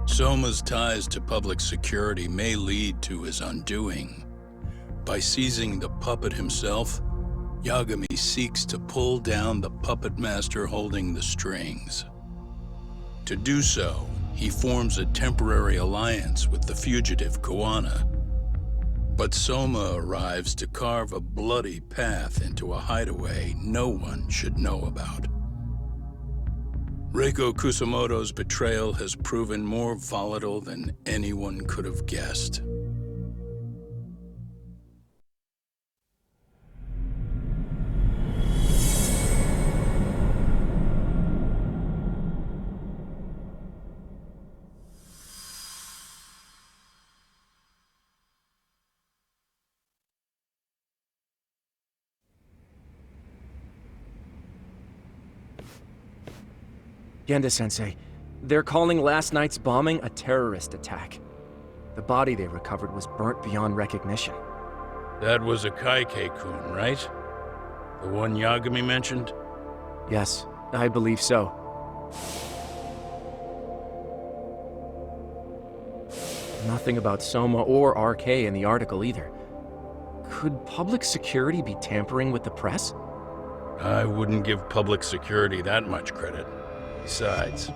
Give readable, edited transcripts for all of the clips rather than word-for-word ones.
Soma's ties to public security may lead to his undoing. By seizing the puppet himself, Yagami seeks to pull down the puppet master holding the strings. To do so, he forms a temporary alliance with the fugitive Koana. But Soma arrives to carve a bloody path into a hideaway no one should know about. Reiko Kusamoto's betrayal has proven more volatile than anyone could have guessed. Genda-sensei, they're calling last night's bombing a terrorist attack. The body they recovered was burnt beyond recognition. That was a Kaike-kun, right? The one Yagami mentioned? Yes, I believe so. Nothing about Soma or RK in the article either. Could public security be tampering with the press? I wouldn't give public security that much credit. Besides,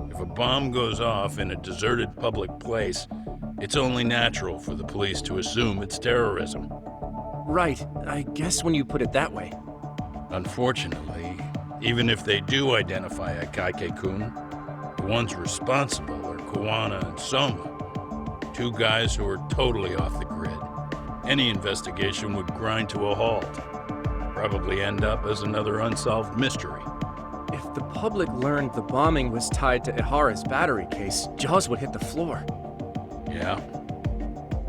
if a bomb goes off in a deserted public place, it's only natural for the police to assume it's terrorism. Right, I guess when you put it that way. Unfortunately, even if they do identify a Kaike-kun, the ones responsible are Koana and Soma, two guys who are totally off the grid. Any investigation would grind to a halt, probably end up as another unsolved mystery. If the public learned the bombing was tied to Ihara's battery case, jaws would hit the floor. Yeah.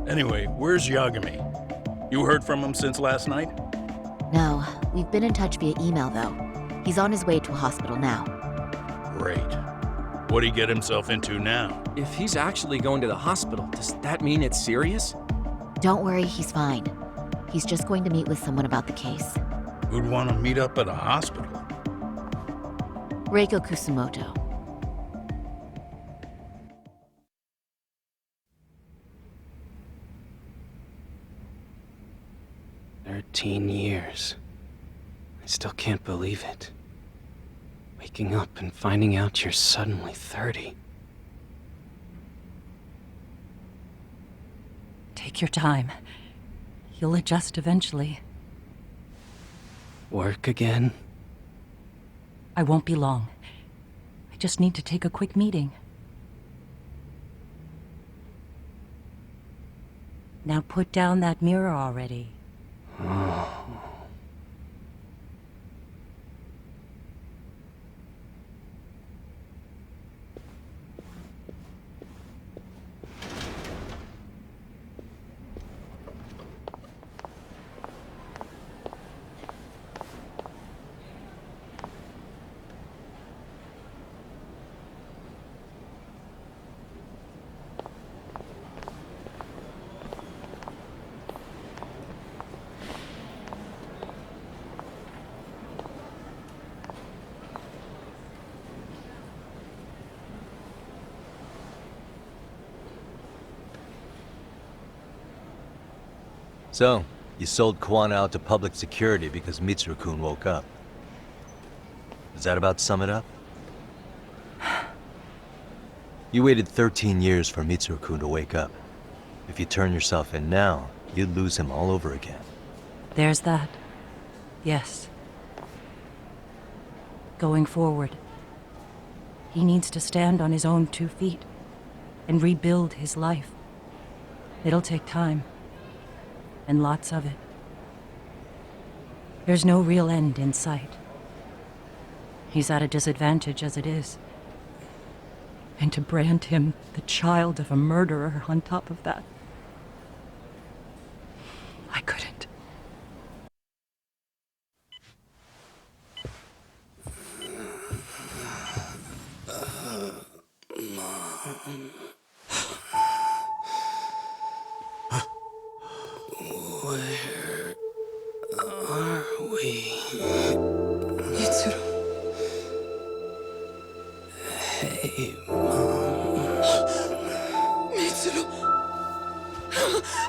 Anyway, where's Yagami? You heard from him since last night? No, we've been in touch via email though. He's on his way to a hospital now. Great. What'd he get himself into now? If he's actually going to the hospital, does that mean it's serious? Don't worry, he's fine. He's just going to meet with someone about the case. Who'd want to meet up at a hospital? Reiko Kusamoto. "13 years. I still can't believe it. Waking up and finding out you're suddenly 30. Take your time. You'll adjust eventually. Work again? I won't be long. I just need to take a quick meeting. Now put down that mirror already. Oh. So, you sold Koana out to public security because Mitsuru-kun woke up. Does that about sum it up? You waited 13 years for Mitsuru-kun to wake up. If you turn yourself in now, you'd lose him all over again. There's that. Yes. Going forward, he needs to stand on his own 2 feet and rebuild his life. It'll take time. And lots of it. There's no real end in sight. He's at a disadvantage as it is. And to brand him the child of a murderer on top of that, I couldn't. Where are we? Mitsuru. Hey, Mom.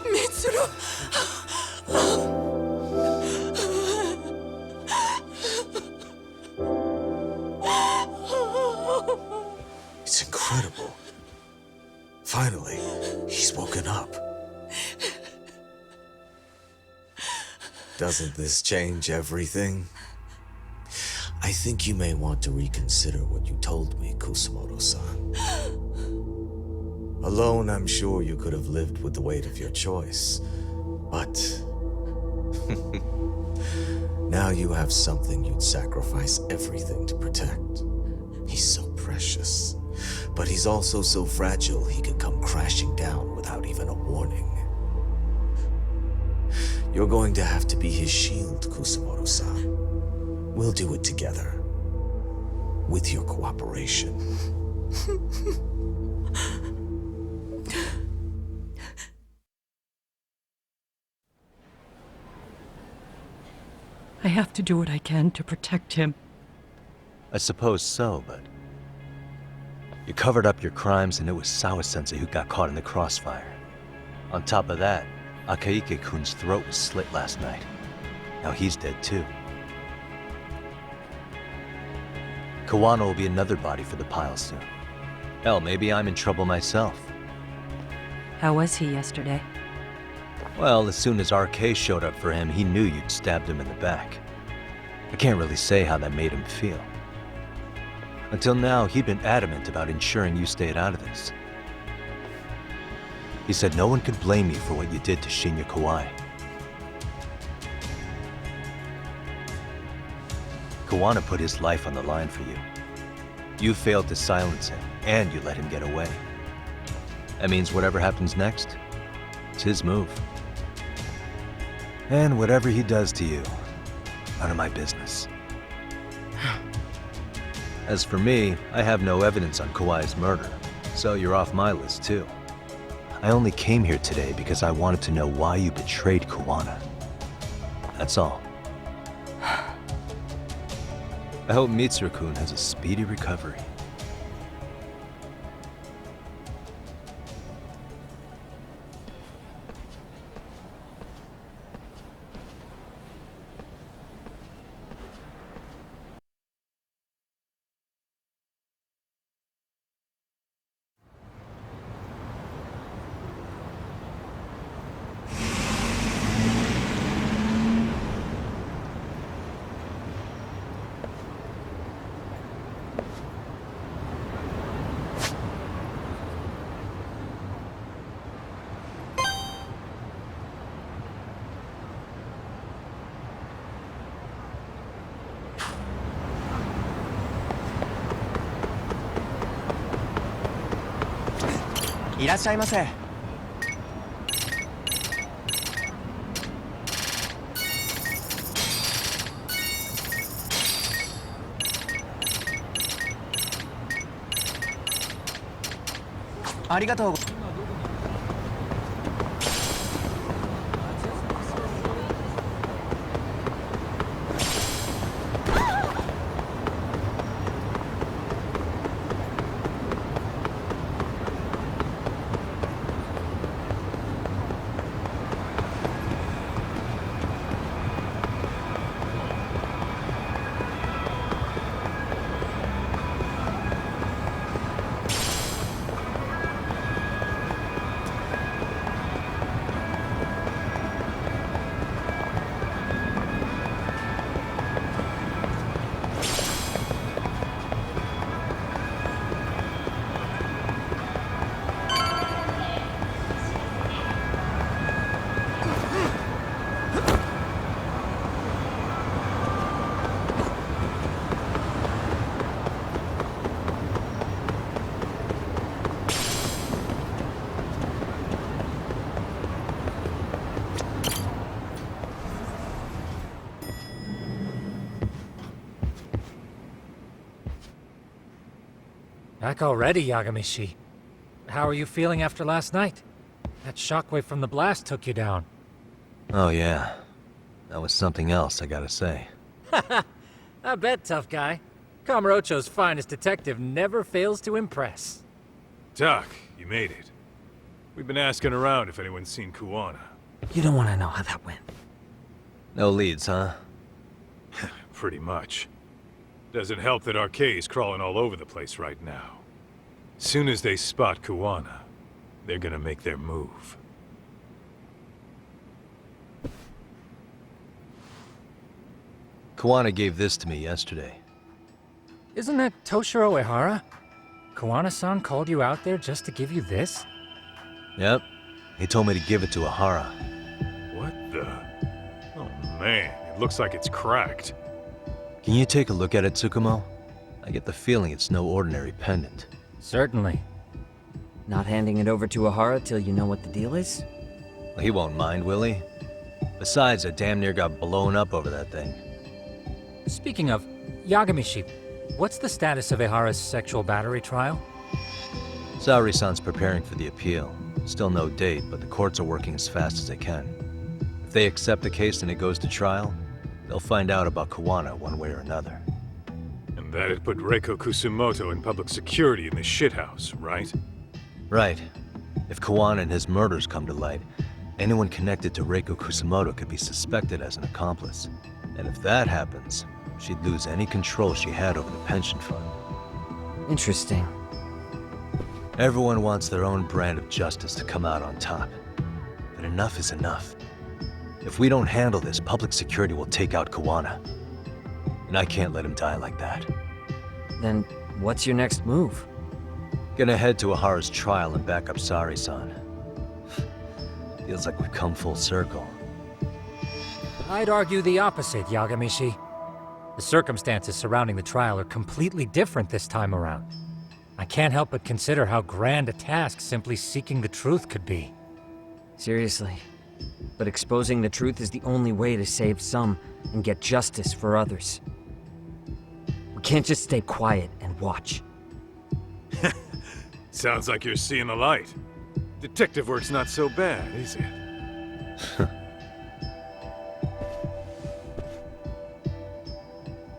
Mitsuru! It's incredible. Finally, he's woken up. Doesn't this change everything? I think you may want to reconsider what you told me, Kusumoto-san. Alone, I'm sure you could have lived with the weight of your choice. But now you have something you'd sacrifice everything to protect. He's so precious, but he's also so fragile he could come crashing down without even a warning. You're going to have to be his shield, Kusumoto-san. We'll do it together. With your cooperation. I have to do what I can to protect him. I suppose so, but... You covered up your crimes and it was Sawa-sensei who got caught in the crossfire. On top of that, Akaike-kun's throat was slit last night. Now he's dead too. Kawano will be another body for the pile soon. Hell, maybe I'm in trouble myself. How was he yesterday? Well, as soon as RK showed up for him, he knew you'd stabbed him in the back. I can't really say how that made him feel. Until now, he'd been adamant about ensuring you stayed out of this. He said no one could blame you for what you did to Shinya Kawai. Kawano put his life on the line for you. You failed to silence him, and you let him get away. That means whatever happens next, it's his move. And whatever he does to you, none of my business. As for me, I have no evidence on Kawai's murder, so you're off my list too. I only came here today because I wanted to know why you betrayed Kawano. That's all. I hope Mitsuru-kun has a speedy recovery. Back already, Yagamishi. How are you feeling after last night? That shockwave from the blast took you down. Oh yeah. That was something else, I gotta say. I bet, tough guy. Kamurocho's finest detective never fails to impress. Doc, you made it. We've been asking around if anyone's seen Kuwana. You don't want to know how that went. No leads, huh? Pretty much. Doesn't help that Arcade's crawling all over the place right now. Soon as they spot Kuwana, they're gonna make their move. Kuwana gave this to me yesterday. Isn't that Toshiro Ehara? Kuwana-san called you out there just to give you this? Yep. He told me to give it to Ehara. What the? Oh man, it looks like it's cracked. Can you take a look at it, Tsukumo? I get the feeling it's no ordinary pendant. Certainly. Not handing it over to Ahara till you know what the deal is? Well, he won't mind, will he? Besides, I damn near got blown up over that thing. Speaking of, Yagamishi, what's the status of Ehara's sexual battery trial? Saori-san's preparing for the appeal. Still no date, but the courts are working as fast as they can. If they accept the case and it goes to trial, they'll find out about Kuwana one way or another. And that'd put Reiko Kusumoto in public security in this shithouse, right? Right. If Kuwana and his murders come to light, anyone connected to Reiko Kusumoto could be suspected as an accomplice. And if that happens, she'd lose any control she had over the pension fund. Interesting. Everyone wants their own brand of justice to come out on top. But enough is enough. If we don't handle this, public security will take out Kuwana. And I can't let him die like that. Then what's your next move? Gonna head to Ahara's trial and back up Saori-san. Feels like we've come full circle. I'd argue the opposite, Yagamishi. The circumstances surrounding the trial are completely different this time around. I can't help but consider how grand a task simply seeking the truth could be. Seriously. But exposing the truth is the only way to save some and get justice for others. We can't just stay quiet and watch. Sounds like you're seeing the light. Detective work's not so bad, is it?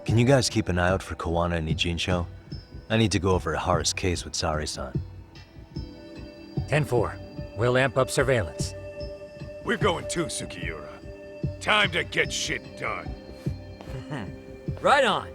Can you guys keep an eye out for Kuwana and Ijincho? I need to go over Ahara's case with Saori-san. 10-4. We'll amp up surveillance. We're going too, Sukiura. Time to get shit done. Right on!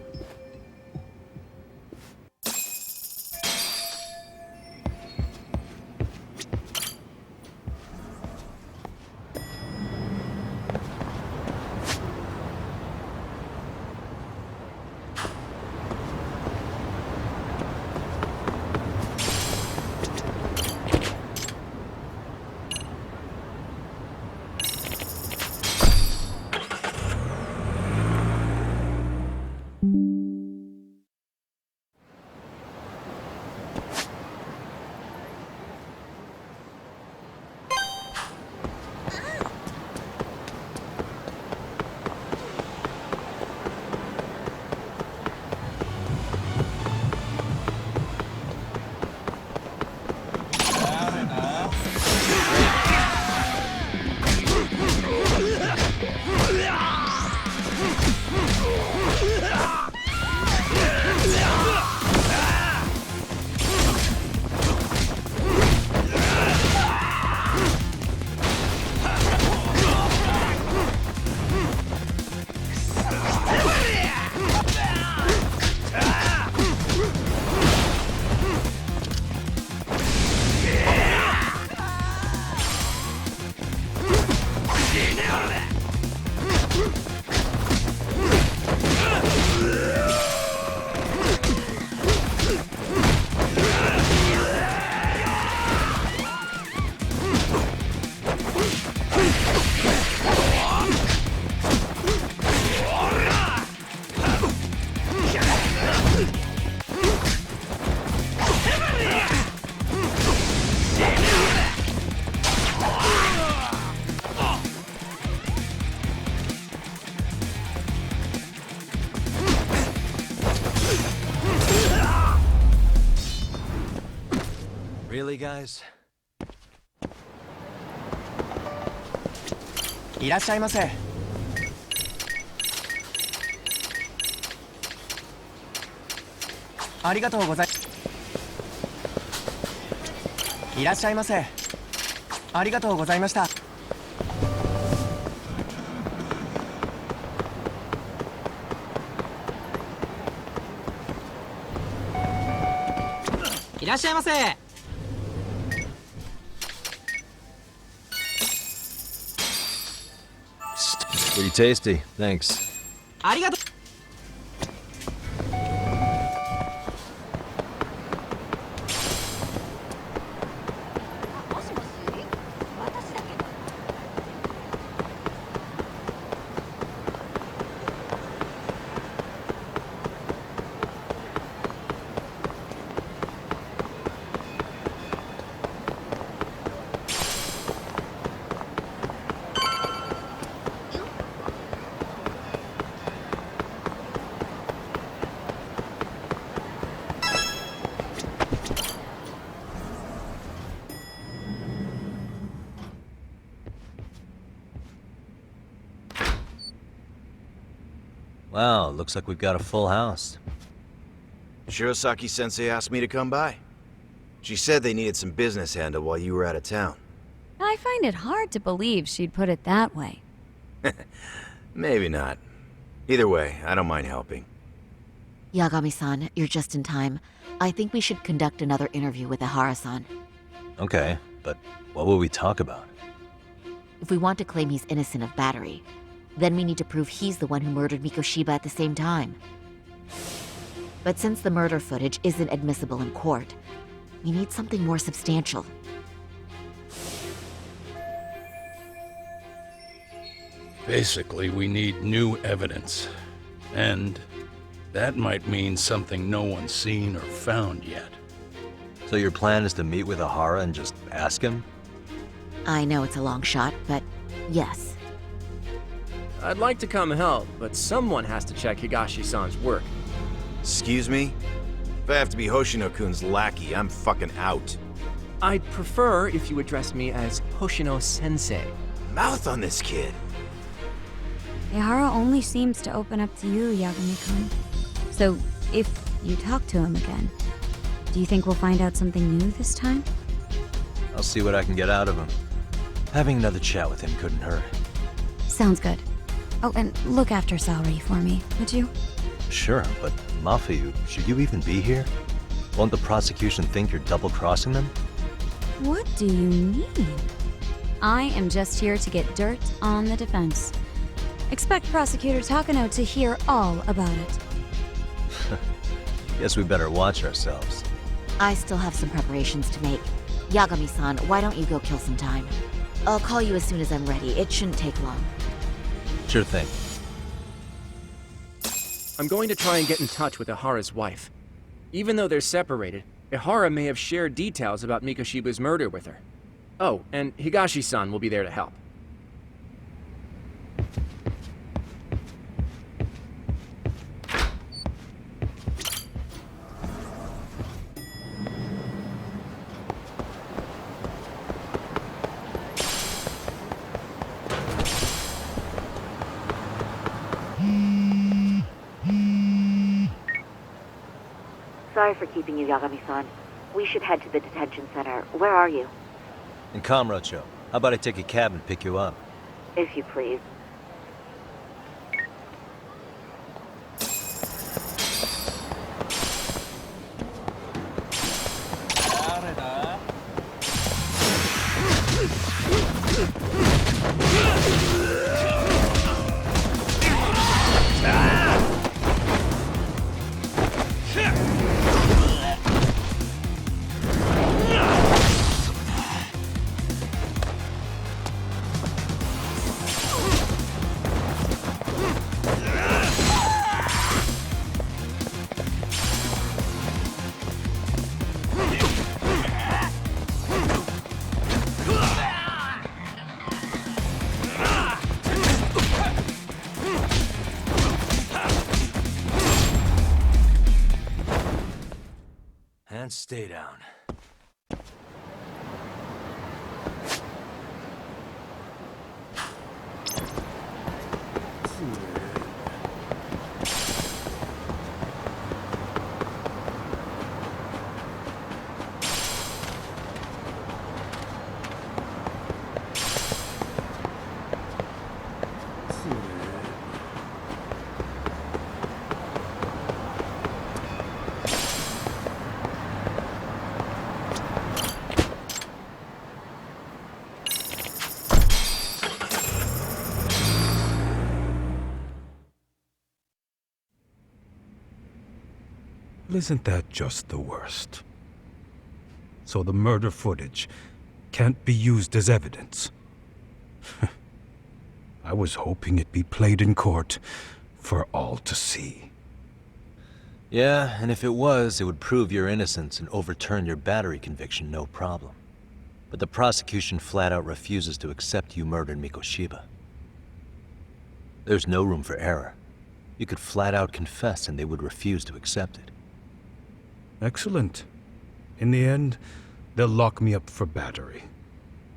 Really, guys? いらっしゃいませ。ありがとうござい。いらっしゃいませ。ありがとうございました。いらっしゃいませ。 Pretty tasty, thanks. ありがとう。Wow, looks like we've got a full house. Shirosaki-sensei asked me to come by. She said they needed some business handled while you were out of town. I find it hard to believe she'd put it that way. Maybe not. Either way, I don't mind helping. Yagami-san, you're just in time. I think we should conduct another interview with Ihara-san. Okay, but what will we talk about? If we want to claim he's innocent of battery, then we need to prove he's the one who murdered Mikoshiba at the same time. But since the murder footage isn't admissible in court, we need something more substantial. Basically, we need new evidence. And that might mean something no one's seen or found yet. So your plan is to meet with Ihara and just ask him? I know it's a long shot, but yes. I'd like to come help, but someone has to check Higashi-san's work. Excuse me? If I have to be Hoshino-kun's lackey, I'm fucking out. I'd prefer if you address me as Hoshino-sensei. Mouth on this kid. Ihara only seems to open up to you, Yagami-kun. So, if you talk to him again, do you think we'll find out something new this time? I'll see what I can get out of him. Having another chat with him couldn't hurt. Sounds good. Oh, and look after Saori for me, would you? Sure, but Mafuyu, should you even be here? Won't the prosecution think you're double-crossing them? What do you mean? I am just here to get dirt on the defense. Expect Prosecutor Takano to hear all about it. Guess we better watch ourselves. I still have some preparations to make. Yagami-san, why don't you go kill some time? I'll call you as soon as I'm ready. It shouldn't take long. Sure thing. I'm going to try and get in touch with Ihara's wife. Even though they're separated, Ihara may have shared details about Mikoshiba's murder with her. Oh, and Higashi-san will be there to help. Sorry for keeping you, Yagami-san. We should head to the detention center. Where are you? In Kamurocho, how about I take a cab and pick you up? If you please. And stay down. isn't that just the worst? So the murder footage can't be used as evidence. I was hoping it'd be played in court for all to see. Yeah, and if it was, it would prove your innocence and overturn your battery conviction, no problem. But the prosecution flat out refuses to accept you murdered Mikoshiba. There's no room for error. You could flat out confess and they would refuse to accept it. Excellent. In the end, they'll lock me up for battery,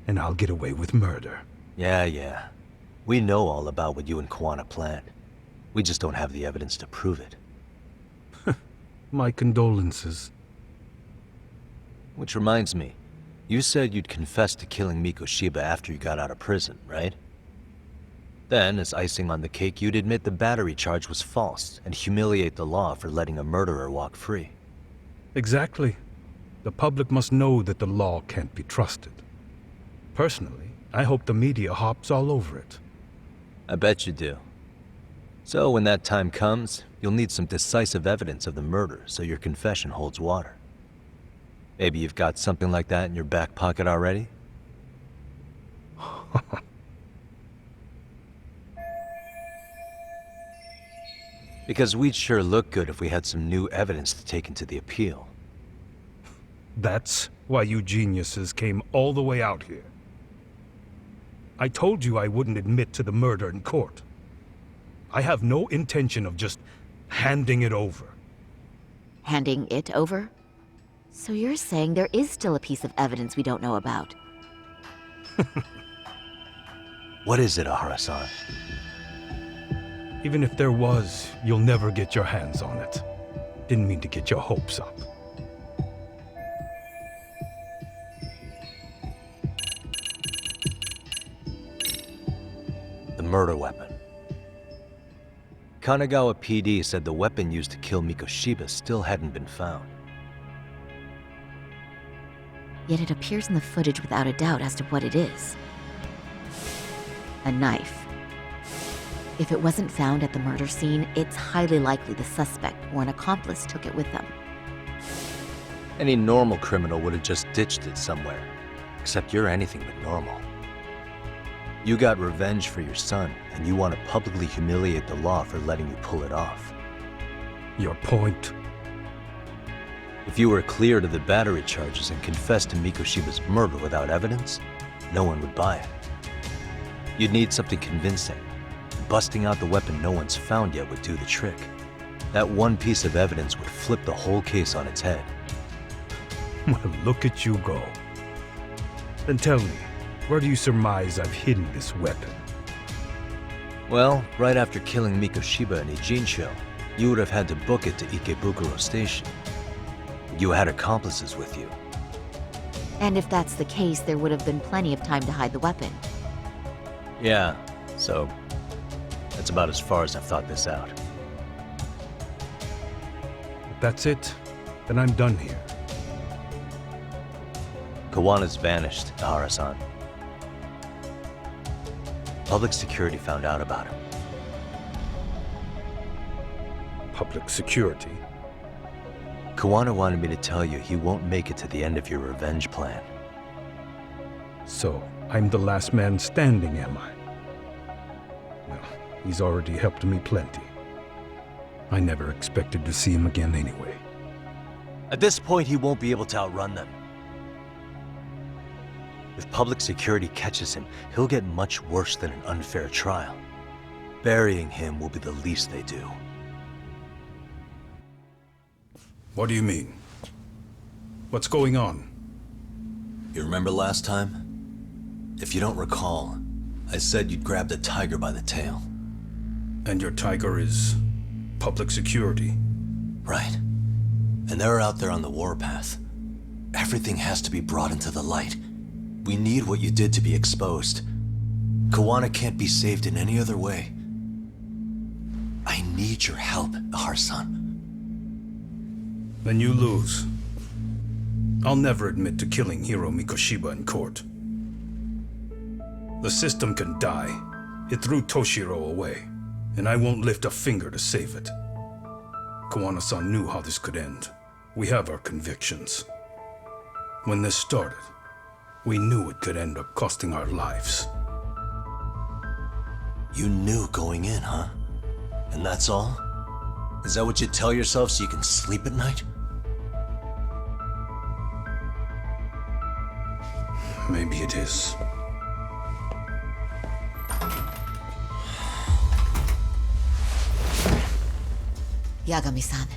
and I'll get away with murder. Yeah. We know all about what you and Kuwana planned. We just don't have the evidence to prove it. My condolences. Which reminds me, you said you'd confess to killing Mikoshiba after you got out of prison, right? Then, as icing on the cake, you'd admit the battery charge was false and humiliate the law for letting a murderer walk free. Exactly. The public must know that the law can't be trusted. Personally, I hope the media hops all over it. I bet you do. So when that time comes, you'll need some decisive evidence of the murder so your confession holds water. Maybe you've got something like that in your back pocket already? Because we'd sure look good if we had some new evidence to take into the appeal. That's why you geniuses came all the way out here. I told you I wouldn't admit to the murder in court. I have no intention of just handing it over. Handing it over? So you're saying there is still a piece of evidence we don't know about? What is it, Ahara-san? Even if there was, you'll never get your hands on it. Didn't mean to get your hopes up. The murder weapon. Kanagawa PD said the weapon used to kill Mikoshiba still hadn't been found. Yet it appears in the footage without a doubt as to what it is. A knife. If it wasn't found at the murder scene, it's highly likely the suspect or an accomplice took it with them. Any normal criminal would have just ditched it somewhere. Except you're anything but normal. You got revenge for your son, and you want to publicly humiliate the law for letting you pull it off. Your point? If you were cleared of the battery charges and confessed to Mikoshiba's murder without evidence, no one would buy it. You'd need something convincing. Busting out the weapon no one's found yet would do the trick. That one piece of evidence would flip the whole case on its head. Well, look at you go. Then tell me, where do you surmise I've hidden this weapon? Well, right after killing Mikoshiba in Ijincho, you would have had to book it to Ikebukuro Station. You had accomplices with you. And if that's the case, there would have been plenty of time to hide the weapon. Yeah, so that's about as far as I've thought this out. If that's it, then I'm done here. Kuwana's vanished, Ahara-san. Public security found out about him. Public security? Kuwana wanted me to tell you he won't make it to the end of your revenge plan. So, I'm the last man standing, am I? Well, he's already helped me plenty. I never expected to see him again anyway. At this point, he won't be able to outrun them. If public security catches him, he'll get much worse than an unfair trial. Burying him will be the least they do. What do you mean? What's going on? You remember last time? If you don't recall, I said you'd grabbed a tiger by the tail. And your tiger is public security? Right. And they're out there on the warpath. Everything has to be brought into the light. We need what you did to be exposed. Kuwana can't be saved in any other way. I need your help, Ahara-san. Then you lose. I'll never admit to killing Hiro Mikoshiba in court. The system can die. It threw Toshiro away, and I won't lift a finger to save it. Kawana-san knew how this could end. We have our convictions. When this started, we knew it could end up costing our lives. You knew going in, huh? And that's all? Is that what you tell yourself so you can sleep at night? Maybe it is. Yagami-san.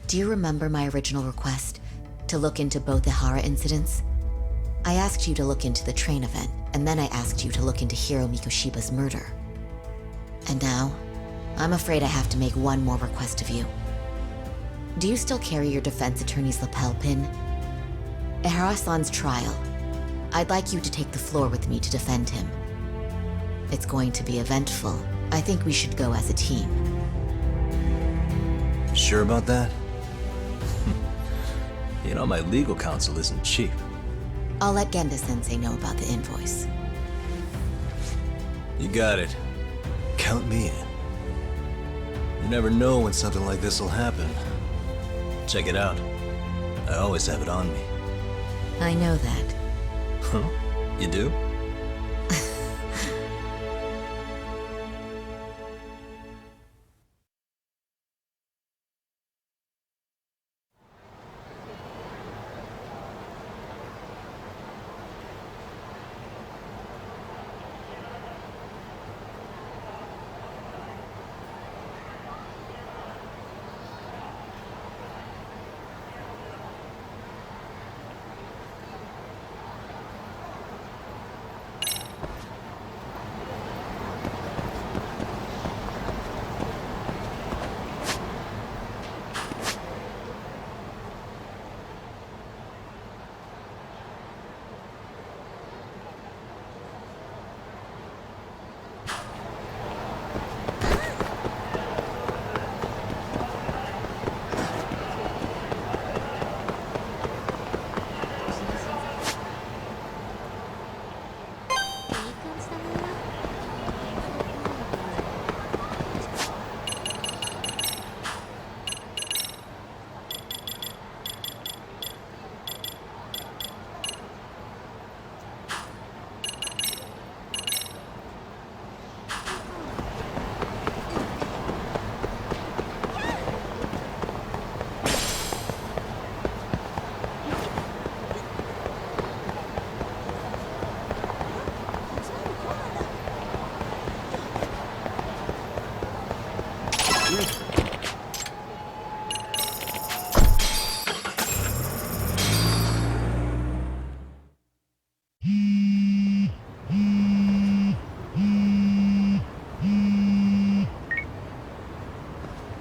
Do you remember my original request to look into both the Hara incidents? I asked you to look into the train event, and then I asked you to look into Hiro Mikoshiba's murder. And now, I'm afraid I have to make one more request of you. Do you still carry your defense attorney's lapel pin? Ehara-san's trial. I'd like you to take the floor with me to defend him. It's going to be eventful. I think we should go as a team. Sure about that? You know, my legal counsel isn't cheap. I'll let Genda-sensei know about the invoice. You got it. Count me in. You never know when something like this will happen. Check it out. I always have it on me. I know that. Huh? You do?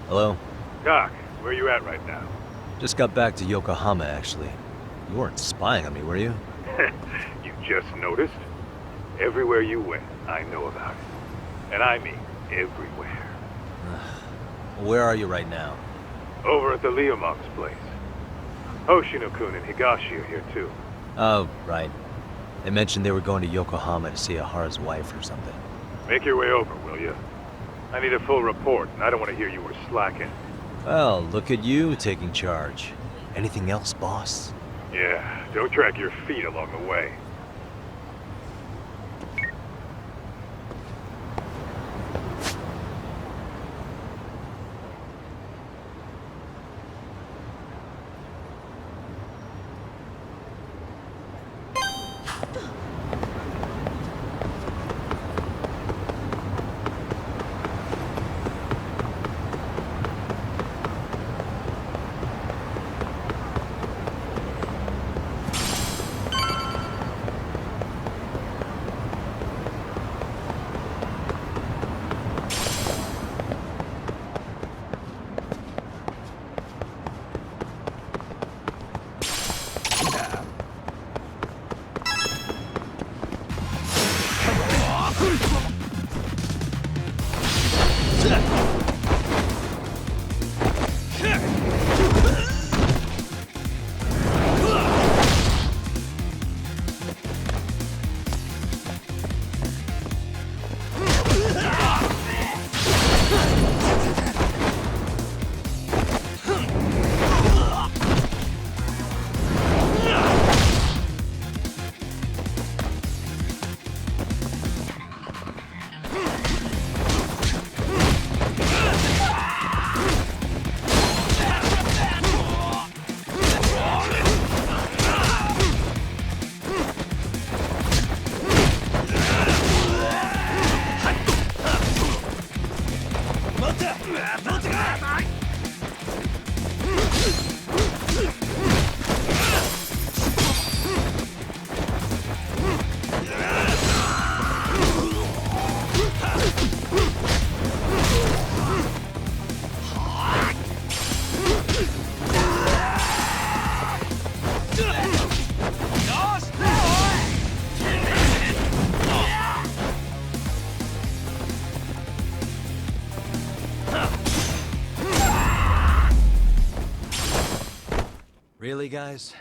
Hello? Doc, where you at right now? Just got back to Yokohama, actually. You weren't spying on me, were you? You just noticed? Everywhere you went, I know about it. And I mean everywhere. Where are you right now? Over at the Leomong's place. Hoshino-kun and Higashi are here too. Oh, right. They mentioned they were going to Yokohama to see Ahara's wife or something. Make your way over, will you? I need a full report, and I don't want to hear you were slacking. Well, look at you taking charge. Anything else, boss? Yeah, don't drag your feet along the way. Really, guys?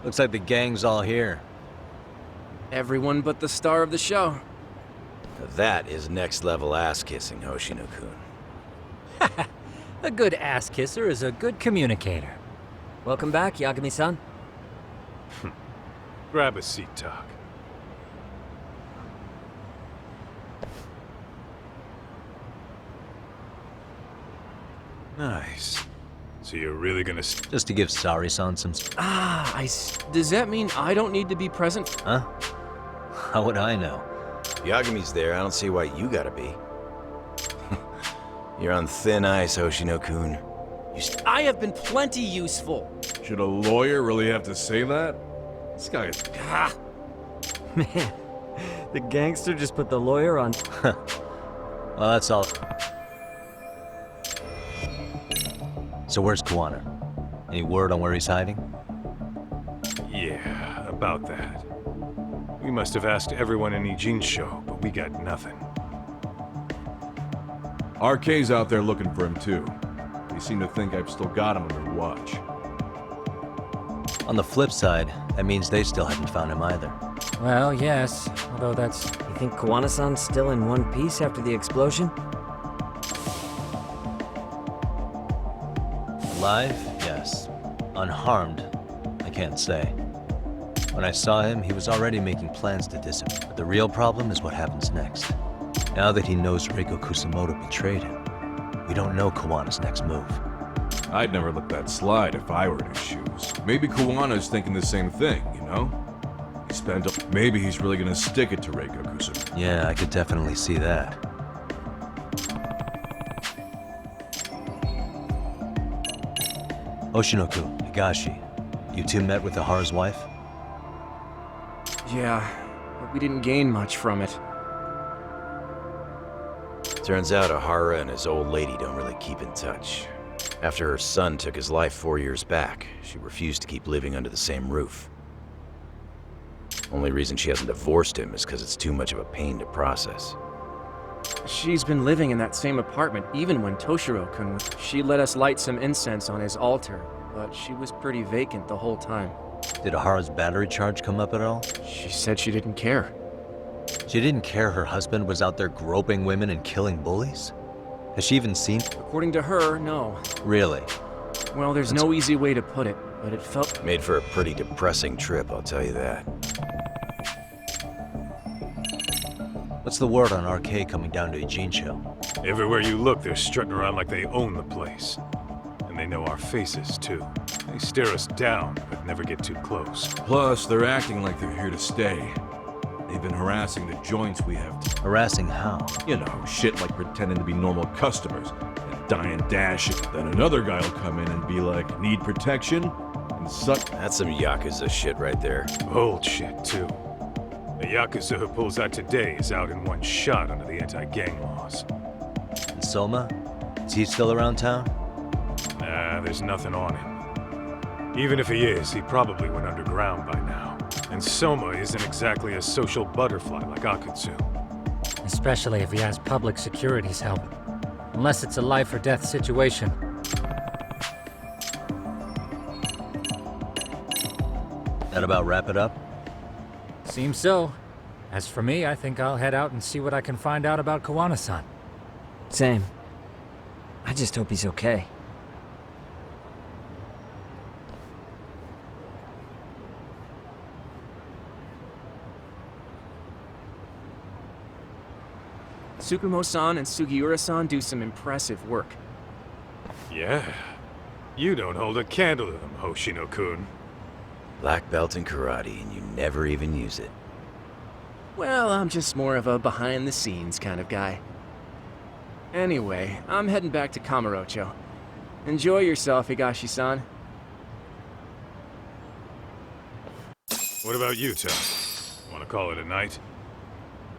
Looks like the gang's all here. Everyone but the star of the show. That is next-level ass-kissing, Hoshino-kun. A good ass kisser is a good communicator. Welcome back, Yagami-san. Grab a seat, Tak. Nice. So you're really gonna... Just to give Sari-san some... Does that mean I don't need to be present? Huh? How would I know? Yagami's there, I don't see why you gotta be. You're on thin ice, Hoshino-kun. I have been plenty useful. Should a lawyer really have to say that? This guy is... Man, the gangster just put the lawyer on... Well, that's all. So where's Kuwana? Any word on where he's hiding? Yeah, about that. We must have asked everyone in Ijin's show, but we got nothing. RK's out there looking for him too. They seem to think I've still got him under watch. On the flip side, that means they still haven't found him either. Well, yes, although that's... You think Kuwana-san's still in one piece after the explosion? Alive? Yes. Unharmed? I can't say. When I saw him, he was already making plans to disappear. But the real problem is what happens next. Now that he knows Reiko Kusamoto betrayed him, we don't know Kawana's next move. I'd never let that slide if I were in his shoes. Maybe Kawana's thinking the same thing, you know? Maybe he's really gonna stick it to Reiko Kusamoto. Yeah, I could definitely see that. Oshinoku, Higashi, you two met with Ahara's wife? Yeah, but we didn't gain much from it. Turns out Ahara and his old lady don't really keep in touch. After her son took his life 4 years back, she refused to keep living under the same roof. Only reason she hasn't divorced him is because it's too much of a pain to process. She's been living in that same apartment even when Toshiro-kun was... She let us light some incense on his altar, but she was pretty vacant the whole time. Did Ahara's battery charge come up at all? She said she didn't care. She didn't care her husband was out there groping women and killing bullies? Has she even seen... According to her, no. Really? Well, there's no easy way to put it, but it felt... Made for a pretty depressing trip, I'll tell you that. What's the word on RK coming down to Ijin show? Everywhere you look, they're strutting around like they own the place. And they know our faces, too. They stare us down, but never get too close. Plus, they're acting like they're here to stay. They've been harassing the joints we have. Harassing how? You know, shit like pretending to be normal customers and dying dash. Then another guy will come in and be like, need protection? And suck. That's some Yakuza shit right there. Old shit, too. The Yakuza who pulls out today is out in one shot under the anti-gang laws. And Soma? Is he still around town? Nah, there's nothing on him. Even if he is, he probably went underground by now. And Soma isn't exactly a social butterfly like Akutsu. Especially if he has public security's help. Unless it's a life or death situation. That about wrap it up? Seems so. As for me, I think I'll head out and see what I can find out about Kuwana-san. Same. I just hope he's okay. Tsukumo-san and Sugiura-san do some impressive work. Yeah. You don't hold a candle to them, Hoshino-kun. Black belt in karate, and you never even use it. Well, I'm just more of a behind-the-scenes kind of guy. Anyway, I'm heading back to Kamurocho. Enjoy yourself, Higashi-san. What about you, Tom? Want to call it a night?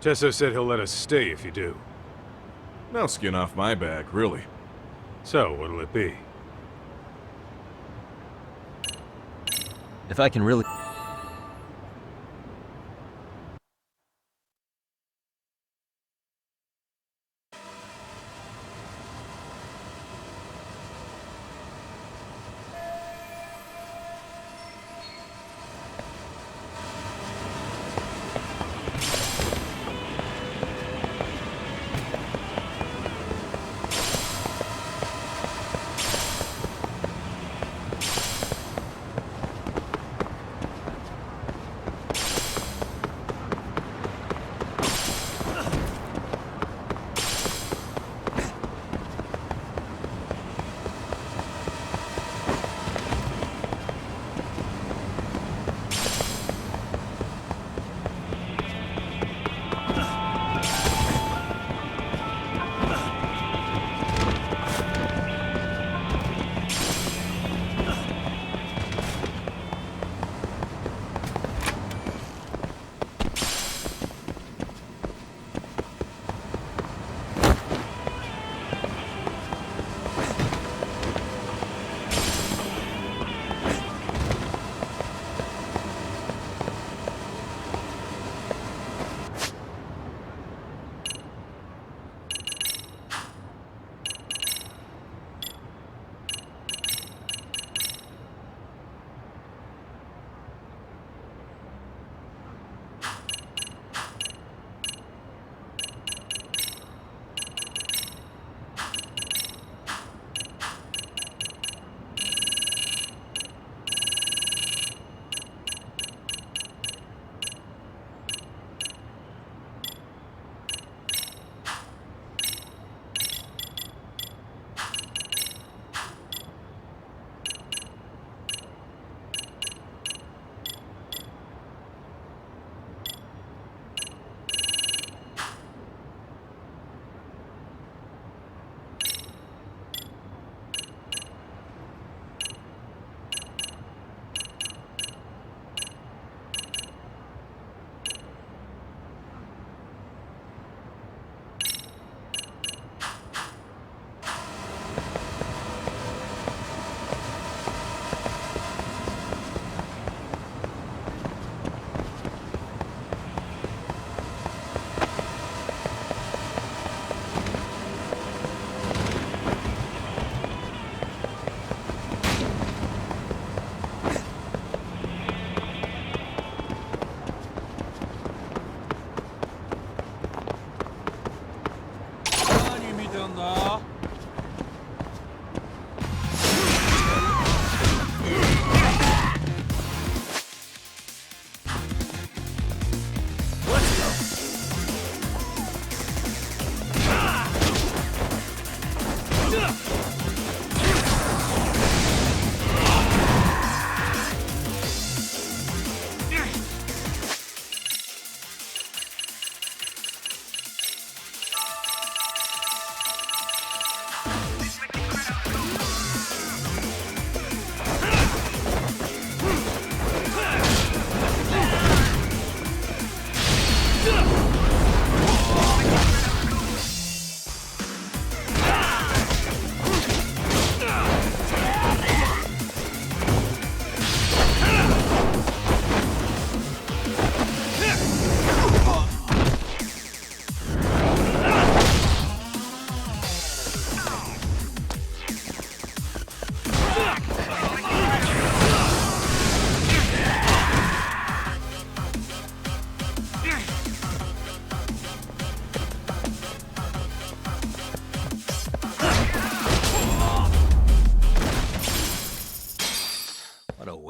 Tesso said he'll let us stay if you do. No skin off my back, really. So, what'll it be? If I can really...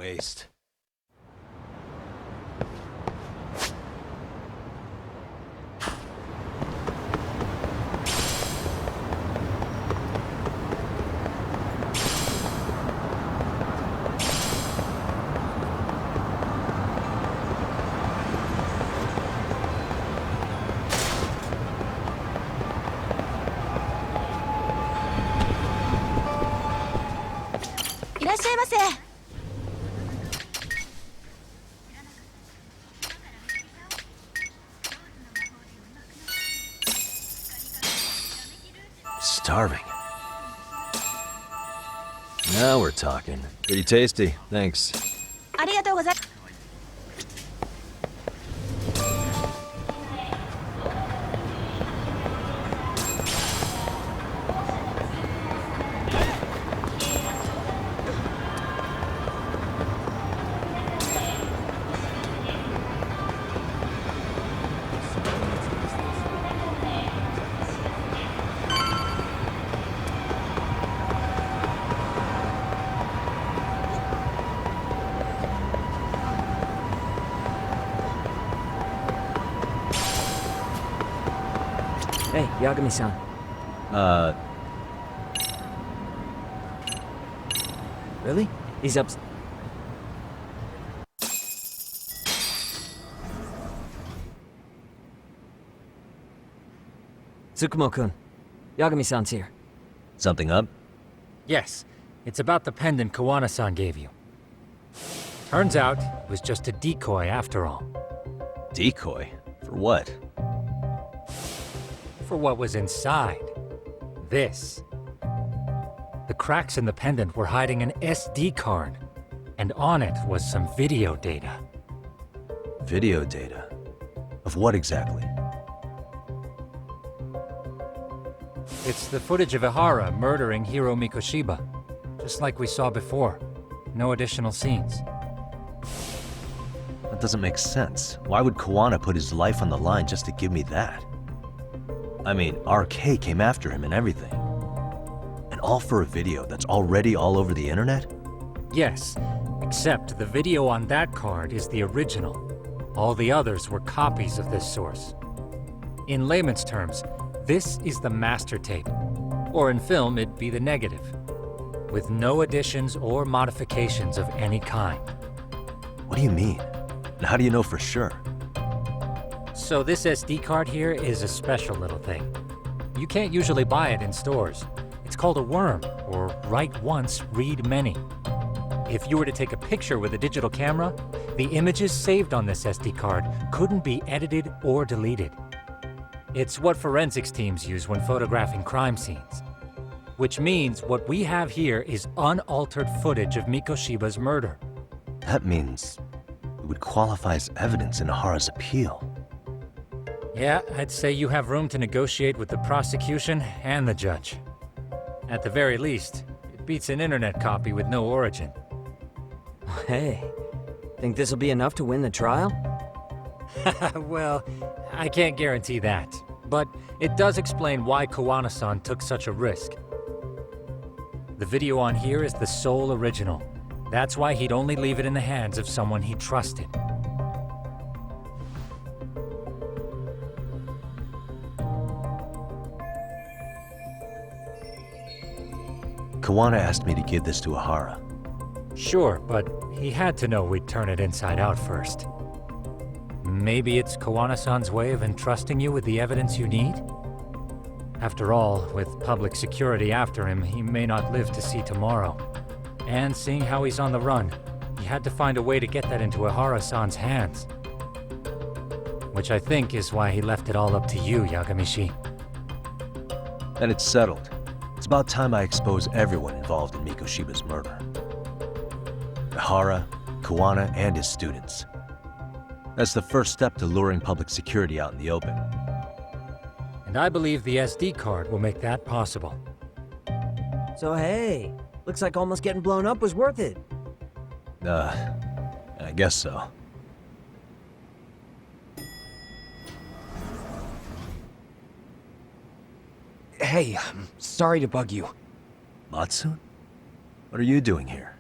waste. Starving. Now we're talking. Pretty tasty, thanks. I りがとうございます。Hey, Yagami-san. Really? He's up... Tsukumo-kun, Yagami-san's here. Something up? Yes, it's about the pendant Kawana-san gave you. Turns out, it was just a decoy after all. Decoy? For what? For what was inside. This. The cracks in the pendant were hiding an SD card, and on it was some video data. Video data? Of what exactly? It's the footage of Ihara murdering Hiro Mikoshiba, just like we saw before. No additional scenes. That doesn't make sense. Why would Kawana put his life on the line just to give me that? I mean, RK came after him and everything. And all for a video that's already all over the internet? Yes, except the video on that card is the original. All the others were copies of this source. In layman's terms, this is the master tape. Or in film, it'd be the negative. With no additions or modifications of any kind. What do you mean? And how do you know for sure? So this SD card here is a special little thing. You can't usually buy it in stores. It's called a worm, or write once, read many. If you were to take a picture with a digital camera, the images saved on this SD card couldn't be edited or deleted. It's what forensics teams use when photographing crime scenes. Which means what we have here is unaltered footage of Mikoshiba's murder. That means it would qualify as evidence in Ihara's appeal. Yeah, I'd say you have room to negotiate with the prosecution and the judge. At the very least, it beats an internet copy with no origin. Hey, think this'll be enough to win the trial? Well, I can't guarantee that. But it does explain why Kawana-san took such a risk. The video on here is the sole original. That's why he'd only leave it in the hands of someone he trusted. Kawana asked me to give this to Ihara. Sure, but he had to know we'd turn it inside out first. Maybe it's Kawana-san's way of entrusting you with the evidence you need? After all, with public security after him, he may not live to see tomorrow. And seeing how he's on the run, he had to find a way to get that into Ihara-san's hands. Which I think is why he left it all up to you, Yagamishi. Then it's settled. It's about time I expose everyone involved in Mikoshiba's murder. Ihara, Kawana, and his students. That's the first step to luring public security out in the open. And I believe the SD card will make that possible. So hey, looks like almost getting blown up was worth it. I guess so. Hey, I'm sorry to bug you. Matsun? What are you doing here?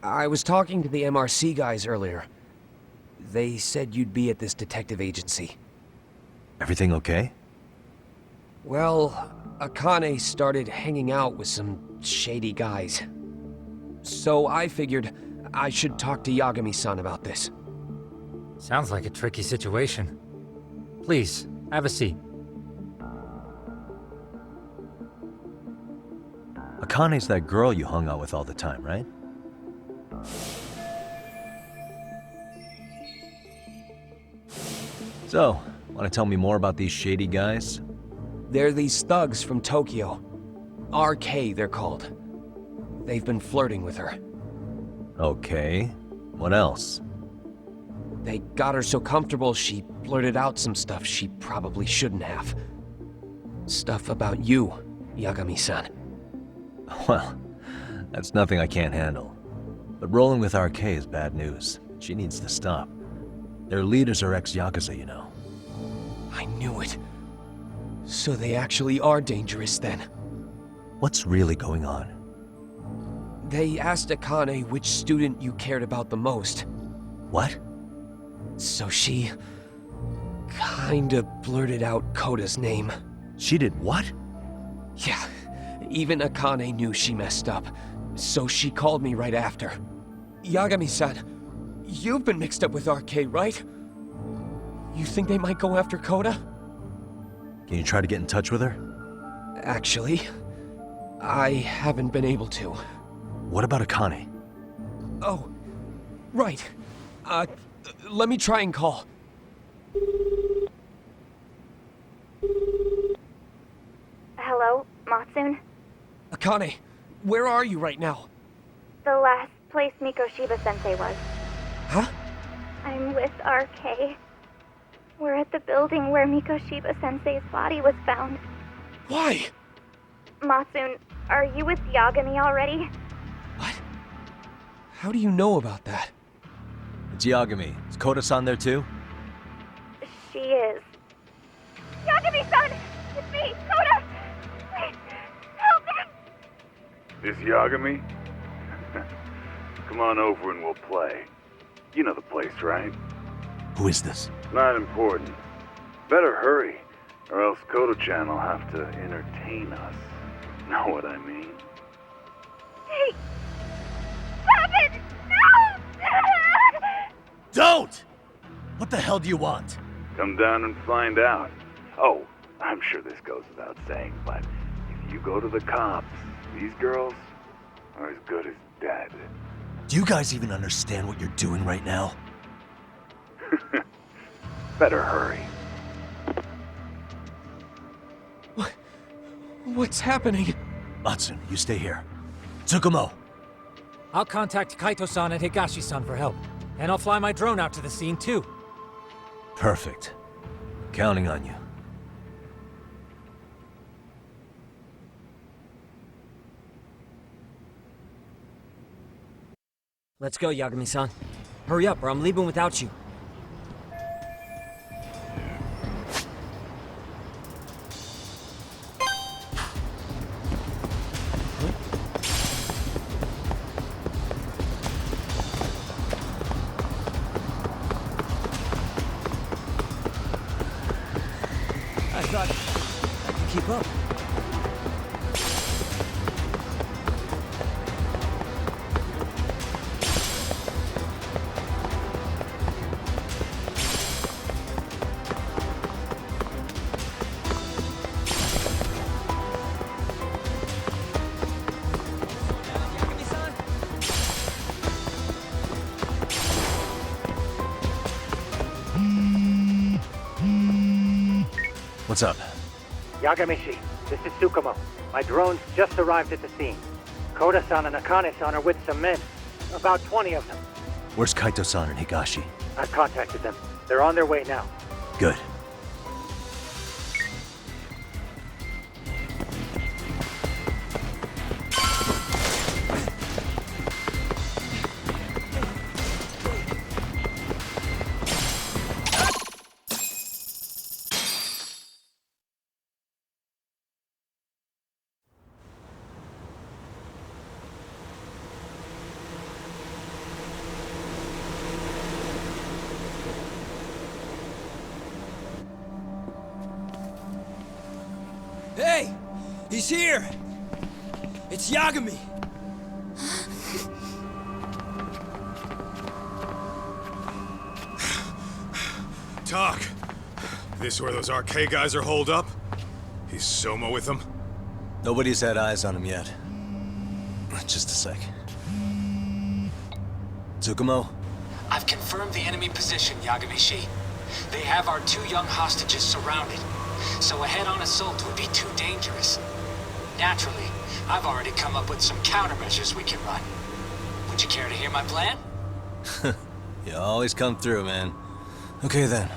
I was talking to the MRC guys earlier. They said you'd be at this detective agency. Everything okay? Well, Akane started hanging out with some shady guys. So I figured I should talk to Yagami-san about this. Sounds like a tricky situation. Please, have a seat. Akane's that girl you hung out with all the time, right? So, want to tell me more about these shady guys? They're these thugs from Tokyo. RK, they're called. They've been flirting with her. Okay. What else? They got her so comfortable she blurted out some stuff she probably shouldn't have. Stuff about you, Yagami-san. Well, that's nothing I can't handle. But rolling with RK is bad news. She needs to stop. Their leaders are ex-Yakuza, you know. I knew it. So they actually are dangerous then. What's really going on? They asked Akane which student you cared about the most. What? So she... kinda blurted out Koda's name. She did what? Yeah, even Akane knew she messed up. So she called me right after. Yagami-san, you've been mixed up with RK, right? You think they might go after Koda? Can you try to get in touch with her? Actually, I haven't been able to. What about Akane? Oh, right. Let me try and call. Hello, Matsun? Akane, where are you right now? The last place Mikoshiba-sensei was. Huh? I'm with RK. We're at the building where Mikoshiba-sensei's body was found. Why? Matsun, are you with Yagami already? How do you know about that? It's Yagami. Is Koda-san there too? She is. Yagami-san! It's me, Koda! Please, help me! This Yagami? Come on over and we'll play. You know the place, right? Who is this? Not important. Better hurry, or else Kodo-chan will have to entertain us. Know what I mean? Hey! Stop it! No! Don't! What the hell do you want? Come down and find out. Oh, I'm sure this goes without saying, but if you go to the cops, these girls are as good as dead. Do you guys even understand what you're doing right now? Better hurry. What's happening? Matsun, you stay here. Tsukumo! I'll contact Kaito-san and Higashi-san for help. And I'll fly my drone out to the scene, too. Perfect. Counting on you. Let's go, Yagami-san. Hurry up, or I'm leaving without you. I thought I could keep up. What's up? Yagamishi, this is Tsukumo. My drones just arrived at the scene. Koda-san and Akane-san are with some men. About 20 of them. Where's Kaito-san and Higashi? I've contacted them. They're on their way now. Good. Hey! He's here! It's Yagami! Talk. This where those RK guys are holed up? He's Soma with them? Nobody's had eyes on him yet. Just a sec. Tsukumo? I've confirmed the enemy position, Yagami-shi. They have our 2 young hostages surrounded, so a head-on assault would be too dangerous. Naturally, I've already come up with some countermeasures we can run. We Would you care to hear my plan? You always come through, man. Okay then.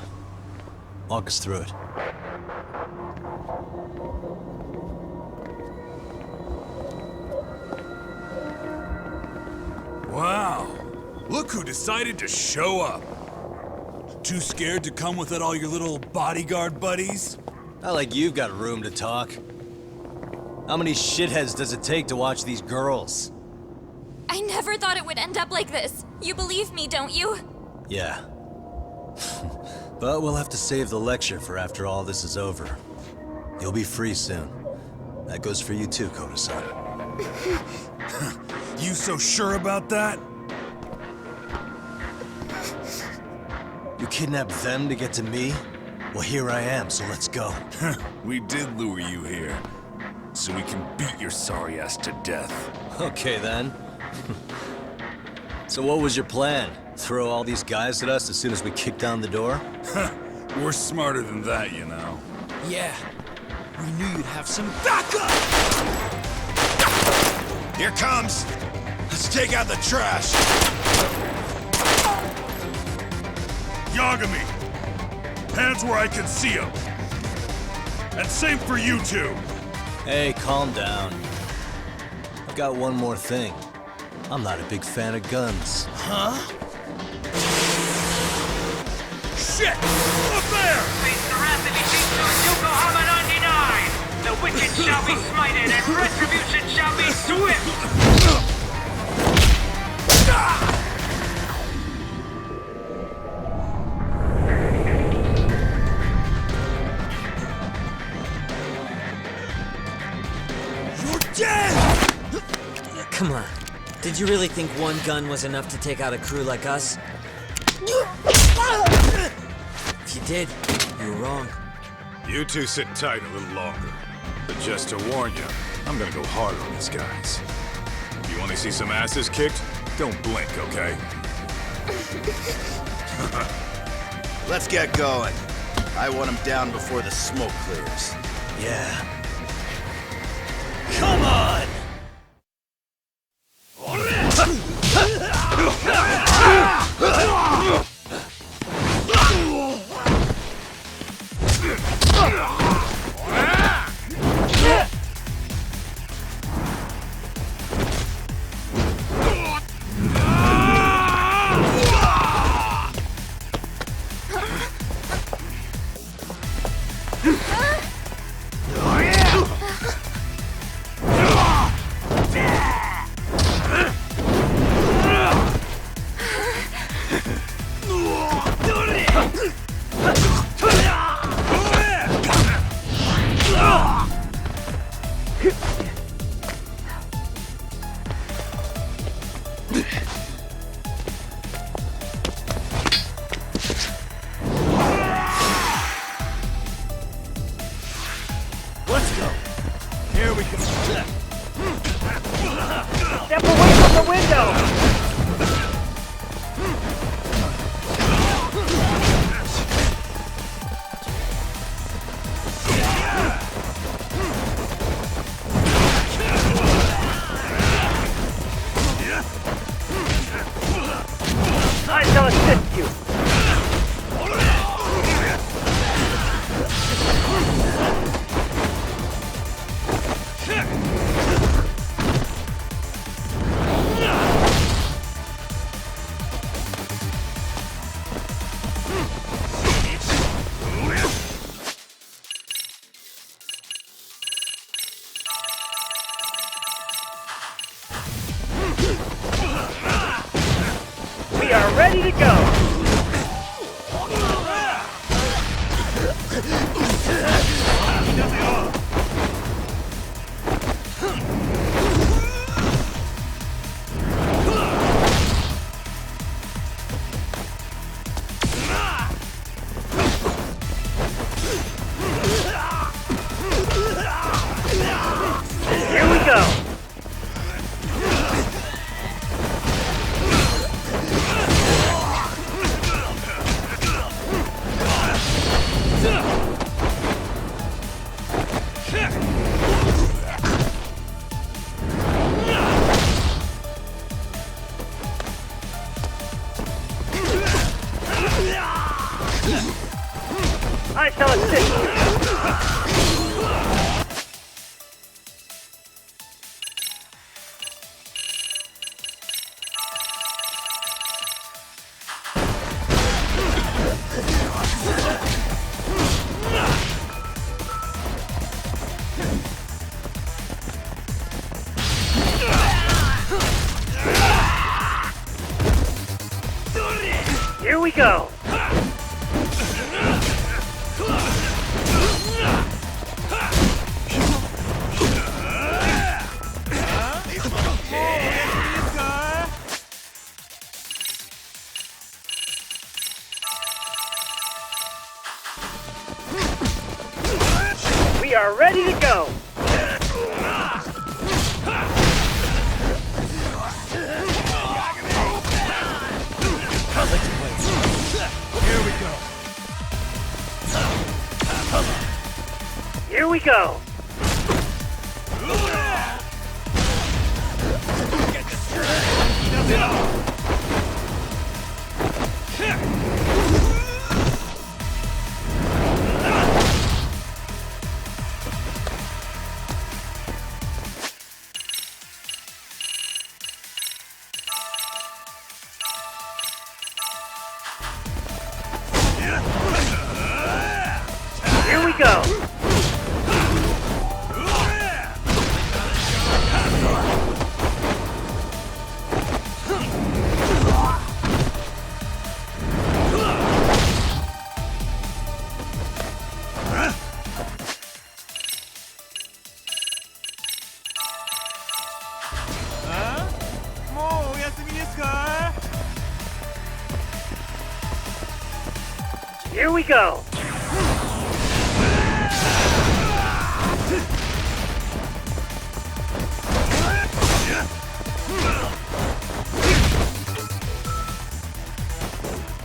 Walk us through it. Wow. Look who decided to show up. Too scared to come without all your little bodyguard buddies? Not like you've got room to talk. How many shitheads does it take to watch these girls? I never thought it would end up like this. You believe me, don't you? Yeah. But we'll have to save the lecture for after all this is over. You'll be free soon. That goes for you too, Koda-san. You so sure about that? You kidnapped them to get to me? Well, here I am, so let's go. We did lure you here, so we can beat your sorry ass to death. Okay, then. So what was your plan? Throw all these guys at us as soon as we kick down the door? We're smarter than that, you know. Yeah. We knew you'd have some backup! Here comes! Let's take out the trash! Yagami! Hands where I can see them! And same for you two! Hey, calm down. I've got one more thing. I'm not a big fan of guns. Huh? Shit! Up there! Face the wrath of Ijinsu Yokohama 99! The wicked shall be smited and retribution shall be swift! Come on. Did you really think one gun was enough to take out a crew like us? If you did, you were wrong. You two sit tight a little longer. But just to warn you, I'm gonna go hard on these guys. If you want to see some asses kicked, don't blink, okay? Let's get going. I want them down before the smoke clears. Yeah. Come on! Let's go. Here we go. Step away from the window! I shall assist you. We are ready to go! Here we go! Here we go! We are ready to go! Here we go! Here we go! Here we go!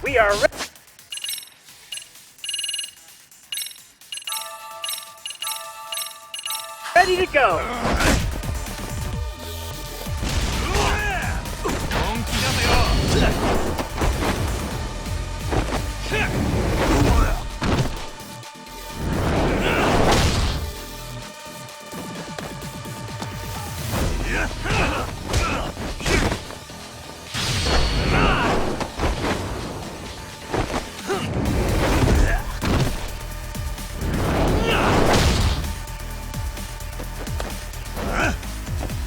We are ready to go!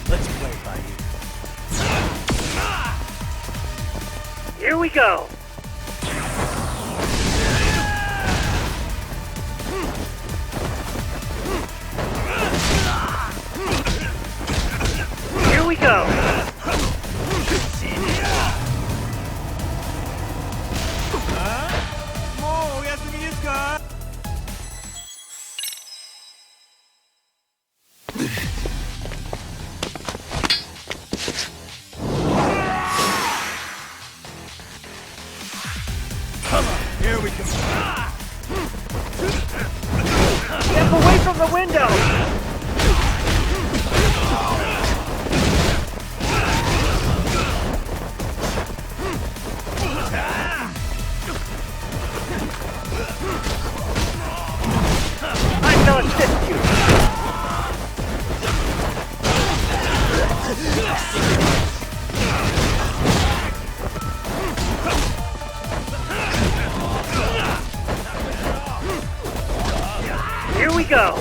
Let's play by ear. Here we go! Here we go! Here we go. Step away from the window! I shall assist you! Here we go!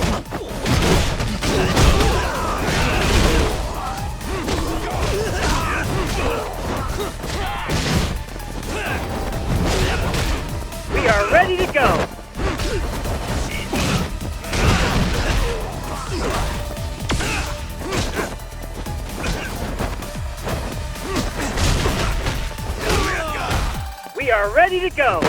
We are ready to go! We are ready to go!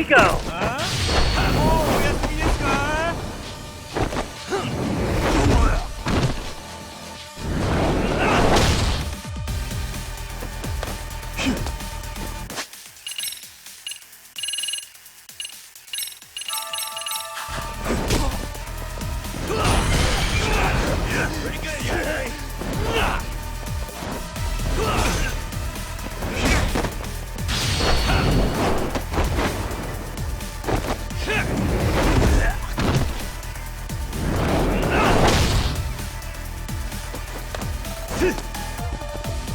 we go!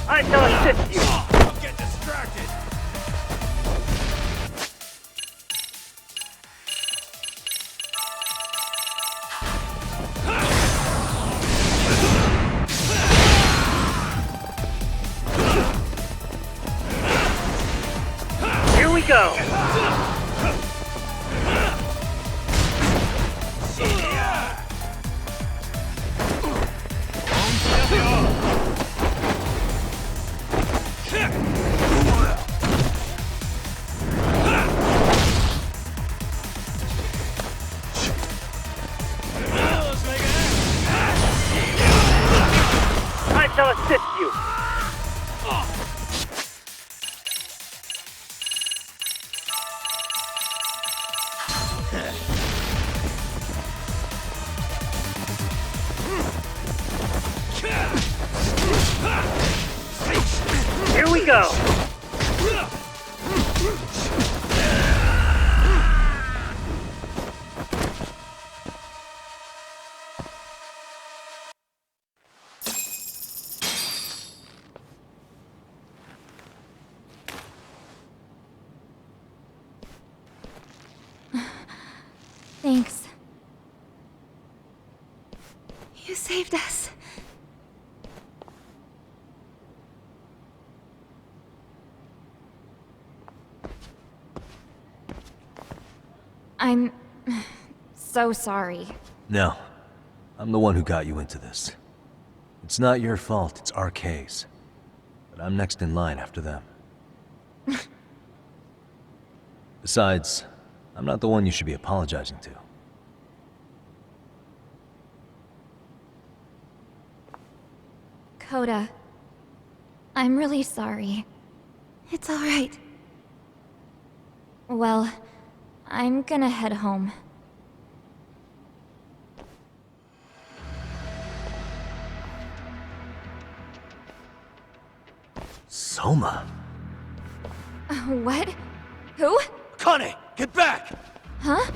I shall assist you! Don't get distracted! Here we go! I shall assist you! Here we go! Thanks. You saved us. I'm so sorry. No. I'm the one who got you into this. It's not your fault, it's RK's. But I'm next in line after them. Besides, I'm not the one you should be apologizing to. Coda, I'm really sorry. It's alright. Well, I'm gonna head home. Soma? What? Who? Akane, get back! Huh?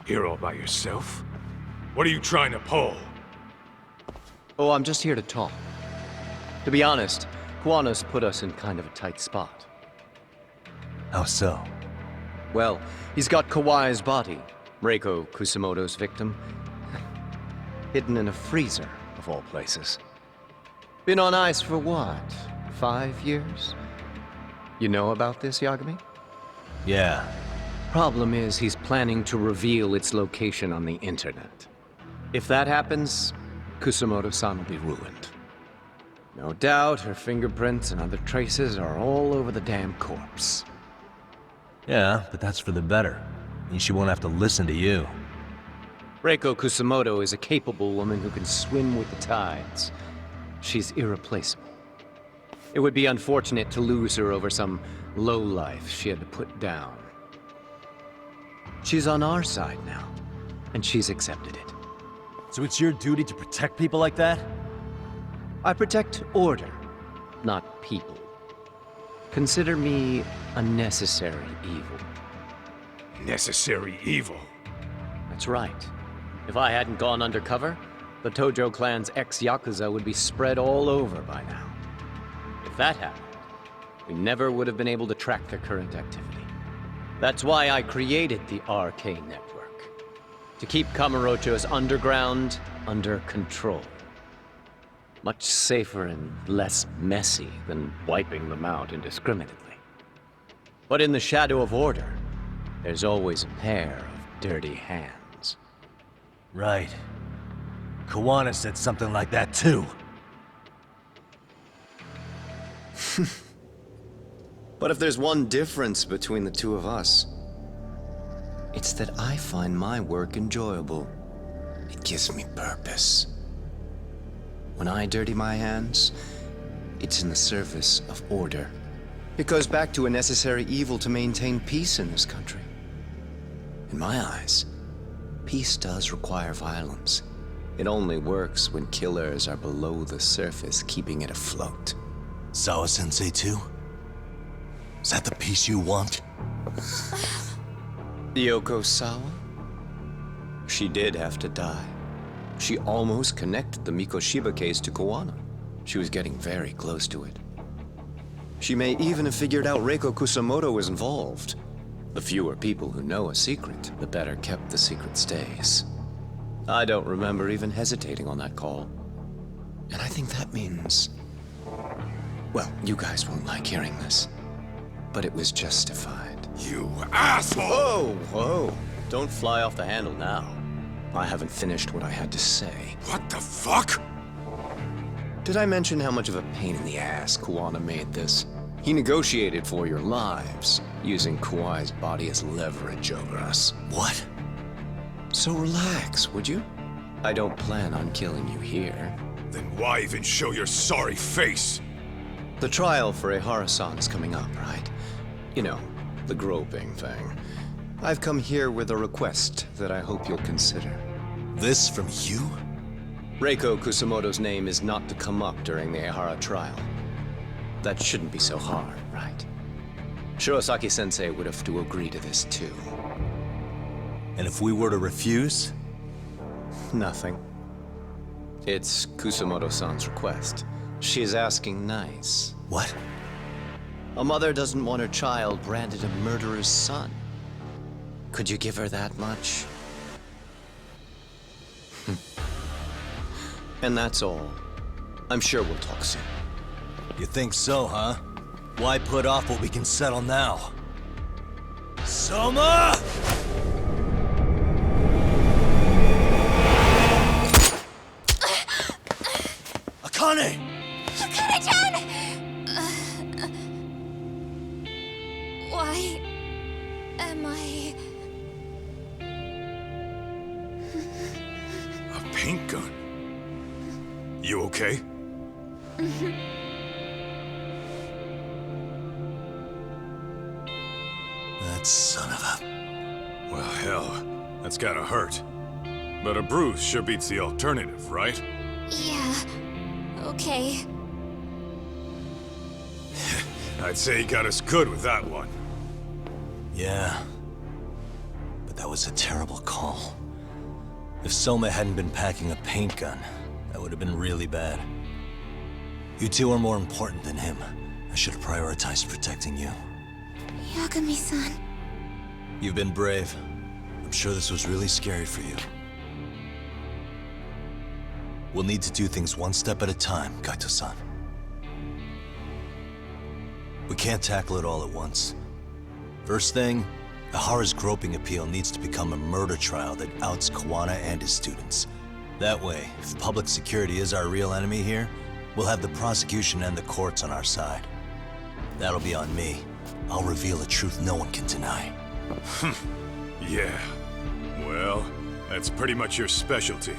Here all by yourself? What are you trying to pull? Oh, I'm just here to talk. To be honest, Kuwano's put us in kind of a tight spot. How so? Well, he's got Kawai's body, Reiko Kusamoto's victim, hidden in a freezer, of all places. Been on ice for what, 5 years? You know about this, Yagami? Yeah. Problem is, he's planning to reveal its location on the internet. If that happens, Kusamoto-san will be ruined. No doubt her fingerprints and other traces are all over the damn corpse. Yeah, but that's for the better. Means she won't have to listen to you. Reiko Kusamoto is a capable woman who can swim with the tides. She's irreplaceable. It would be unfortunate to lose her over some lowlife she had to put down. She's on our side now, and she's accepted it. So it's your duty to protect people like that? I protect order, not people. Consider me a necessary evil. Necessary evil? That's right. If I hadn't gone undercover, the Tojo clan's ex-Yakuza would be spread all over by now. If that happened, we never would have been able to track their current activity. That's why I created the RK network. To keep Kamurocho's underground under control. Much safer and less messy than wiping them out indiscriminately. But in the shadow of order, there's always a pair of dirty hands. Right. Kuwana said something like that too. But if there's one difference between the two of us, it's that I find my work enjoyable. It gives me purpose. When I dirty my hands, it's in the service of order. It goes back to a necessary evil to maintain peace in this country. In my eyes, peace does require violence. It only works when killers are below the surface, keeping it afloat. Sawa-sensei too? Is that the peace you want? Yoko Sawa? She did have to die. She almost connected the Mikoshiba case to Koana. She was getting very close to it. She may even have figured out Reiko Kusamoto was involved. The fewer people who know a secret, the better kept the secret stays. I don't remember even hesitating on that call. And I think that means... well, you guys won't like hearing this, but it was justified. You asshole! Whoa, whoa. Don't fly off the handle now. I haven't finished what I had to say. What the fuck? Did I mention how much of a pain in the ass Kuwana made this? He negotiated for your lives, using Kuai's body as leverage over us. What? So relax, would you? I don't plan on killing you here. Then why even show your sorry face? The trial for Ehara-san is coming up, right? You know, the groping thing. I've come here with a request that I hope you'll consider. This from you? Reiko Kusamoto's name is not to come up during the Ehara trial. That shouldn't be so hard, right? Shirosaki-sensei would have to agree to this too. And if we were to refuse? Nothing. It's Kusamoto-san's request. She's asking nice. What? A mother doesn't want her child branded a murderer's son. Could you give her that much? And that's all. I'm sure we'll talk soon. You think so, huh? Why put off what we can settle now? Soma! Akane! Akane-chan! Why am I... A paint gun? You okay? That son of a... Well, hell, that's gotta hurt. But a bruise sure beats the alternative, right? Yeah. Okay. I'd say he got us good with that one. Yeah. But that was a terrible call. If Soma hadn't been packing a paint gun, that would have been really bad. You two are more important than him. I should have prioritized protecting you. Yagami-san. You've been brave. I'm sure this was really scary for you. We'll need to do things one step at a time, Kaito-san. We can't tackle it all at once. First thing, Ihara's groping appeal needs to become a murder trial that outs Kuwana and his students. That way, if public security is our real enemy here, we'll have the prosecution and the courts on our side. That'll be on me. I'll reveal a truth no one can deny. Yeah. Well, that's pretty much your specialty.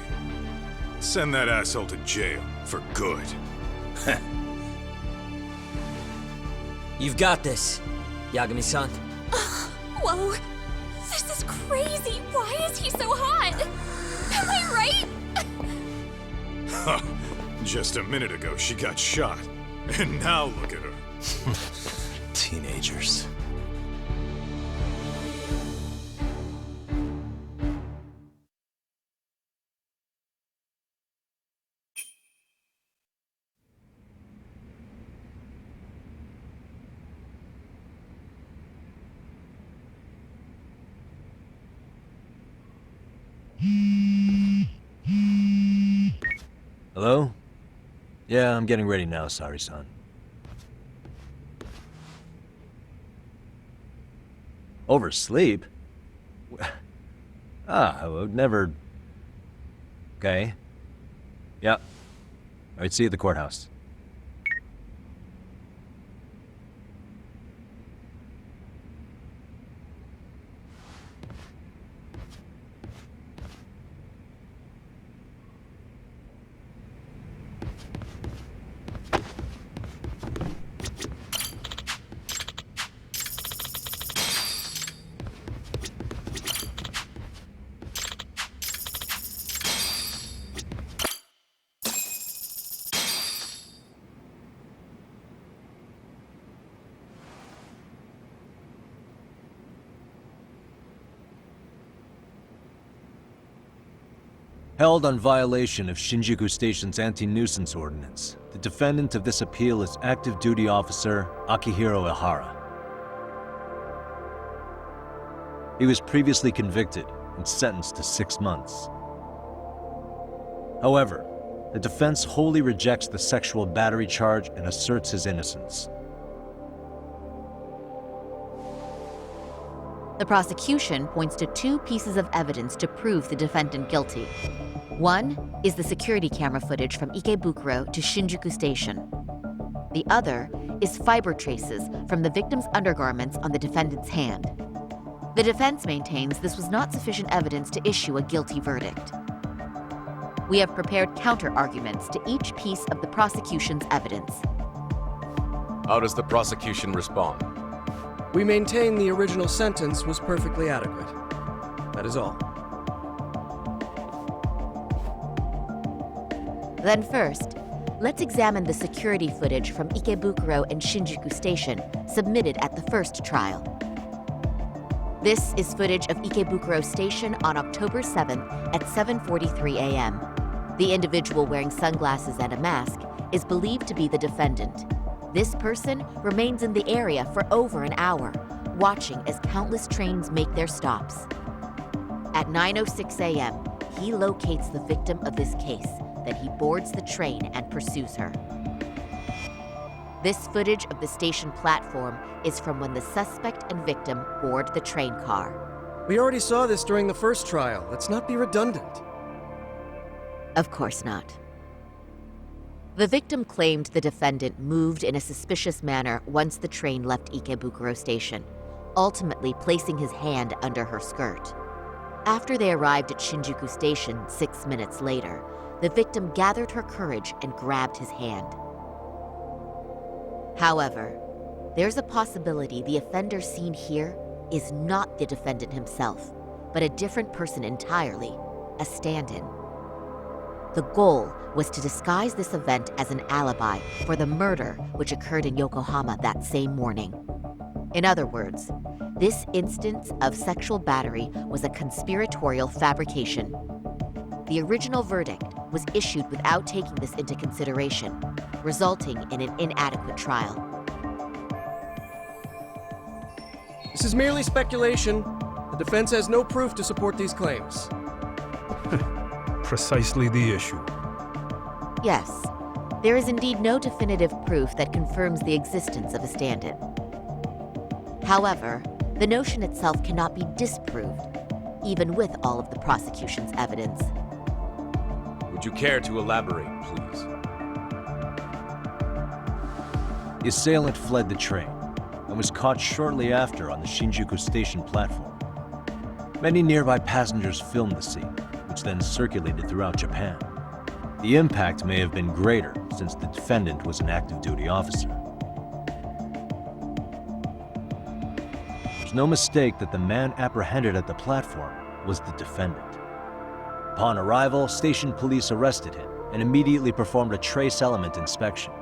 Send that asshole to jail, for good. You've got this, Yagami-san. Whoa. This is crazy. Why is he so hot? Am I right? Huh. Just a minute ago, she got shot. And now look at her. Teenagers. Hello? Yeah, I'm getting ready now, Sari-san. Oversleep? I would never... Okay. Yeah. Alright, see you at the courthouse. Held on violation of Shinjuku Station's anti-nuisance ordinance, the defendant of this appeal is active duty officer Akihiro Ihara. He was previously convicted and sentenced to 6 months. However, the defense wholly rejects the sexual battery charge and asserts his innocence. The prosecution points to 2 pieces of evidence to prove the defendant guilty. One is the security camera footage from Ikebukuro to Shinjuku Station. The other is fiber traces from the victim's undergarments on the defendant's hand. The defense maintains this was not sufficient evidence to issue a guilty verdict. We have prepared counter-arguments to each piece of the prosecution's evidence. How does the prosecution respond? We maintain the original sentence was perfectly adequate. That is all. Then first, let's examine the security footage from Ikebukuro and Shinjuku Station submitted at the first trial. This is footage of Ikebukuro Station on October 7th at 7:43 a.m. The individual wearing sunglasses and a mask is believed to be the defendant. This person remains in the area for over an hour, watching as countless trains make their stops. At 9:06 a.m., he locates the victim of this case, then he boards the train and pursues her. This footage of the station platform is from when the suspect and victim board the train car. We already saw this during the first trial. Let's not be redundant. Of course not. The victim claimed the defendant moved in a suspicious manner once the train left Ikebukuro Station, ultimately placing his hand under her skirt. After they arrived at Shinjuku Station 6 minutes later, the victim gathered her courage and grabbed his hand. However, there's a possibility the offender seen here is not the defendant himself, but a different person entirely, a stand-in. The goal was to disguise this event as an alibi for the murder which occurred in Yokohama that same morning. In other words, this instance of sexual battery was a conspiratorial fabrication. The original verdict was issued without taking this into consideration, resulting in an inadequate trial. This is merely speculation. The defense has no proof to support these claims. Precisely the issue. Yes, there is indeed no definitive proof that confirms the existence of a stand-in. However, the notion itself cannot be disproved, even with all of the prosecution's evidence. Would you care to elaborate, please? The assailant fled the train and was caught shortly after on the Shinjuku Station platform. Many nearby passengers filmed the scene, which then circulated throughout Japan. The impact may have been greater since the defendant was an active duty officer. There's no mistake that the man apprehended at the platform was the defendant. Upon arrival, station police arrested him and immediately performed a trace element inspection.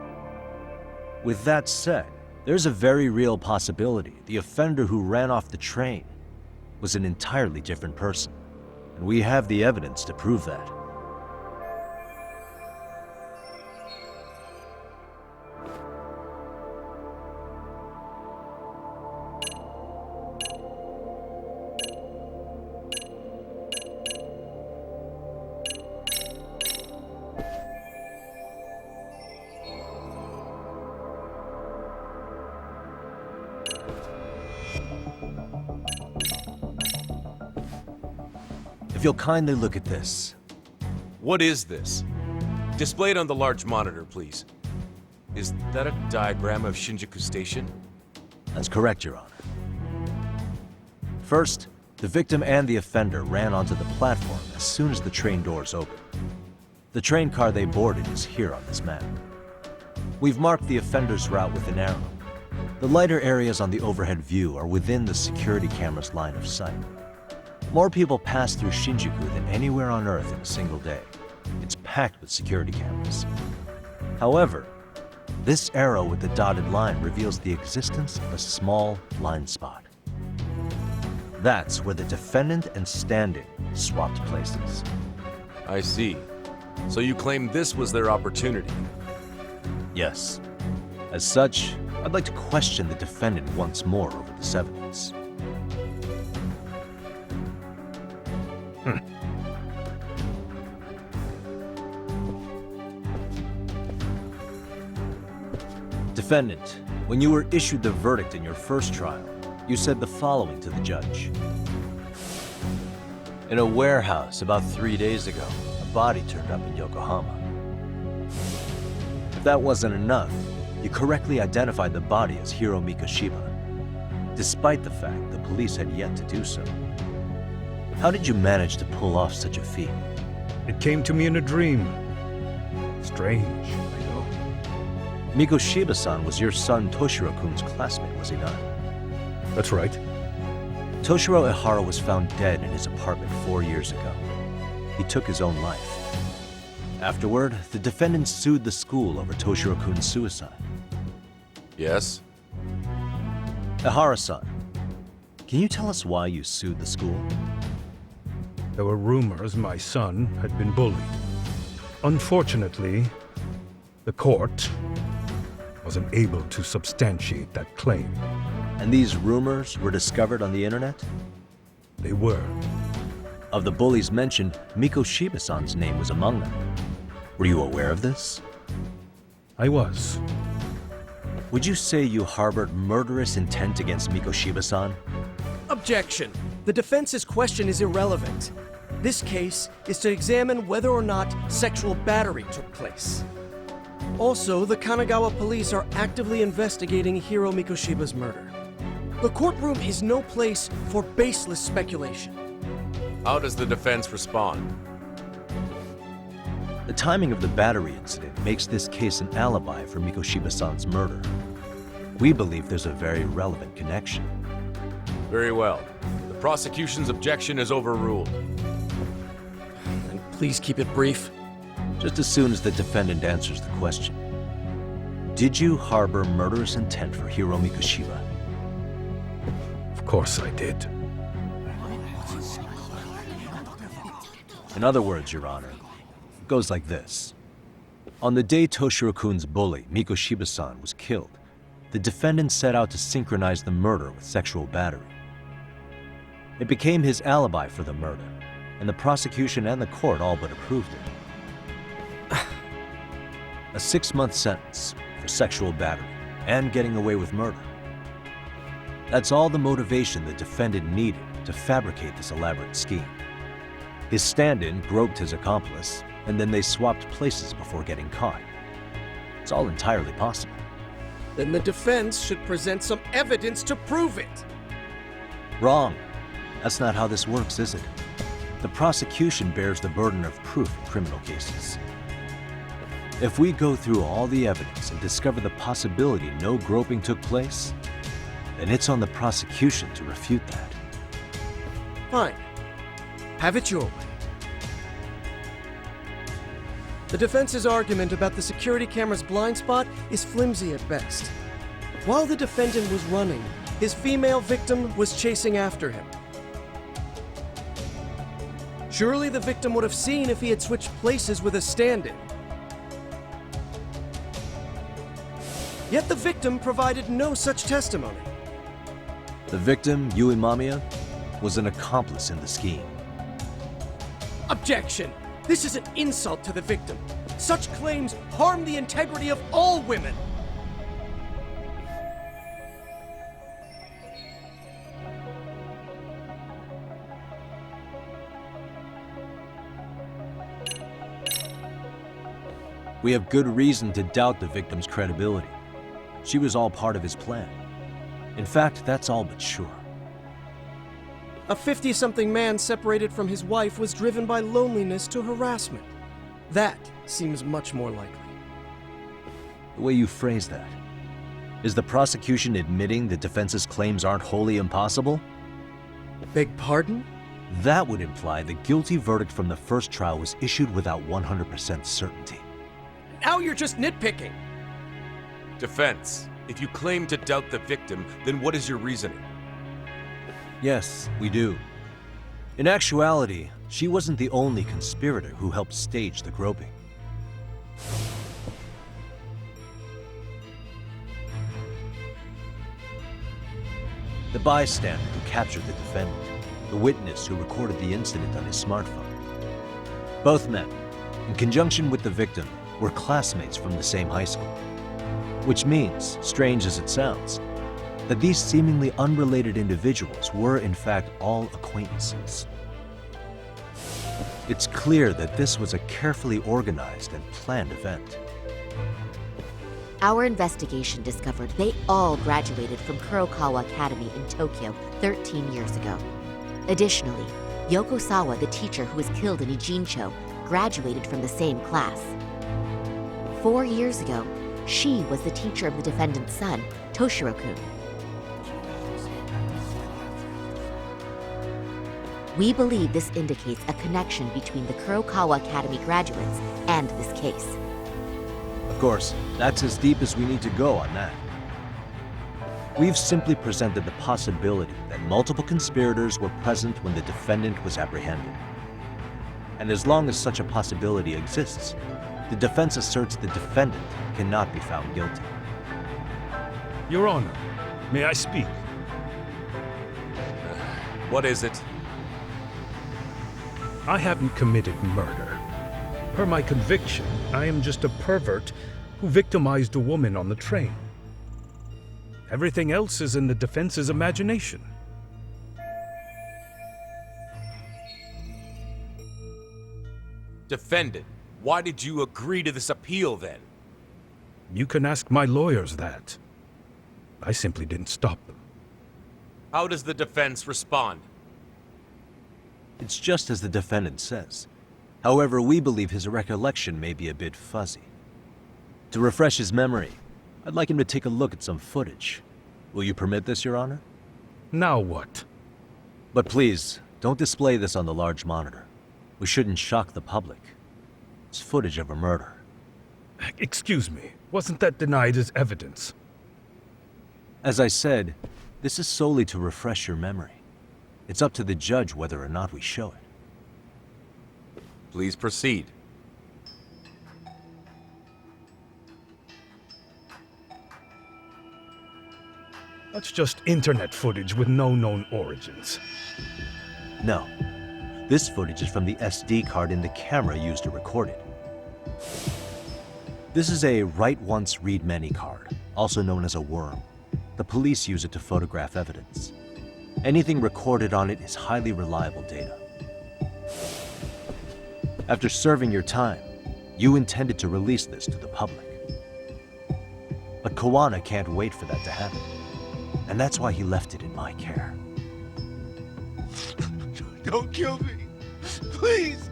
With that said, there's a very real possibility the offender who ran off the train was an entirely different person, and we have the evidence to prove that. If you'll kindly look at this. What is this? Display it on the large monitor, please. Is that a diagram of Shinjuku Station? That's correct, Your Honor. First, the victim and the offender ran onto the platform as soon as the train doors opened. The train car they boarded is here on this map. We've marked the offender's route with an arrow. The lighter areas on the overhead view are within the security camera's line of sight. More people pass through Shinjuku than anywhere on Earth in a single day. It's packed with security cameras. However, this arrow with the dotted line reveals the existence of a small blind spot. That's where the defendant and stand-in swapped places. I see. So you claim this was their opportunity? Yes. As such, I'd like to question the defendant once more over this evidence. Defendant, when you were issued the verdict in your first trial, you said the following to the judge. In a warehouse about 3 days ago, a body turned up in Yokohama. If that wasn't enough, you correctly identified the body as Hiro Mikoshiba, despite the fact the police had yet to do so. How did you manage to pull off such a feat? It came to me in a dream. Strange, I know. Mikoshiba-san was your son Toshiro-kun's classmate, was he not? That's right. Toshiro Ihara was found dead in his apartment 4 years ago. He took his own life. Afterward, the defendant sued the school over Toshiro-kun's suicide. Yes? Ihara-san, can you tell us why you sued the school? There were rumors my son had been bullied. Unfortunately, the court wasn't able to substantiate that claim. And these rumors were discovered on the internet? They were. Of the bullies mentioned, Mikoshiba-san's name was among them. Were you aware of this? I was. Would you say you harbored murderous intent against Mikoshiba-san? Objection. The defense's question is irrelevant. This case is to examine whether or not sexual battery took place. Also, the Kanagawa police are actively investigating Hiro Mikoshiba's murder. The courtroom is no place for baseless speculation. How does the defense respond? The timing of the battery incident makes this case an alibi for Mikoshiba-san's murder. We believe there's a very relevant connection. Very well. The prosecution's objection is overruled. And please keep it brief. Just as soon as the defendant answers the question. Did you harbor murderous intent for Hiro Mikoshiba? Of course I did. In other words, Your Honor, it goes like this. On the day Toshiro-kun's bully, Mikoshiba-san, was killed, the defendant set out to synchronize the murder with sexual battery. It became his alibi for the murder, and the prosecution and the court all but approved it. A 6-month sentence for sexual battery and getting away with murder. That's all the motivation the defendant needed to fabricate this elaborate scheme. His stand-in groped his accomplice, and then they swapped places before getting caught. It's all entirely possible. Then the defense should present some evidence to prove it. Wrong. That's not how this works, is it? The prosecution bears the burden of proof in criminal cases. If we go through all the evidence and discover the possibility no groping took place, then it's on the prosecution to refute that. Fine. Have it your way. The defense's argument about the security camera's blind spot is flimsy at best. While the defendant was running, his female victim was chasing after him. Surely the victim would have seen if he had switched places with a stand-in. Yet the victim provided no such testimony. The victim, Yui Mamiya, was an accomplice in the scheme. Objection! This is an insult to the victim. Such claims harm the integrity of all women. We have good reason to doubt the victim's credibility. She was all part of his plan. In fact, that's all but sure. A 50-something man separated from his wife was driven by loneliness to harassment. That seems much more likely. The way you phrase that. Is the prosecution admitting the defense's claims aren't wholly impossible? Beg pardon? That would imply the guilty verdict from the first trial was issued without 100% certainty. Now you're just nitpicking. Defense, if you claim to doubt the victim, then what is your reasoning? Yes, we do. In actuality, she wasn't the only conspirator who helped stage the groping. The bystander who captured the defendant, the witness who recorded the incident on his smartphone. Both men, in conjunction with the victim, were classmates from the same high school. Which means, strange as it sounds, that these seemingly unrelated individuals were in fact all acquaintances. It's clear that this was a carefully organized and planned event. Our investigation discovered they all graduated from Kurokawa Academy in Tokyo 13 years ago. Additionally, Yoko Sawa, the teacher who was killed in Ijincho, graduated from the same class. 4 years ago, she was the teacher of the defendant's son, Toshiro-kun. We believe this indicates a connection between the Kurokawa Academy graduates and this case. Of course, that's as deep as we need to go on that. We've simply presented the possibility that multiple conspirators were present when the defendant was apprehended. And as long as such a possibility exists, the defense asserts the defendant cannot be found guilty. Your Honor, may I speak? What is it? I haven't committed murder. Per my conviction, I am just a pervert who victimized a woman on the train. Everything else is in the defense's imagination. Defendant, why did you agree to this appeal then? You can ask my lawyers that. I simply didn't stop them. How does the defense respond? It's just as the defendant says. However, we believe his recollection may be a bit fuzzy. To refresh his memory, I'd like him to take a look at some footage. Will you permit this, Your Honor? Now what? But please, don't display this on the large monitor. We shouldn't shock the public. It's footage of a murder. Excuse me, wasn't that denied as evidence? As I said, this is solely to refresh your memory. It's up to the judge whether or not we show it. Please proceed. That's just internet footage with no known origins. No. This footage is from the SD card in the camera used to record it. This is a write once, read many card, also known as a worm. The police use it to photograph evidence. Anything recorded on it is highly reliable data. After serving your time, you intended to release this to the public. But Kawana can't wait for that to happen. And that's why he left it in my care. Don't kill me. Please.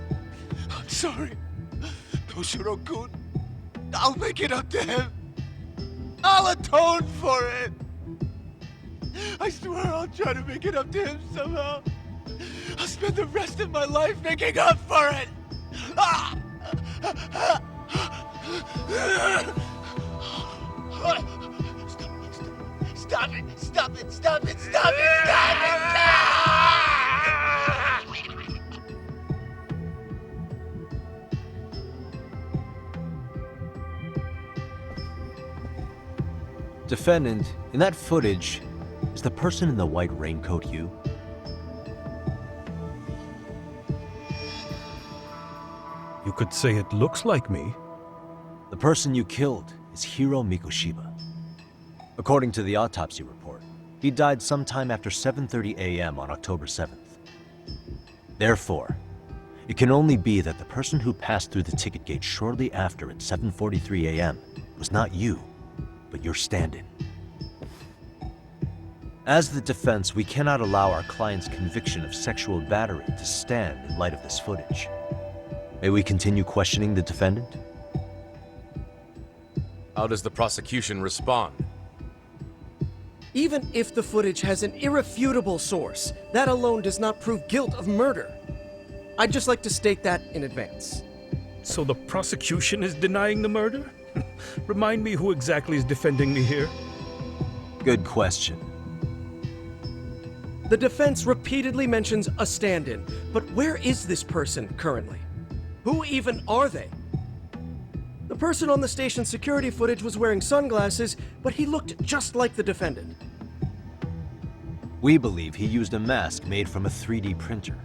I'm sorry. Toshiro-kun. I'll make it up to him. I'll atone for it. I swear I'll try to make it up to him somehow. I'll spend the rest of my life making up for it. Stop it! Stop it! Stop it! Stop it! Stop it! Defendant, in that footage, is the person in the white raincoat you? You could say it looks like me. The person you killed is Hiro Mikoshiba. According to the autopsy report, he died sometime after 7:30 a.m. on October 7th. Therefore, it can only be that the person who passed through the ticket gate shortly after at 7:43 a.m. was not you, but your stand-in. As the defense, we cannot allow our client's conviction of sexual battery to stand in light of this footage. May we continue questioning the defendant? How does the prosecution respond? Even if the footage has an irrefutable source, that alone does not prove guilt of murder. I'd just like to state that in advance. So the prosecution is denying the murder? Remind me who exactly is defending me here? Good question. The defense repeatedly mentions a stand-in, but where is this person currently? Who even are they? The person on the station's security footage was wearing sunglasses, but he looked just like the defendant. We believe he used a mask made from a 3D printer.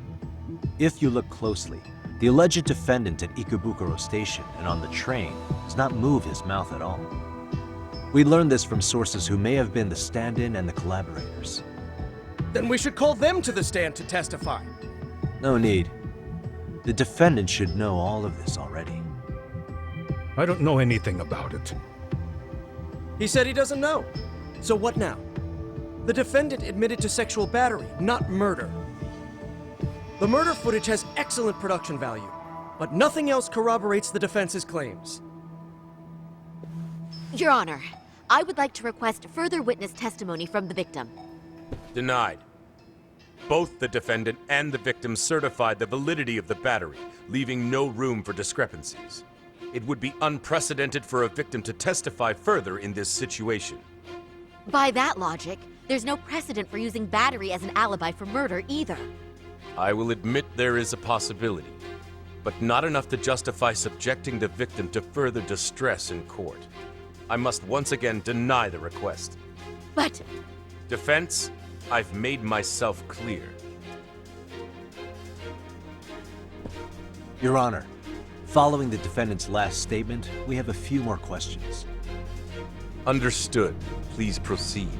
If you look closely, the alleged defendant at Ikebukuro Station and on the train does not move his mouth at all. We learned this from sources who may have been the stand-in and the collaborators. Then we should call them to the stand to testify. No need. The defendant should know all of this already. I don't know anything about it. He said he doesn't know. So what now? The defendant admitted to sexual battery, not murder. The murder footage has excellent production value, but nothing else corroborates the defense's claims. Your Honor, I would like to request further witness testimony from the victim. Denied. Both the defendant and the victim certified the validity of the battery, leaving no room for discrepancies. It would be unprecedented for a victim to testify further in this situation. By that logic, there's no precedent for using battery as an alibi for murder either. I will admit there is a possibility, but not enough to justify subjecting the victim to further distress in court. I must once again deny the request. But... Defense, I've made myself clear. Your Honor, following the defendant's last statement, we have a few more questions. Understood. Please proceed.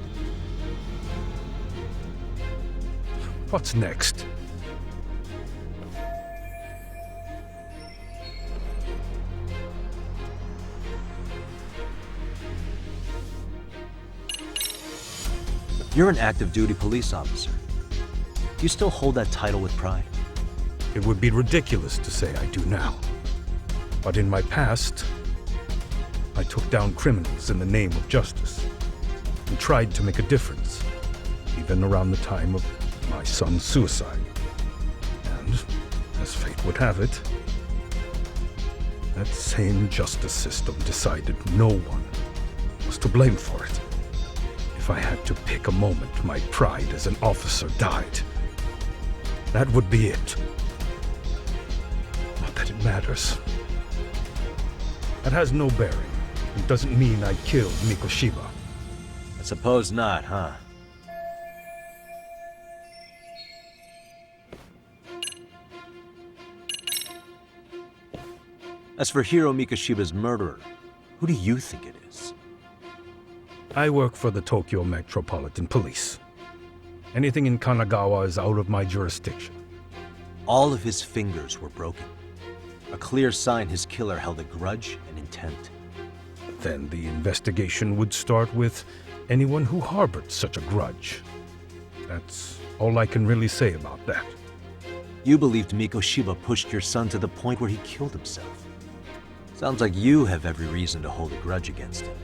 What's next? You're an active duty police officer. Do you still hold that title with pride? It would be ridiculous to say I do now. But in my past, I took down criminals in the name of justice and tried to make a difference, even around the time of my son's suicide. And, as fate would have it, that same justice system decided no one was to blame for it. If I had to pick a moment my pride as an officer died, that would be it. Not that it matters. That has no bearing. It doesn't mean I killed Mikoshiba. I suppose not, huh? As for Hiro Mikoshiba's murderer, who do you think it is? I work for the Tokyo Metropolitan Police. Anything in Kanagawa is out of my jurisdiction. All of his fingers were broken. A clear sign his killer held a grudge and intent. Then the investigation would start with anyone who harbored such a grudge. That's all I can really say about that. You believed Mikoshiba pushed your son to the point where he killed himself. Sounds like you have every reason to hold a grudge against him.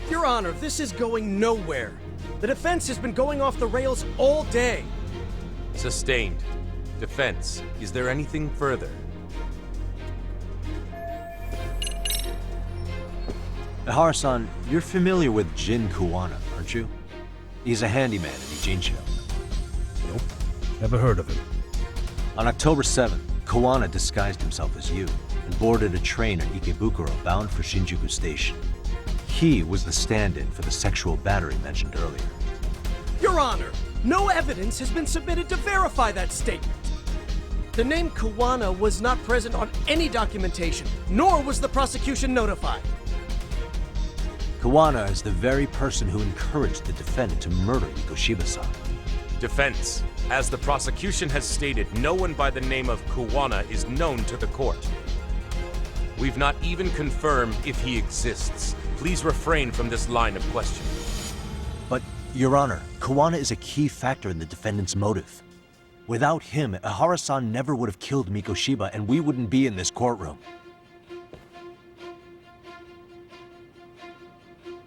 Your Honor, this is going nowhere. The defense has been going off the rails all day. Sustained. Defense, is there anything further? Ihara-san, you're familiar with Jin Kuwana, aren't you? He's a handyman in Ijincho. Nope, never heard of him. On October 7th, Kuwana disguised himself as you and boarded a train at Ikebukuro bound for Shinjuku Station. He was the stand-in for the sexual battery mentioned earlier. Your Honor, no evidence has been submitted to verify that statement. The name Kuwana was not present on any documentation, nor was the prosecution notified. Kuwana is the very person who encouraged the defendant to murder Mikoshiba-san. Defense, as the prosecution has stated, no one by the name of Kuwana is known to the court. We've not even confirmed if he exists. Please refrain from this line of questioning. But, Your Honor, Kuwana is a key factor in the defendant's motive. Without him, Ihara-san never would have killed Mikoshiba, and we wouldn't be in this courtroom.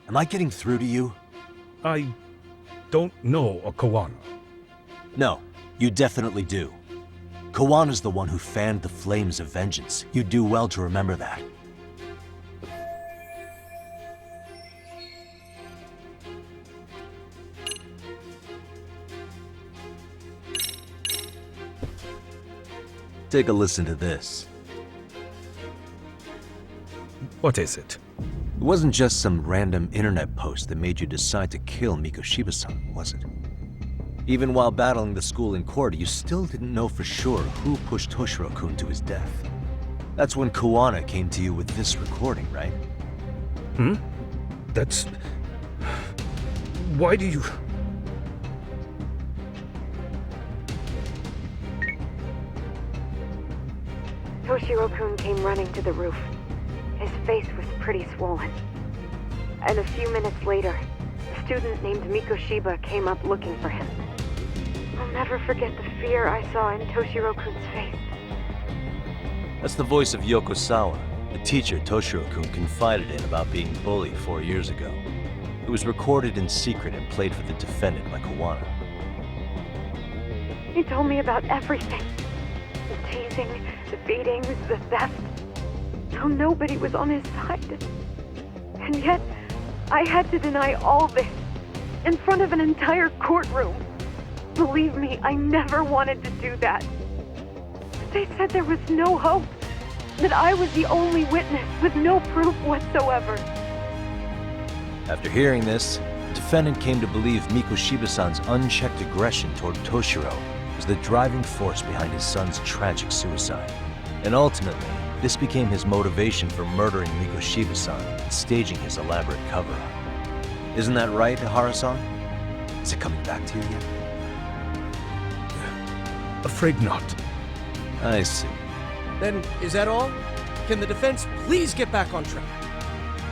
Am I getting through to you? I don't know a Kuwana. No, you definitely do. Kawana's the one who fanned the flames of vengeance. You do well to remember that. Take a listen to this. What is it? It wasn't just some random internet post that made you decide to kill Mikoshiba-san, was it? Even while battling the school in court, you still didn't know for sure who pushed Toshiro-kun to his death. That's when Kuwana came to you with this recording, right? That's... Why do you... Toshiro-kun came running to the roof. His face was pretty swollen. And a few minutes later, a student named Mikoshiba came up looking for him. I'll never forget the fear I saw in Toshiro-kun's face. That's the voice of Yokosawa, a teacher Toshiro-kun confided in about being bullied 4 years ago. It was recorded in secret and played for the defendant by Kuwana. He told me about everything. The teasing, the beatings, the theft. How nobody was on his side. And yet, I had to deny all this in front of an entire courtroom. Believe me, I never wanted to do that. They said there was no hope, that I was the only witness with no proof whatsoever. After hearing this, the defendant came to believe Mikoshiba-san's unchecked aggression toward Toshiro was the driving force behind his son's tragic suicide. And ultimately, this became his motivation for murdering Mikoshiba-san and staging his elaborate cover-up. Isn't that right, Ihara-san? Is it coming back to you yet? Afraid not. I see. Then, is that all? Can the defense please get back on track?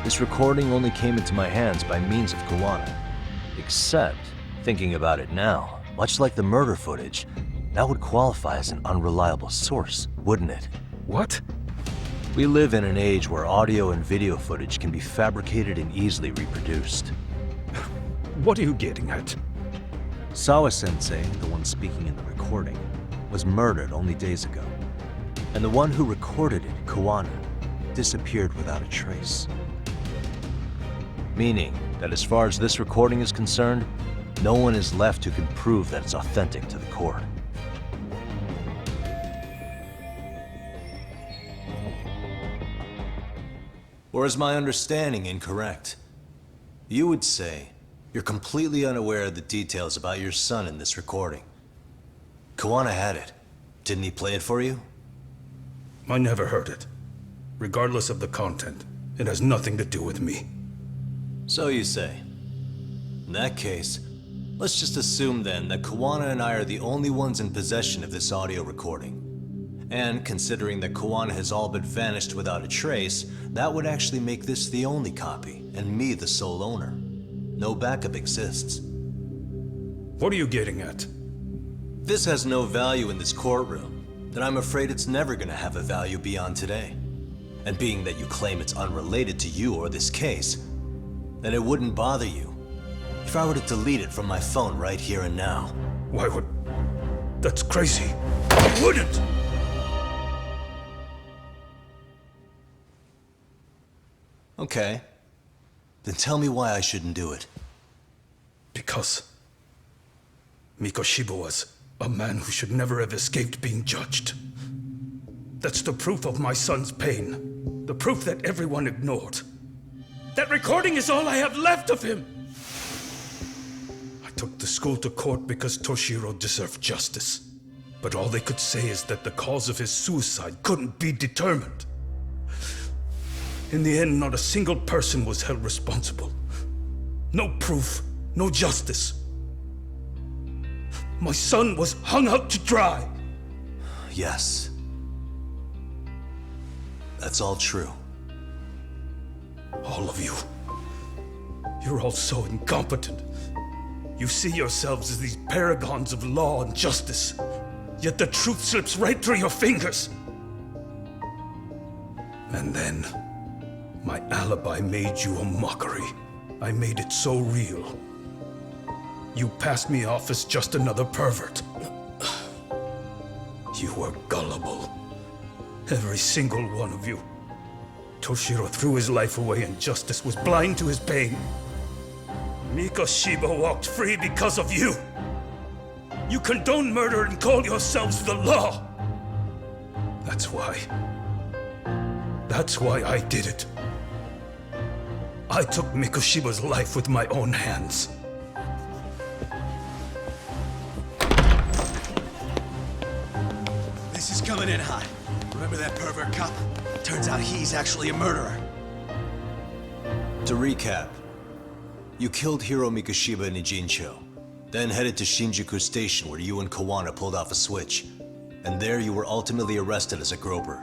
This recording only came into my hands by means of Kuwana. Except, thinking about it now, much like the murder footage, that would qualify as an unreliable source, wouldn't it? What? We live in an age where audio and video footage can be fabricated and easily reproduced. What are you getting at? Sawa-sensei, the one speaking in the recording, was murdered only days ago. And the one who recorded it, Kuwana, disappeared without a trace. Meaning that as far as this recording is concerned, no one is left who can prove that it's authentic to the court. Or is my understanding incorrect? You would say you're completely unaware of the details about your son in this recording. Kuwana had it. Didn't he play it for you? I never heard it. Regardless of the content, it has nothing to do with me. So you say. In that case, let's just assume then that Kuwana and I are the only ones in possession of this audio recording. And considering that Kuwana has all but vanished without a trace, that would actually make this the only copy, and me the sole owner. No backup exists. What are you getting at? This has no value in this courtroom, then I'm afraid it's never gonna have a value beyond today. And being that you claim it's unrelated to you or this case, then it wouldn't bother you if I were to delete it from my phone right here and now. Why would... That's crazy. I wouldn't! Okay. Then tell me why I shouldn't do it. Because Mikoshiba was a man who should never have escaped being judged. That's the proof of my son's pain. The proof that everyone ignored. That recording is all I have left of him! I took the school to court because Toshiro deserved justice. But all they could say is that the cause of his suicide couldn't be determined. In the end, not a single person was held responsible. No proof, no justice. My son was hung out to dry. Yes. That's all true. All of you. You're all so incompetent. You see yourselves as these paragons of law and justice. Yet the truth slips right through your fingers. And then, my alibi made you a mockery. I made it so real. You passed me off as just another pervert. You were gullible. Every single one of you. Toshiro threw his life away and justice was blind to his pain. Mikoshiba walked free because of you. You condone murder and call yourselves the law. That's why. That's why I did it. I took Mikoshiba's life with my own hands. This is coming in hot. Remember that pervert cop? Turns out he's actually a murderer. To recap, you killed Hiro Mikoshiba in Ijincho, then headed to Shinjuku Station where you and Kawana pulled off a switch. And there you were ultimately arrested as a groper.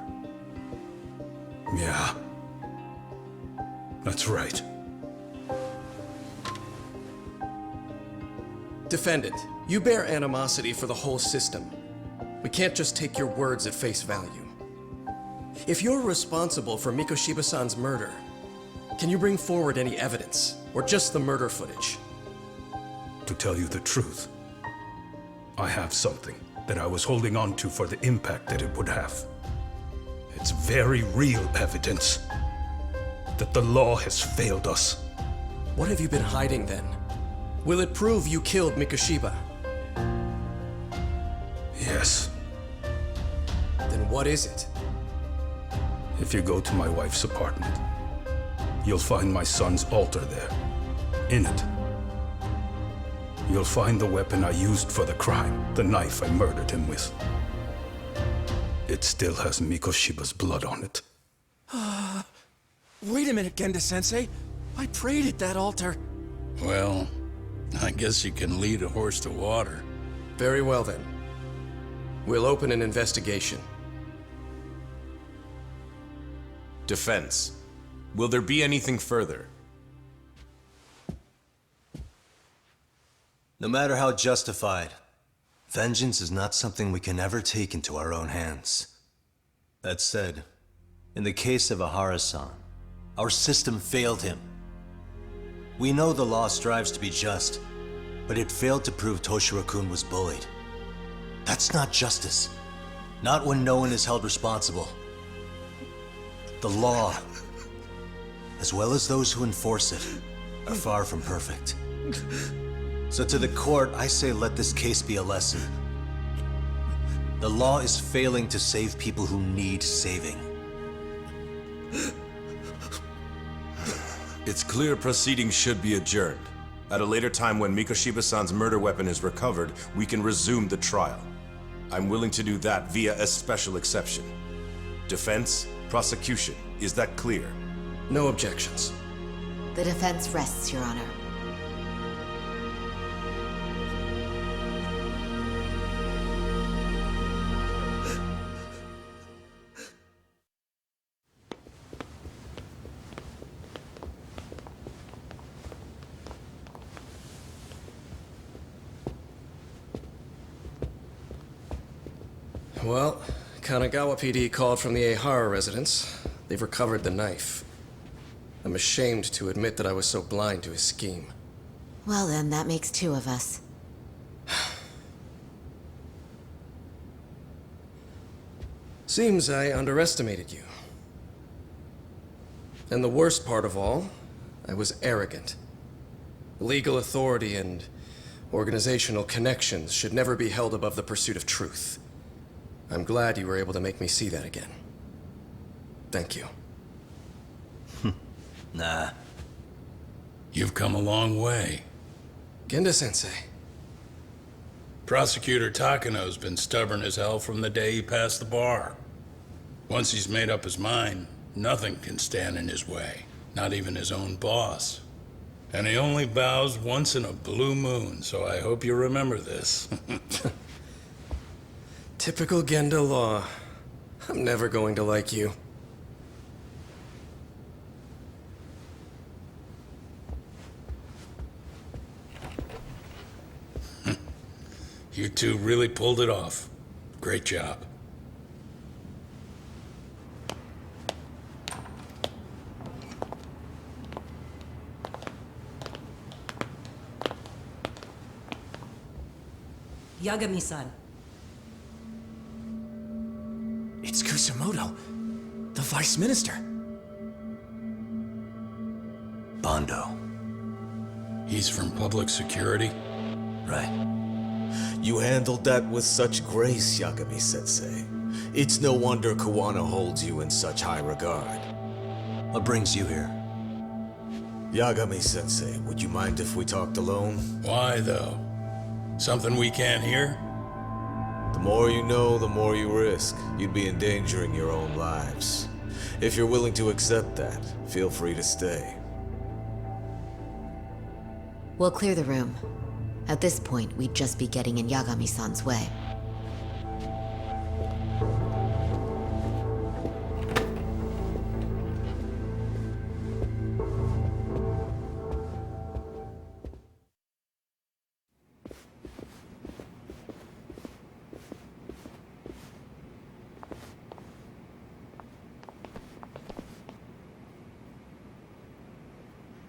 Yeah. That's right. Defendant, you bear animosity for the whole system. We can't just take your words at face value. If you're responsible for Mikoshiba-san's murder, can you bring forward any evidence, or just the murder footage? To tell you the truth, I have something that I was holding on to for the impact that it would have. It's very real evidence that the law has failed us. What have you been hiding then? Will it prove you killed Mikoshiba? Yes. Then what is it? If you go to my wife's apartment, you'll find my son's altar there. In it, you'll find the weapon I used for the crime, the knife I murdered him with. It still has Mikoshiba's blood on it. Wait a minute, Genda-sensei. I prayed at that altar. Well, I guess you can lead a horse to water. Very well then. We'll open an investigation. Defense. Will there be anything further? No matter how justified, vengeance is not something we can ever take into our own hands. That said, in the case of Ahara-san, our system failed him. We know the law strives to be just, but it failed to prove Toshiro-kun was bullied. That's not justice. Not when no one is held responsible. The law, as well as those who enforce it, are far from perfect. So to the court, I say let this case be a lesson. The law is failing to save people who need saving. It's clear proceedings should be adjourned. At a later time when Mikoshiba-san's murder weapon is recovered, we can resume the trial. I'm willing to do that via a special exception. Defense, prosecution, is that clear? No objections. The defense rests, Your Honor. Well, Kanagawa PD called from the Ehara residence. They've recovered the knife. I'm ashamed to admit that I was so blind to his scheme. Well then, that makes two of us. Seems I underestimated you. And the worst part of all, I was arrogant. Legal authority and organizational connections should never be held above the pursuit of truth. I'm glad you were able to make me see that again. Thank you. Nah. You've come a long way. Genda-sensei. Prosecutor Takano's been stubborn as hell from the day he passed the bar. Once he's made up his mind, nothing can stand in his way, not even his own boss. And he only bows once in a blue moon, so I hope you remember this. Typical Genda law. I'm never going to like you. You two really pulled it off. Great job. Yagami-san. It's Kusamoto, the Vice Minister. Bondo. He's from public security? Right. You handled that with such grace, Yagami-sensei. It's no wonder Kuwana holds you in such high regard. What brings you here? Yagami-sensei, would you mind if we talked alone? Why, though? Something we can't hear? The more you know, the more you risk. You'd be endangering your own lives. If you're willing to accept that, feel free to stay. We'll clear the room. At this point, we'd just be getting in Yagami-san's way.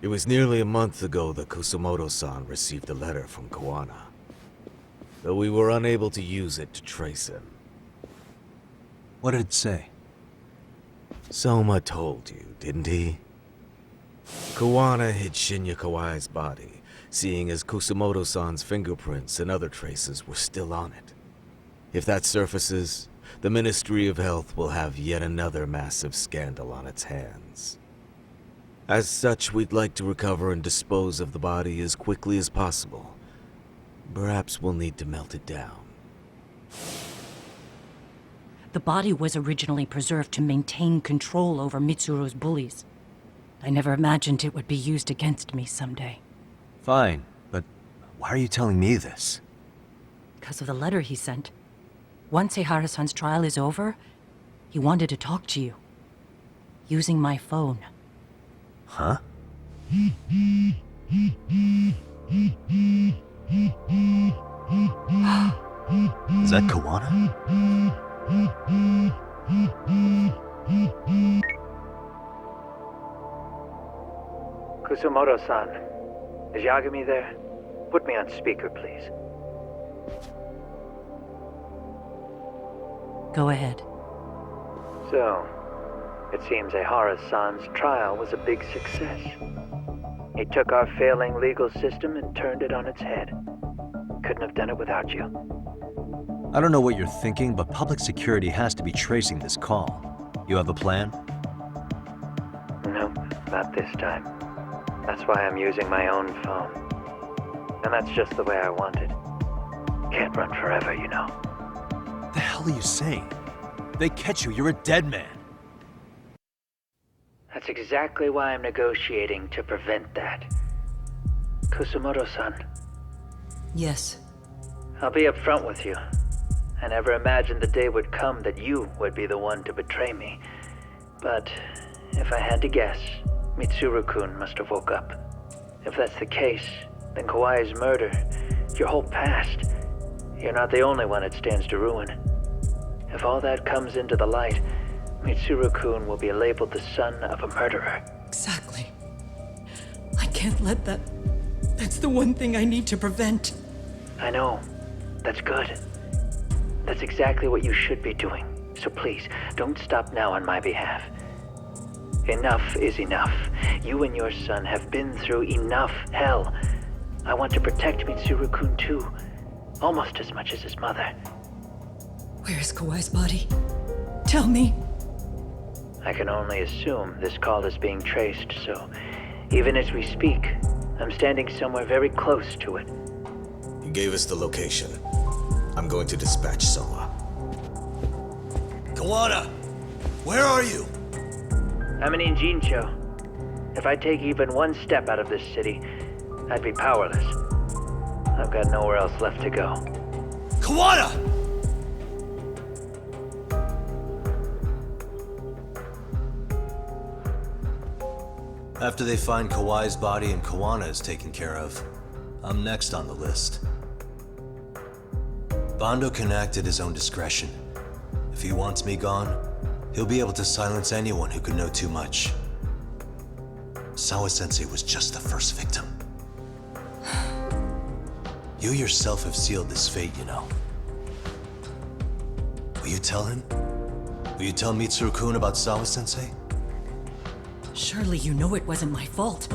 It was nearly a month ago that Kusumoto-san received a letter from Kuwana, though we were unable to use it to trace him. What did it say? Soma told you, didn't he? Kuwana hid Shinya Kawai's body, seeing as Kusumoto-san's fingerprints and other traces were still on it. If that surfaces, the Ministry of Health will have yet another massive scandal on its hands. As such, we'd like to recover and dispose of the body as quickly as possible. Perhaps we'll need to melt it down. The body was originally preserved to maintain control over Mitsuru's bullies. I never imagined it would be used against me someday. Fine, but why are you telling me this? Because of the letter he sent. Once Eihara-san's trial is over, he wanted to talk to you. Using my phone. Huh? Is that Kuwana? Kusumoto-san, is Yagami there? Put me on speaker, please. Go ahead. So, it seems Eihara-san's trial was a big success. He took our failing legal system and turned it on its head. Couldn't have done it without you. I don't know what you're thinking, but public security has to be tracing this call. You have a plan? Nope, not this time. That's why I'm using my own phone. And that's just the way I want it. Can't run forever, you know. The hell are you saying? If they catch you, you're a dead man. That's exactly why I'm negotiating to prevent that. Kusumoto-san. Yes. I'll be upfront with you. I never imagined the day would come that you would be the one to betray me. But if I had to guess, Mitsuru-kun must have woke up. If that's the case, then Kawai's murder, your whole past, you're not the only one it stands to ruin. If all that comes into the light, Mitsuru-kun will be labeled the son of a murderer. Exactly. I can't let that... That's the one thing I need to prevent. I know. That's good. That's exactly what you should be doing. So please, don't stop now on my behalf. Enough is enough. You and your son have been through enough hell. I want to protect Mitsuru-kun too. Almost as much as his mother. Where is Kawai's body? Tell me. I can only assume this call is being traced, so even as we speak, I'm standing somewhere very close to it. You gave us the location. I'm going to dispatch Soma. Kuwana! Where are you? I'm in Injincho. If I take even one step out of this city, I'd be powerless. I've got nowhere else left to go. Kuwana! After they find Kawai's body and Kuwana is taken care of, I'm next on the list. Bando can act at his own discretion. If he wants me gone, he'll be able to silence anyone who could know too much. Sawa-sensei was just the first victim. You yourself have sealed this fate, you know. Will you tell him? Will you tell Mitsuru-kun about Sawa-sensei? Surely you know it wasn't my fault.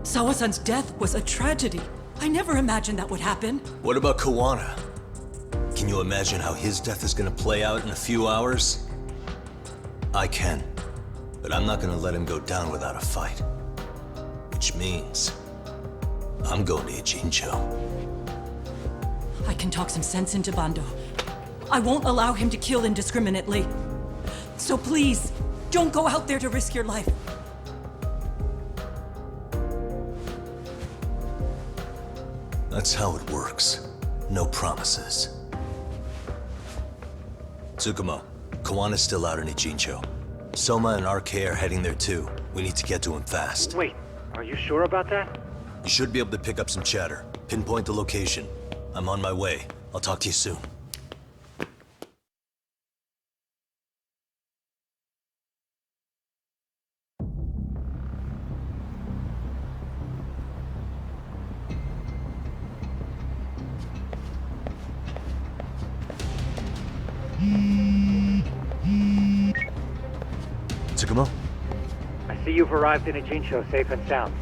Sawa-san's death was a tragedy. I never imagined that would happen. What about Kuwana? Can you imagine how his death is gonna play out in a few hours? I can, but I'm not gonna let him go down without a fight. Which means, I'm going to Ijincho. I can talk some sense into Bando. I won't allow him to kill indiscriminately. So please, don't go out there to risk your life. That's how it works. No promises. Tsukumo, Kawana's still out in Ijincho. Soma and RK are heading there too. We need to get to him fast. Wait, are you sure about that? You should be able to pick up some chatter. Pinpoint the location. I'm on my way. I'll talk to you soon. Tsukumo? I see you've arrived in Ijincho safe and sound.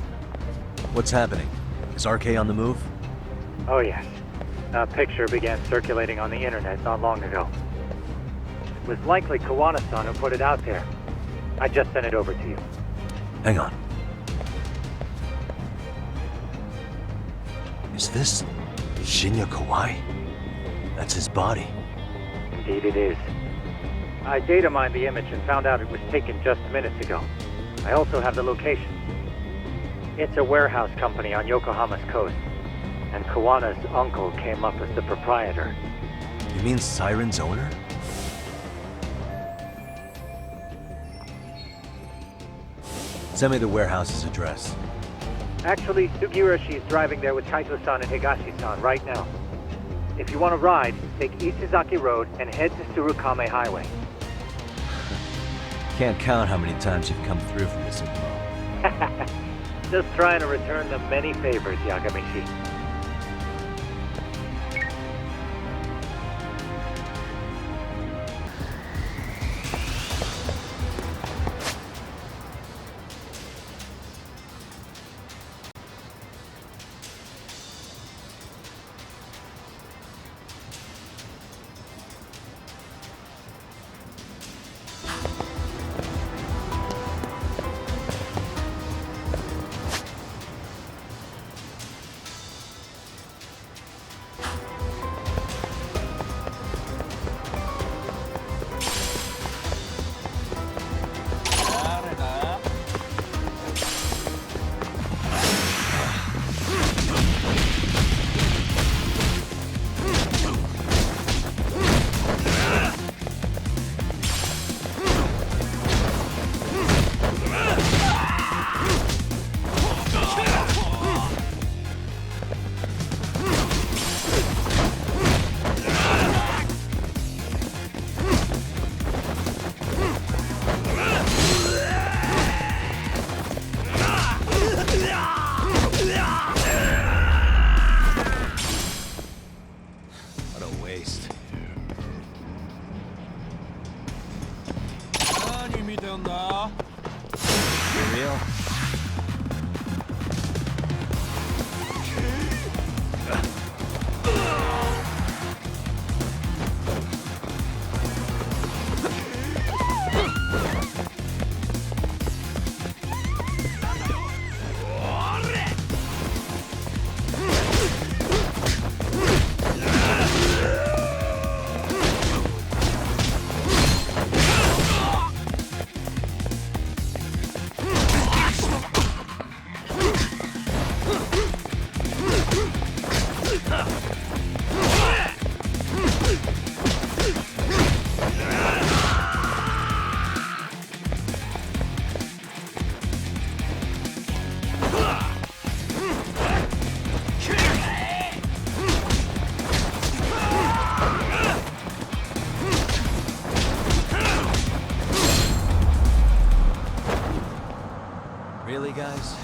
What's happening? Is RK on the move? Oh yes. A picture began circulating on the internet not long ago. It was likely Kawana-san who put it out there. I just sent it over to you. Hang on. Is this Shinya Kawai? That's his body. Indeed it is. I data mined the image and found out it was taken just minutes ago. I also have the location. It's a warehouse company on Yokohama's coast, and Kawana's uncle came up as the proprietor. You mean Siren's owner? Send me the warehouse's address. Actually, Sugirashi is driving there with Kaito-san and Higashi-san right now. If you want to ride, take Isizaki Road and head to Tsurukame Highway. Can't count how many times you've come through for this info. Just trying to return the many favors, Yagamishi. Really, guys?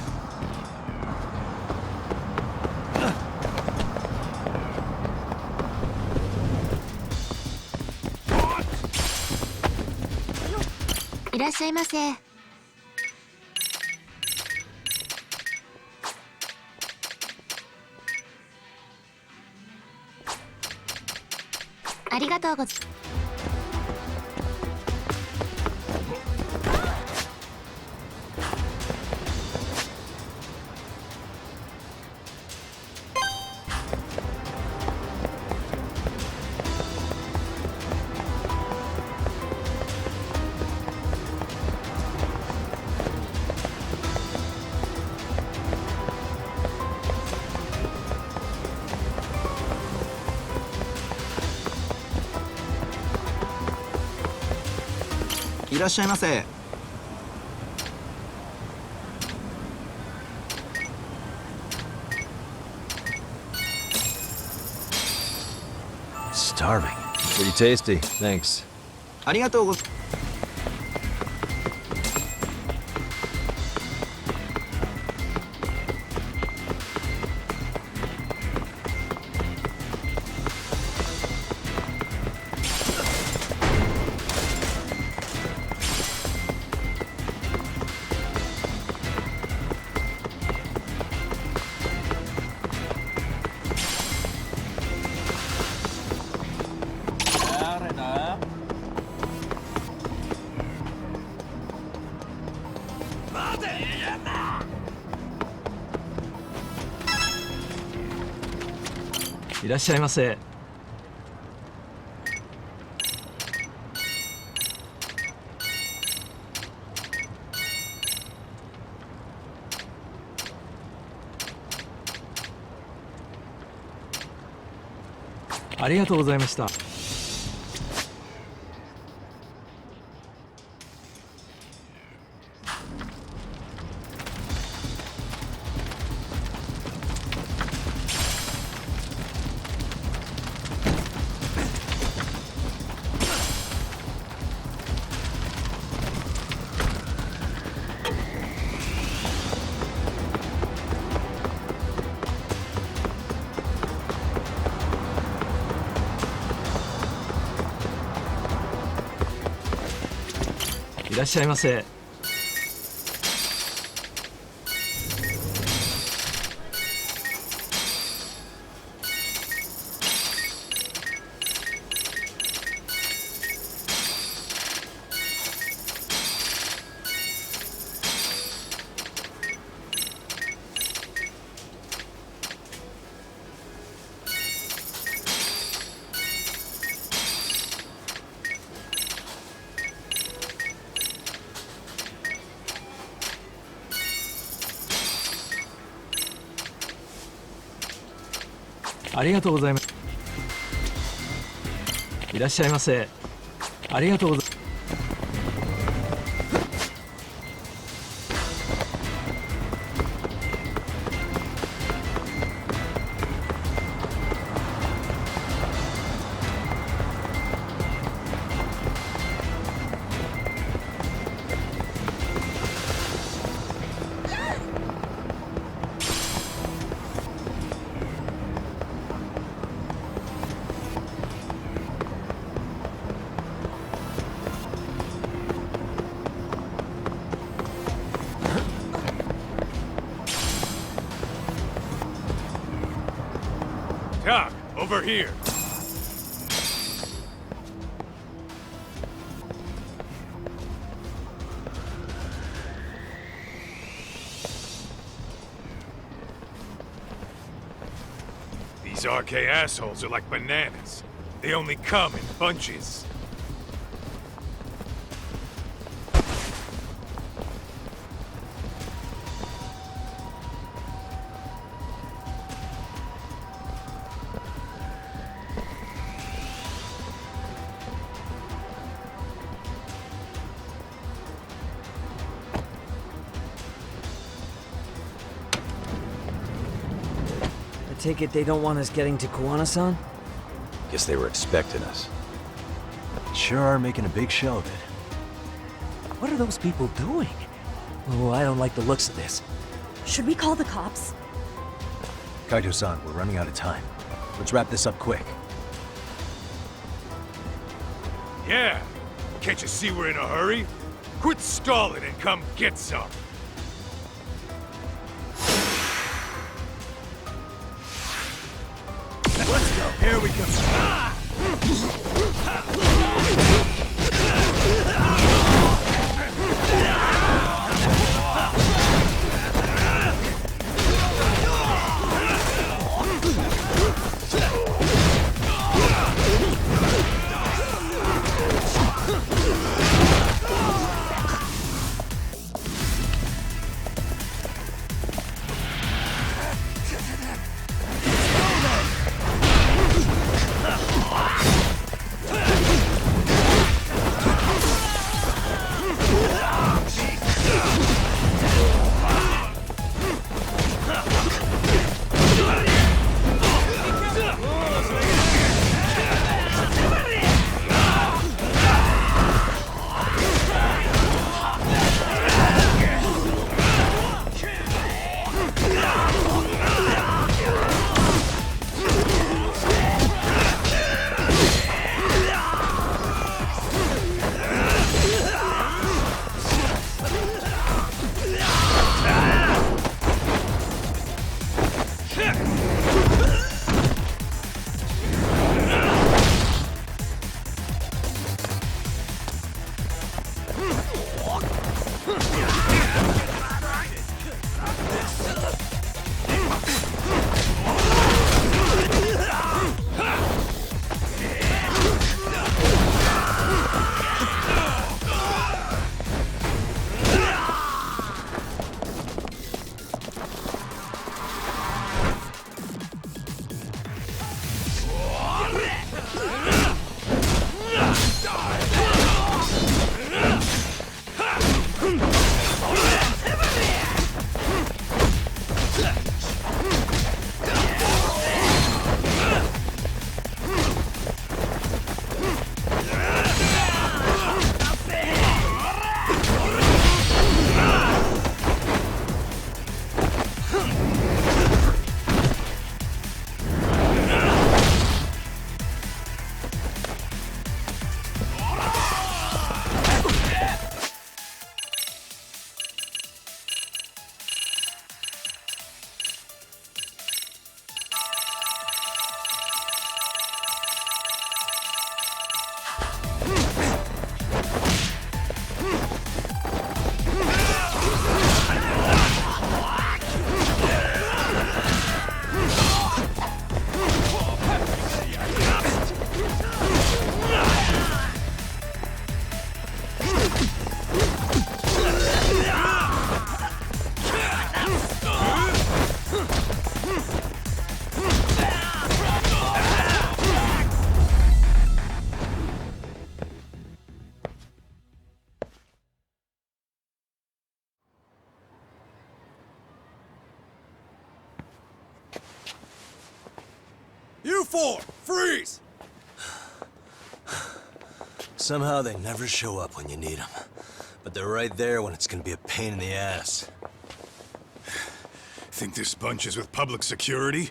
ありがとうございらっしゃいませ。Starving. Pretty tasty. Thanks. ありがとうございます。いらっしゃいませ。ありがとうございました。いらっしゃいませ。ありがとうございます。いらっしゃいませ。ありがとうございます。Doc, over here. These RK assholes are like bananas. They only come in bunches. I take it they don't want us getting to Kuwana-san? Guess they were expecting us. Sure are making a big show of it. What are those people doing? Oh, I don't like the looks of this. Should we call the cops? Kaito-san, we're running out of time. Let's wrap this up quick. Yeah. Can't you see we're in a hurry? Quit stalling and come get some. Let's go. Here we go. Ah! You four, freeze! Somehow they never show up when you need them. But they're right there when it's gonna be a pain in the ass. Think this bunch is with public security?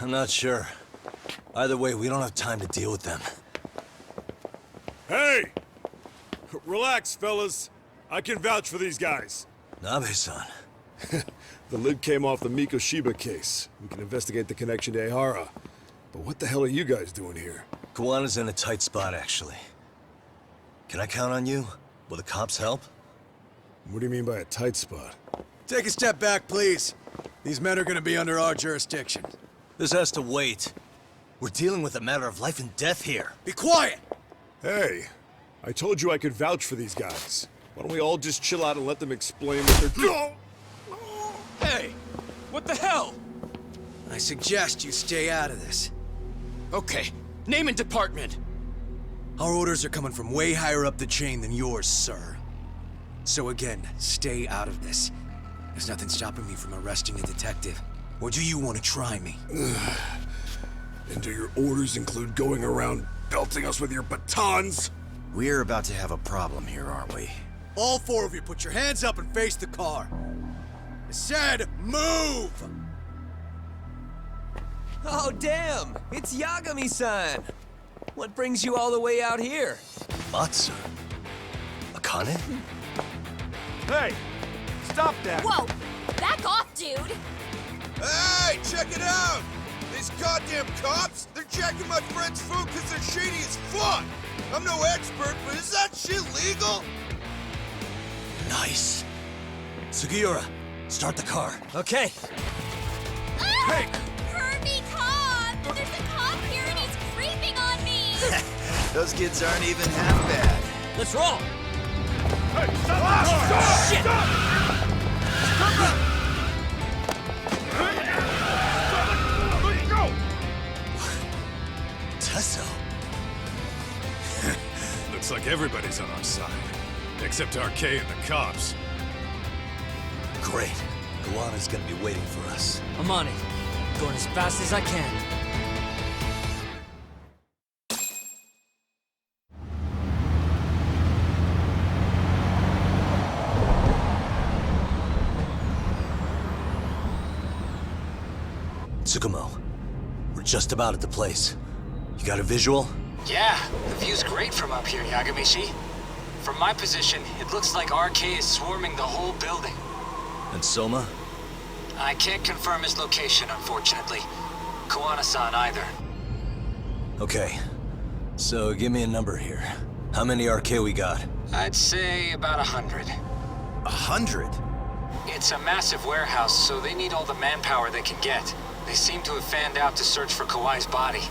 I'm not sure. Either way, we don't have time to deal with them. Hey! Relax, fellas. I can vouch for these guys. Nabe-san. The lid came off the Mikoshiba case. We can investigate the connection to Ehara. But what the hell are you guys doing here? Kuwana's in a tight spot, actually. Can I count on you? Will the cops help? What do you mean by a tight spot? Take a step back, please. These men are gonna be under our jurisdiction. This has to wait. We're dealing with a matter of life and death here. Be quiet! Hey, I told you I could vouch for these guys. Why don't we all just chill out and let them explain what they're doing? Hey! What the hell? I suggest you stay out of this. Okay, name and department. Our orders are coming from way higher up the chain than yours, sir. So again, stay out of this. There's nothing stopping me from arresting a detective. Or do you want to try me? And do your orders include going around belting us with your batons? We're about to have a problem here, aren't we? All four of you, put your hands up and face the car. I said, move! Oh, damn! It's Yagami-san! What brings you all the way out here? Matsu? Akane? Hey! Stop that! Whoa! Back off, dude! Hey, check it out! These goddamn cops, they're hijacking my friend's food because they're shady as fuck! I'm no expert, but is that shit legal? Nice. Sugiura, start the car. Okay. Hey! Hurt me, cop! There's a cop here and he's creeping on me! Those kids aren't even half bad. Let's roll! Hey, stop! Stop! Shit! Let go! Tesso. Looks like everybody's on our side. Except RK and the cops. Great. Guana's gonna be waiting for us. I'm on it. Going as fast as I can. Tsukumo, we're just about at the place. You got a visual? Yeah, the view's great from up here, Yagamishi. From my position, it looks like RK is swarming the whole building. And Soma? I can't confirm his location, unfortunately. Kuwana-san either. Okay. So give me a number here. How many RK we got? I'd say about 100. 100? It's a massive warehouse, so they need all the manpower they can get. They seem to have fanned out to search for Kawai's body.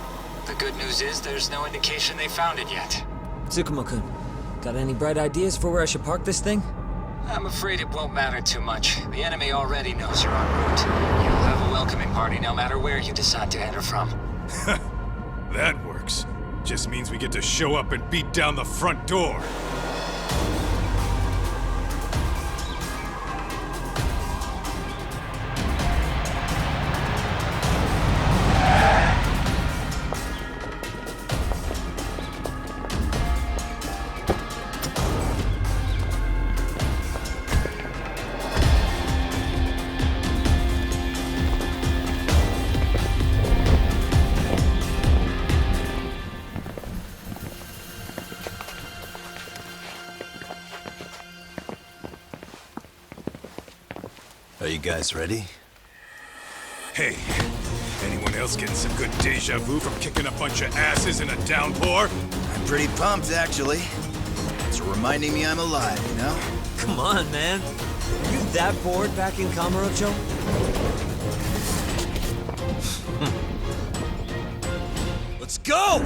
The good news is there's no indication they found it yet. Tsukumo-kun, got any bright ideas for where I should park this thing? I'm afraid it won't matter too much. The enemy already knows you're en route. You'll have a welcoming party no matter where you decide to enter from. That works. Just means we get to show up and beat down the front door. Are you guys ready? Hey, anyone else getting some good deja vu from kicking a bunch of asses in a downpour? I'm pretty pumped, actually. It's reminding me I'm alive, you know? Come on, man. Are you that bored back in Kamurocho? Let's go!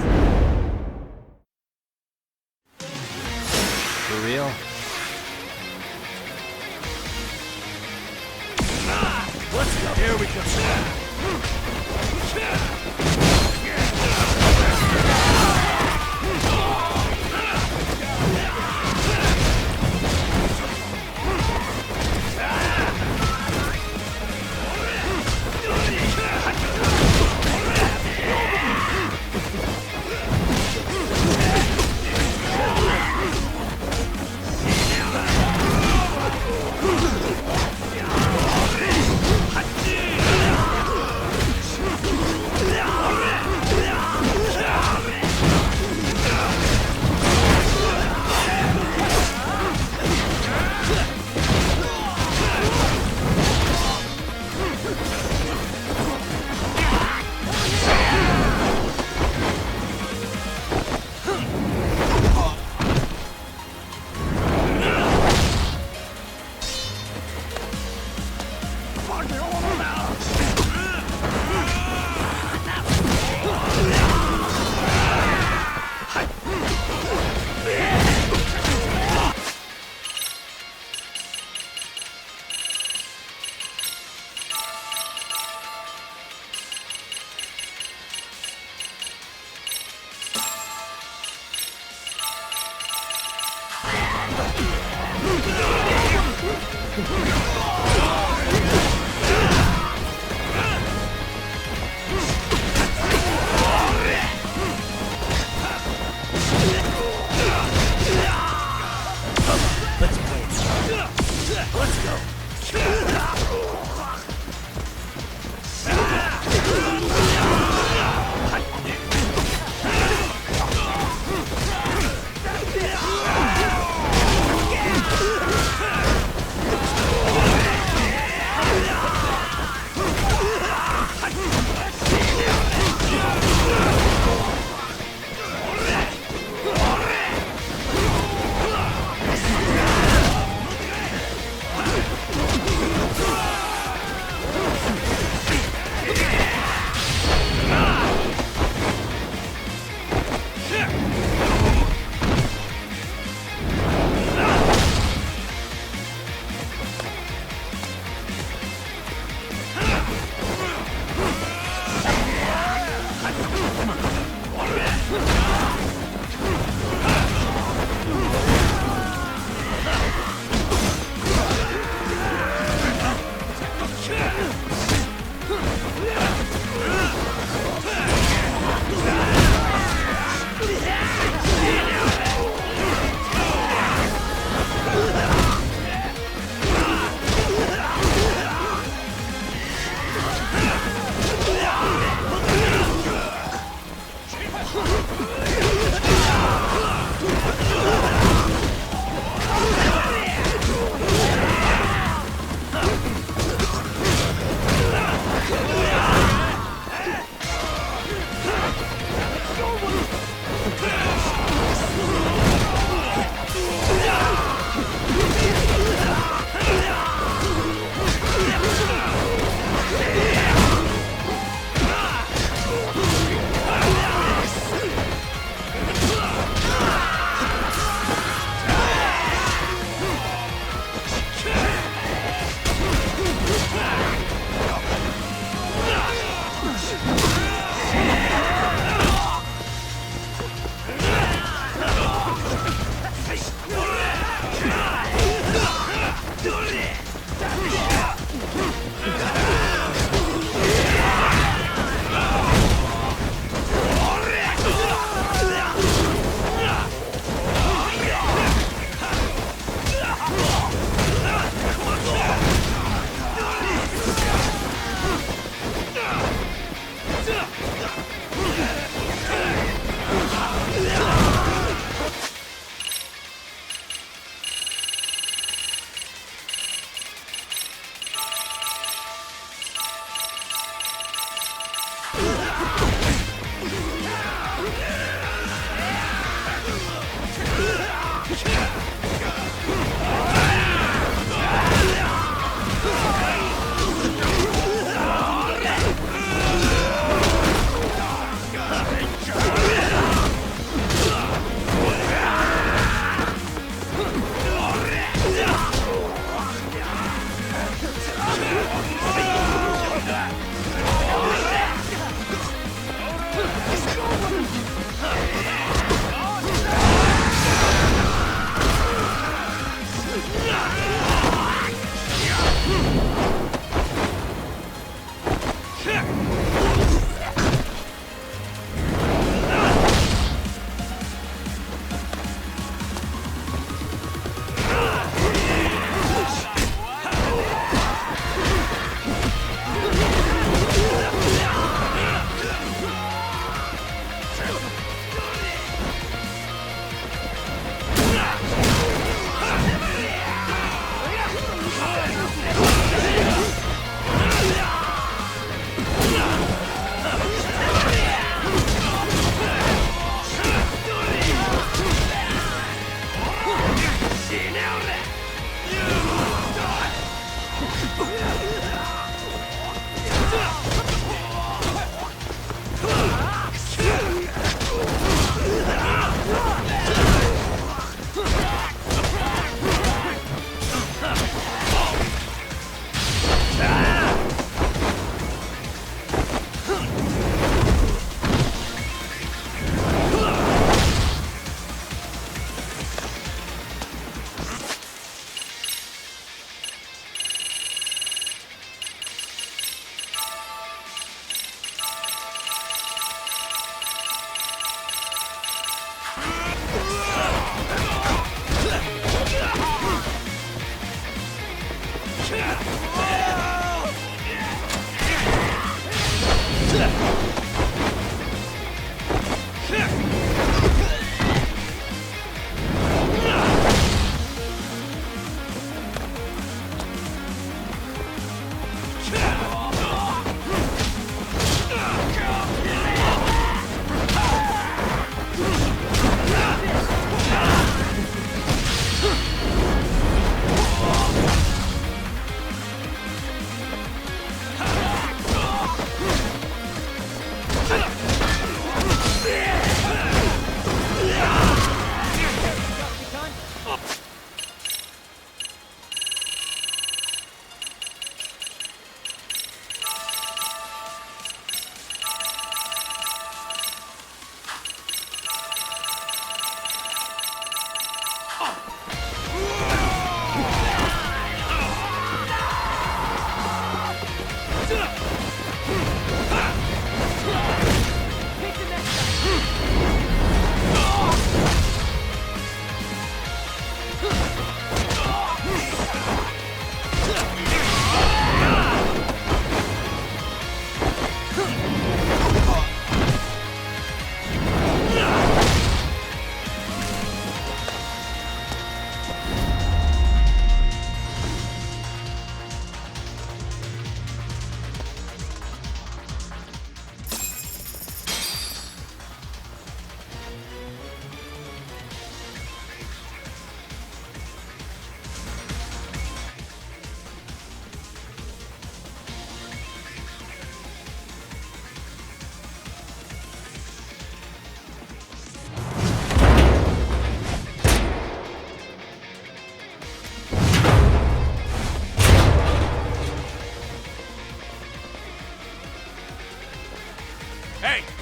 For real? Let's go! Here we go!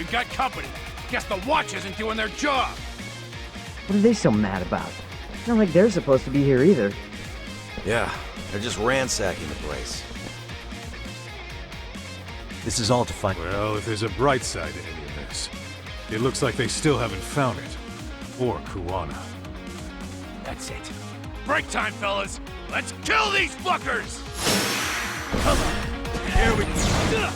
We've got company. Guess the watch isn't doing their job. What are they so mad about? It's not like they're supposed to be here either. Yeah, they're just ransacking the place. This is all to find... Well, if there's a bright side to any of this, it looks like they still haven't found it. Or Kuwana. That's it. Break time, fellas! Let's kill these fuckers! Come on. Here we go.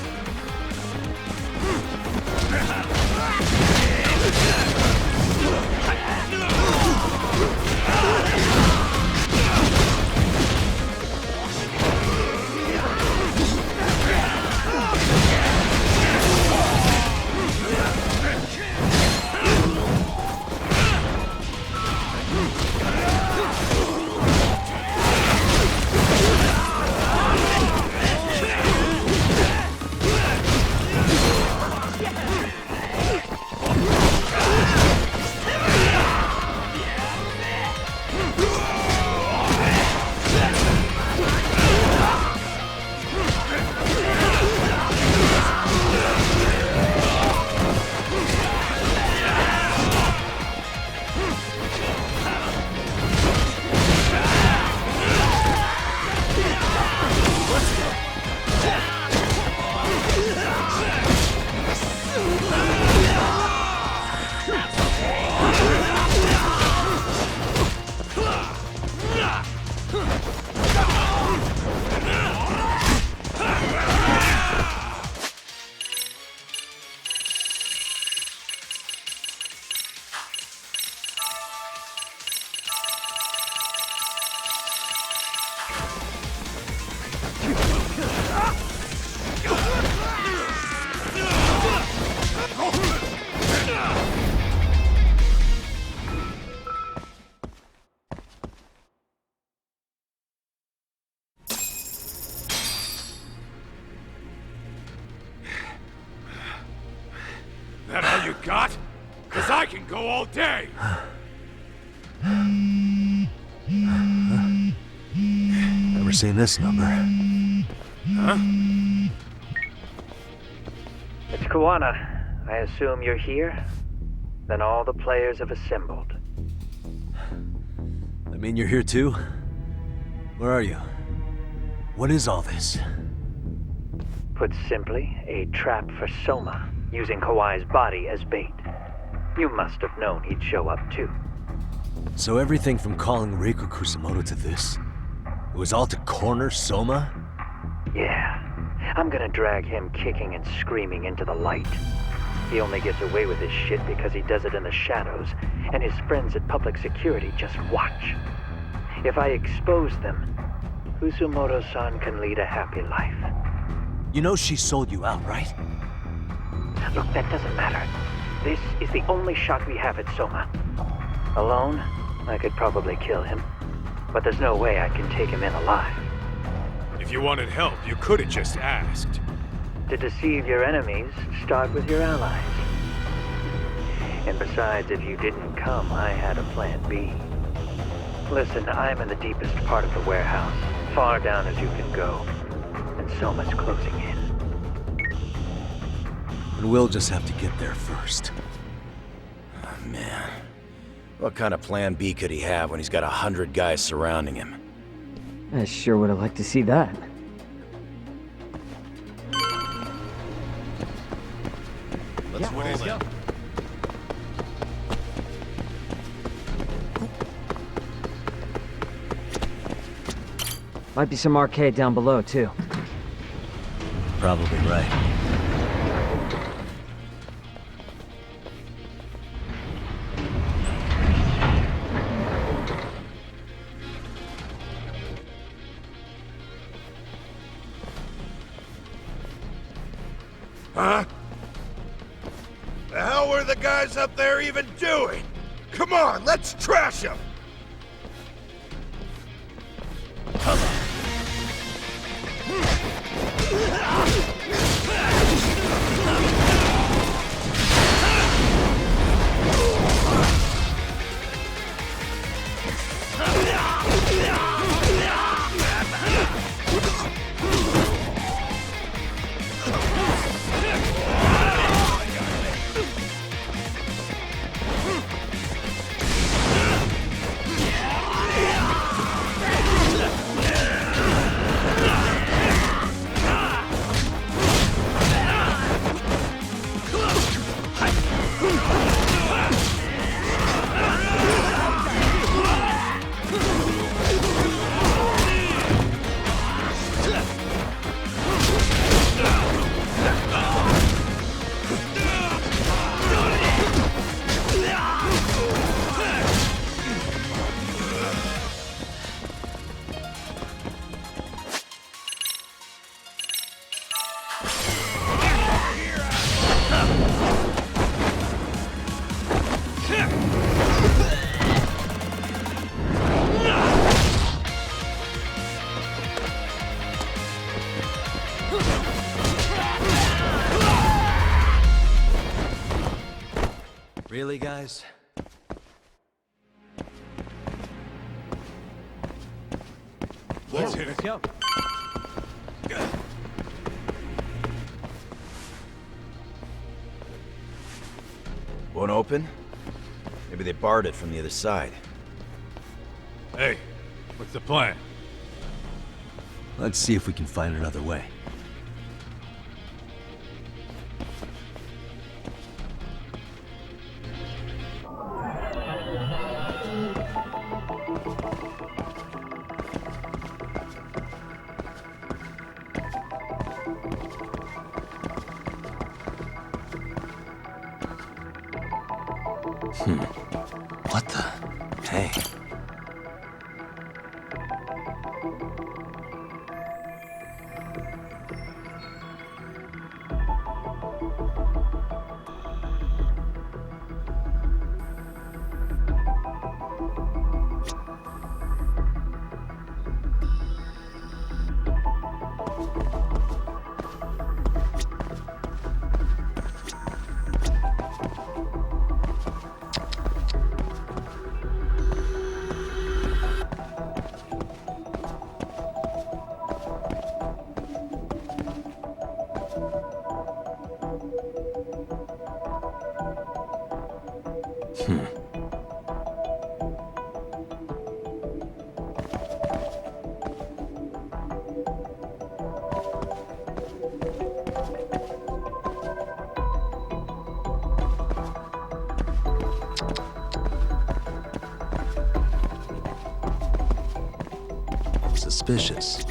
That all you got? 'Cause I can go all day! Never seen this number. Huh? It's Kuwana. I assume you're here? Then all the players have assembled. I mean, you're here too? Where are you? What is all this? Put simply, a trap for Soma, using Kawai's body as bait. You must have known he'd show up too. So everything from calling Reiko Kusamoto to this, it was all to corner Soma? Yeah. I'm gonna drag him kicking and screaming into the light. He only gets away with his shit because he does it in the shadows, and his friends at public security just watch. If I expose them, Kusumoto-san can lead a happy life. You know she sold you out, right? Look, that doesn't matter. This is the only shot we have at Soma. Alone, I could probably kill him. But there's no way I can take him in alive. If you wanted help, you could have just asked. To deceive your enemies, start with your allies. And besides, if you didn't come, I had a plan B. Listen, I'm in the deepest part of the warehouse, far down as you can go. And Soma's closing in. And we'll just have to get there first. Oh, man. What kind of plan B could he have when he's got 100 guys surrounding him? I sure would have liked to see that. Let's roll then. Might be some arcade down below, too. Probably right. Huh? The hell were the guys up there even doing? Come on, let's trash them! Really, guys? Let's hit it. Go. Won't open? Maybe they barred it from the other side. Hey, what's the plan? Let's see if we can find another way. What the? Hey. Suspicious.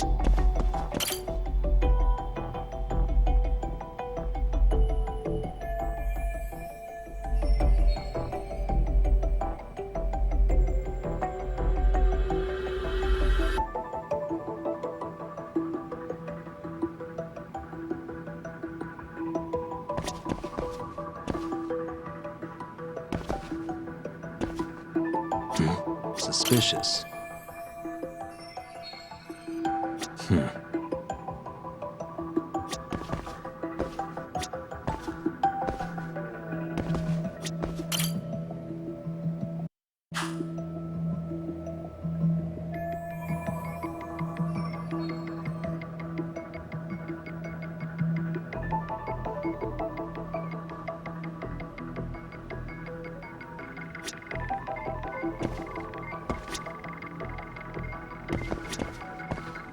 Suspicious.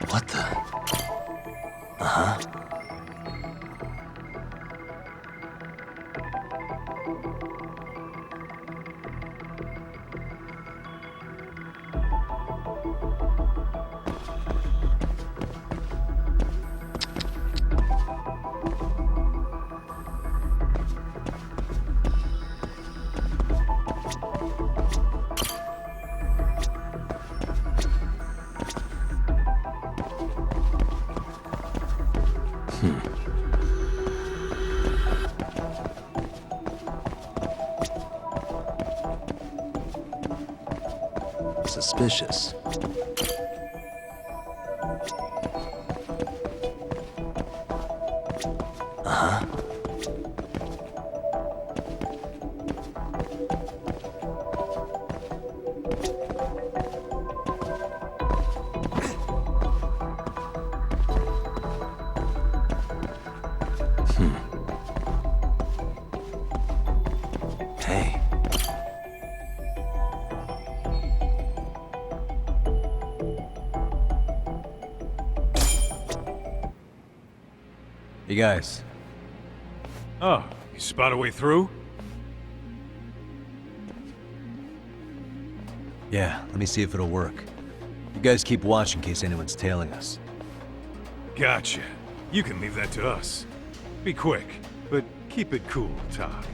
What the? Uh-huh. Suspicious. Uh-huh. Hey. Hey guys. Oh, you spot a way through? Yeah, let me see if it'll work. You guys keep watch in case anyone's tailing us. Gotcha. You can leave that to us. Be quick, but keep it cool, Todd.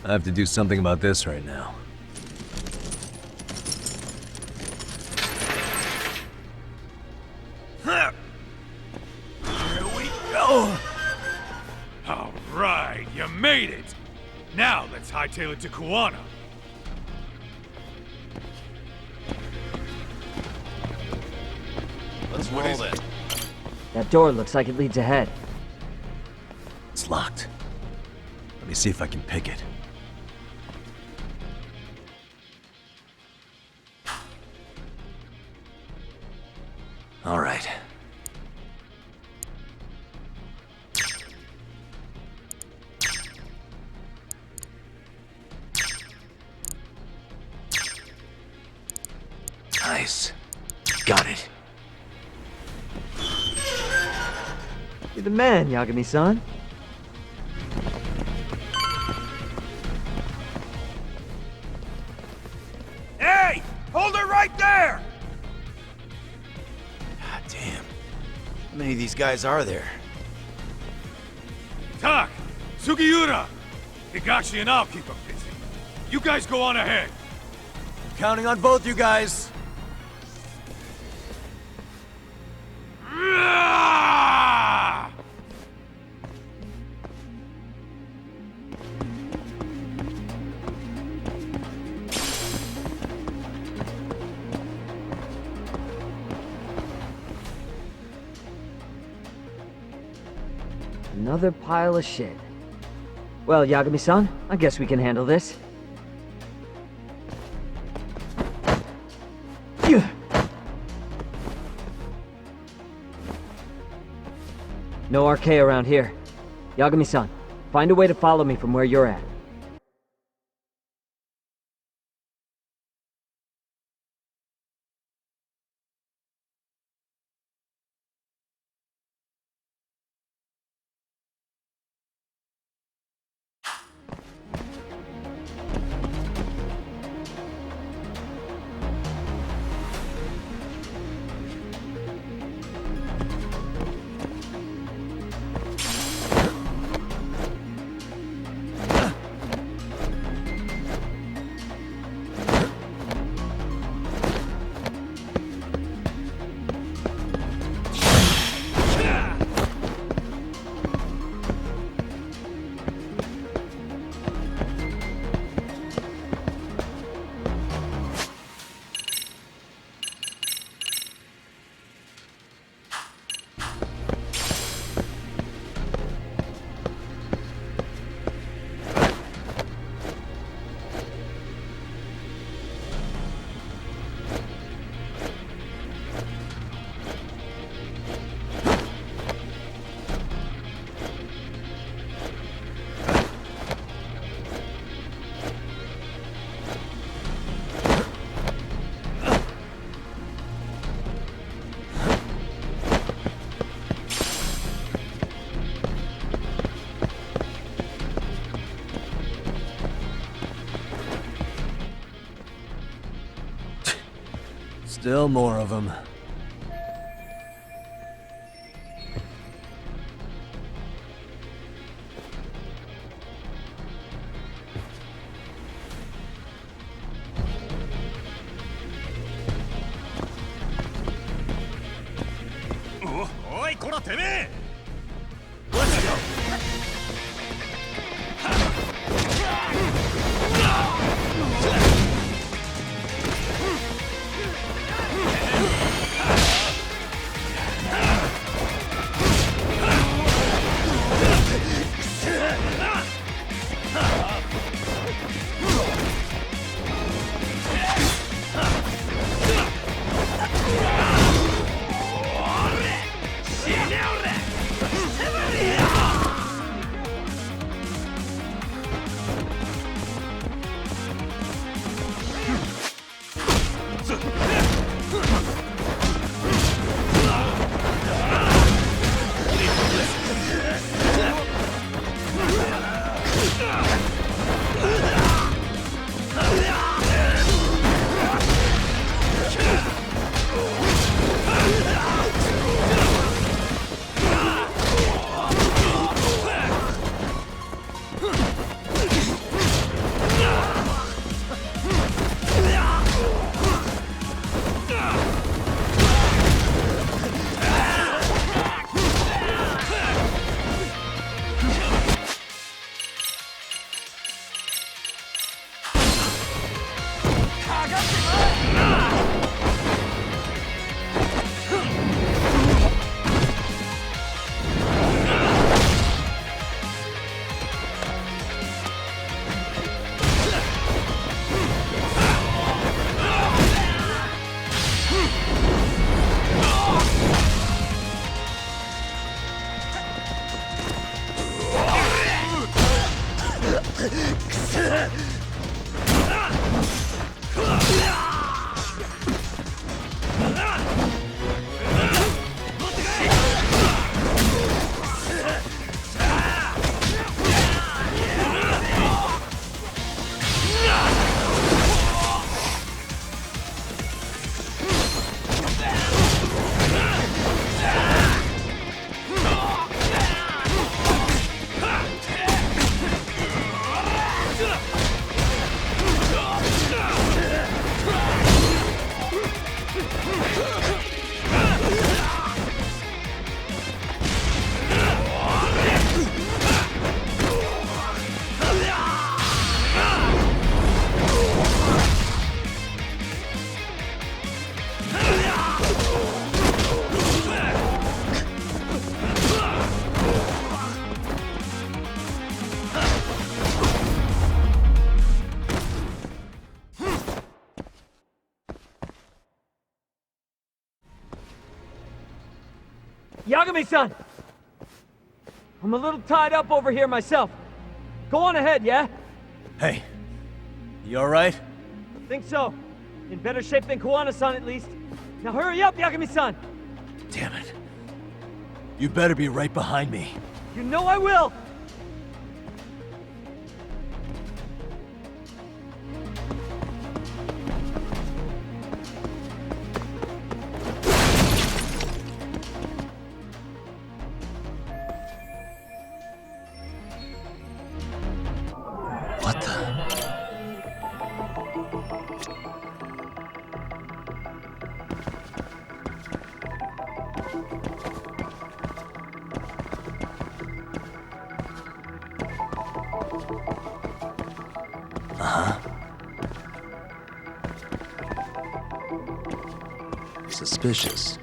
I have to do something about this right now. Here we go! All right, you made it! Now let's hightail it to Kuwana. Let's roll then. That door looks like it leads ahead. It's locked. Let me see if I can pick it. All right. Nice. Got it. You're the man, Yagami-san. Hey! Hold her right there! God damn. How many of these guys are there? Tak! Sugiura! Higashi and I'll keep them busy. You guys go on ahead. Counting on both you guys. Another pile of shit. Well, Yagami-san, I guess we can handle this. No RK around here. Yagami-san, find a way to follow me from where you're at. Still more of them. Yagami-san! I'm a little tied up over here myself. Go on ahead, yeah? Hey, you alright? Think so. In better shape than Kuwana-san, at least. Now hurry up, Yagami-san! Damn it. You better be right behind me. You know I will! What the? Uh-huh. Suspicious.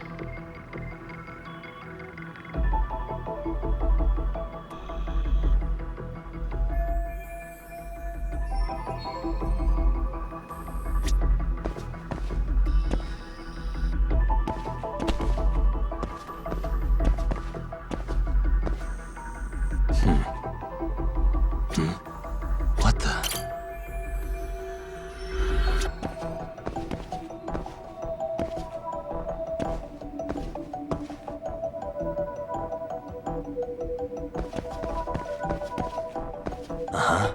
What the? Uh-huh.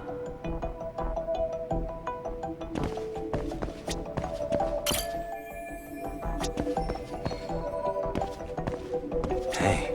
Hey.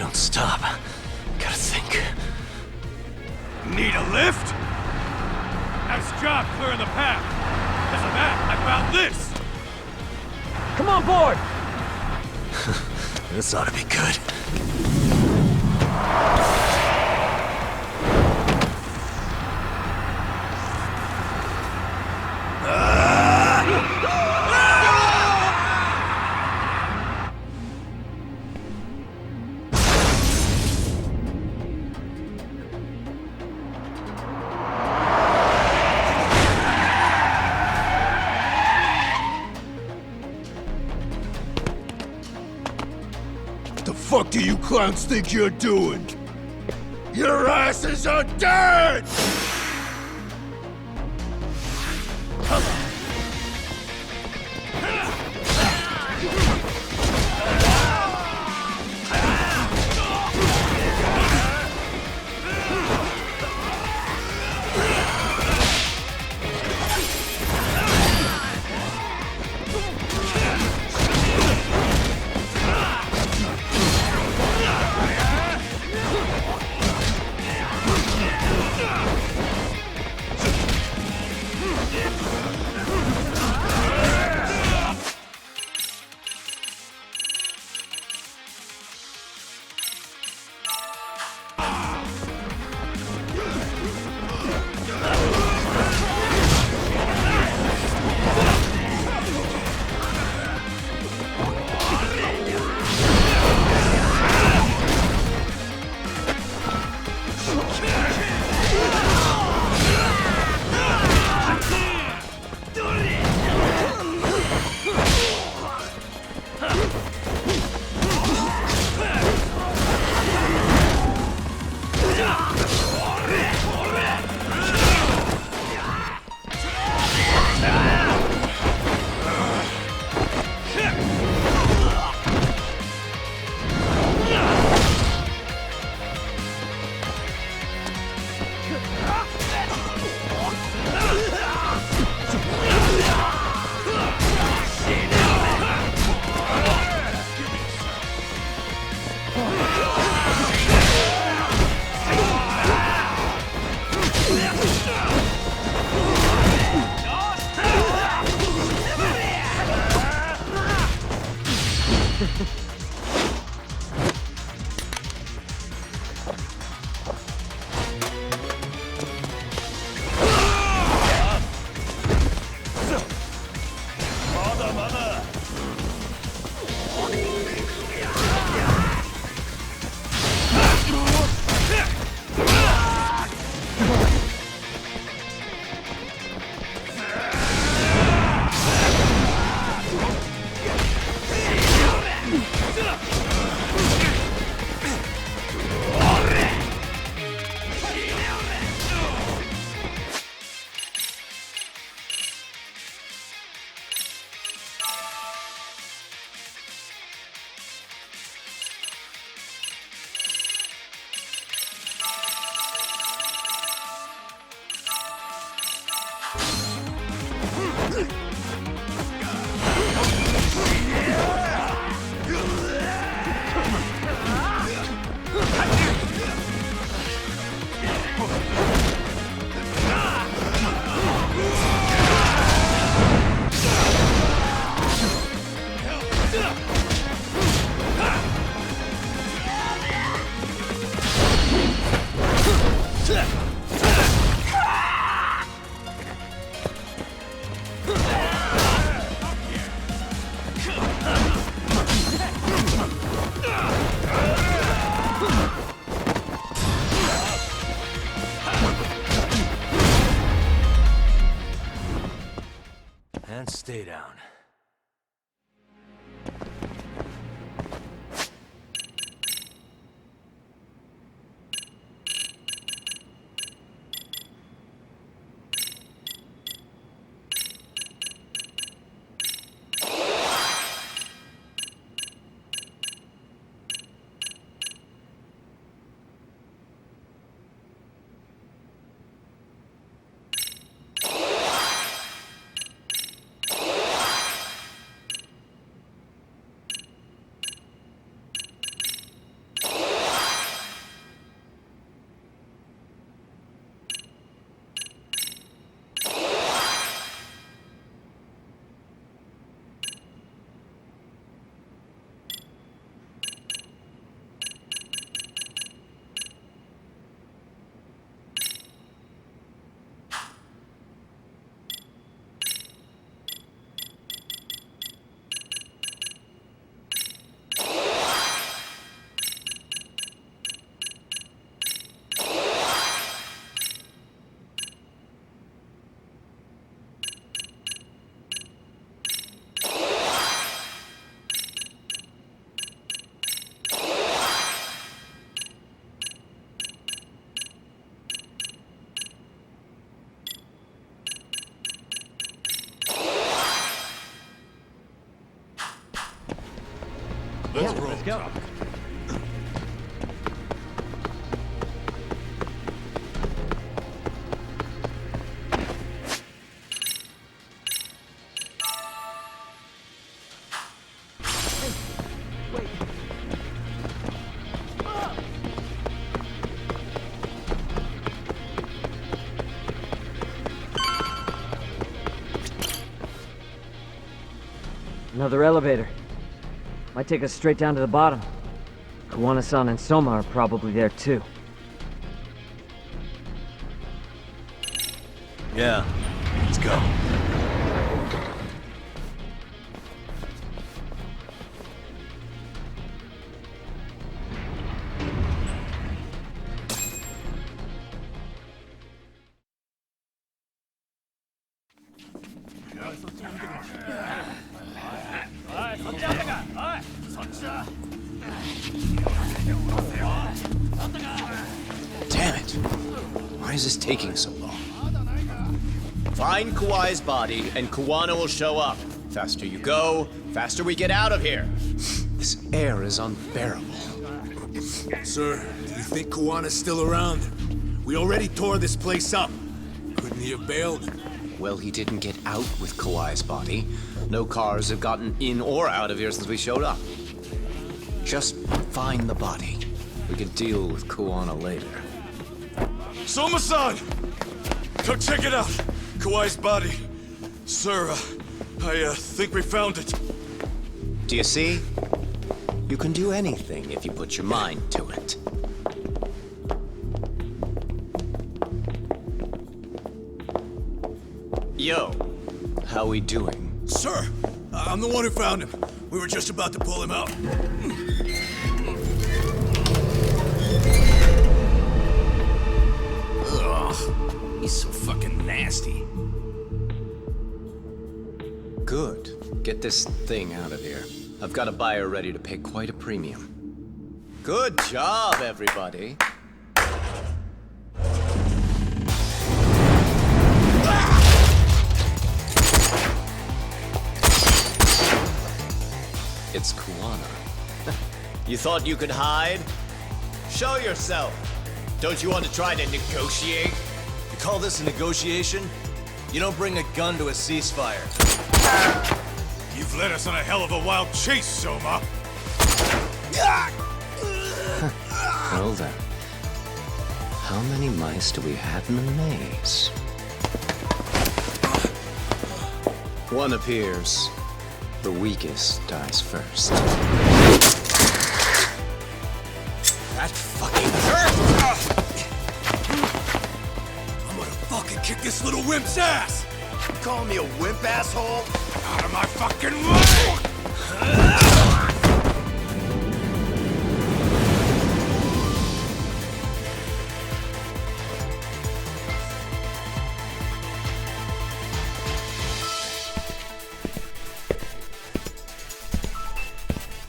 Don't stop. Gotta think. Need a lift? Nice job clearing the path. Because of that, I found this. Come on board! This ought to be good. The fuck do you clowns think you're doing? Your asses are dead! And stay down. Let's go. Another elevator. Might take us straight down to the bottom. Kuwana-san and Soma are probably there too. Yeah, let's go. Damn it! Why is this taking so long? Find Kawai's body, and Kuwana will show up. Faster you go, faster we get out of here. This air is unbearable. Sir, do you think Kawana's still around? We already tore this place up. Couldn't he have bailed? Well, he didn't get out with Kawai's body. No cars have gotten in or out of here since we showed up. Just find the body. We can deal with Kuwana later. Soma-san! Come check it out! Kawai's body. Sir, I think we found it. Do you see? You can do anything if you put your mind to it. Yo, how we doing? Sir, I'm the one who found him. We were just about to pull him out. Ugh, he's so fucking nasty. Good. Get this thing out of here. I've got a buyer ready to pay quite a premium. Good job, everybody. It's Kuwana. You thought you could hide? Show yourself. Don't you want to try to negotiate? You call this a negotiation? You don't bring a gun to a ceasefire. You've led us on a hell of a wild chase, Soma. Well then. How many mice do we have in the maze? One appears. The weakest dies first. That fucking hurt! I'm gonna fucking kick this little wimp's ass! You calling me a wimp, asshole? Out of my fucking way!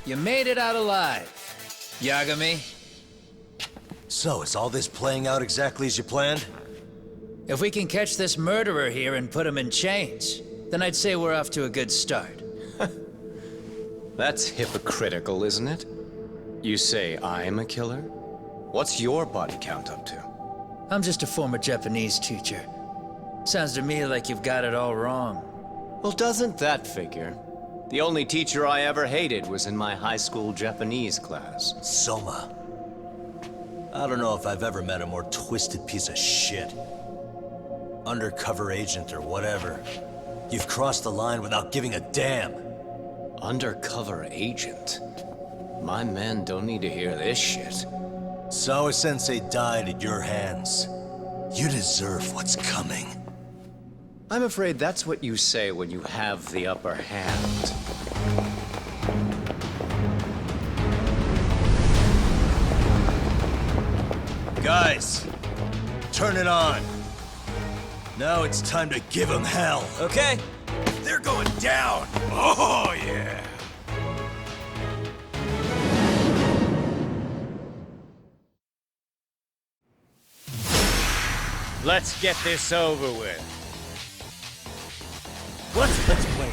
You made it out alive, Yagami. So, is all this playing out exactly as you planned? If we can catch this murderer here and put him in chains, then I'd say we're off to a good start. That's hypocritical, isn't it? You say I'm a killer? What's your body count up to? I'm just a former Japanese teacher. Sounds to me like you've got it all wrong. Well, doesn't that figure? The only teacher I ever hated was in my high school Japanese class. Soma. I don't know if I've ever met a more twisted piece of shit. Undercover agent or whatever. You've crossed the line without giving a damn. Undercover agent? My men don't need to hear this shit. Sawa-sensei died at your hands. You deserve what's coming. I'm afraid that's what you say when you have the upper hand. Guys, turn it on. Now it's time to give them hell. Okay. They're going down! Oh, yeah! Let's get this over with. Let's play.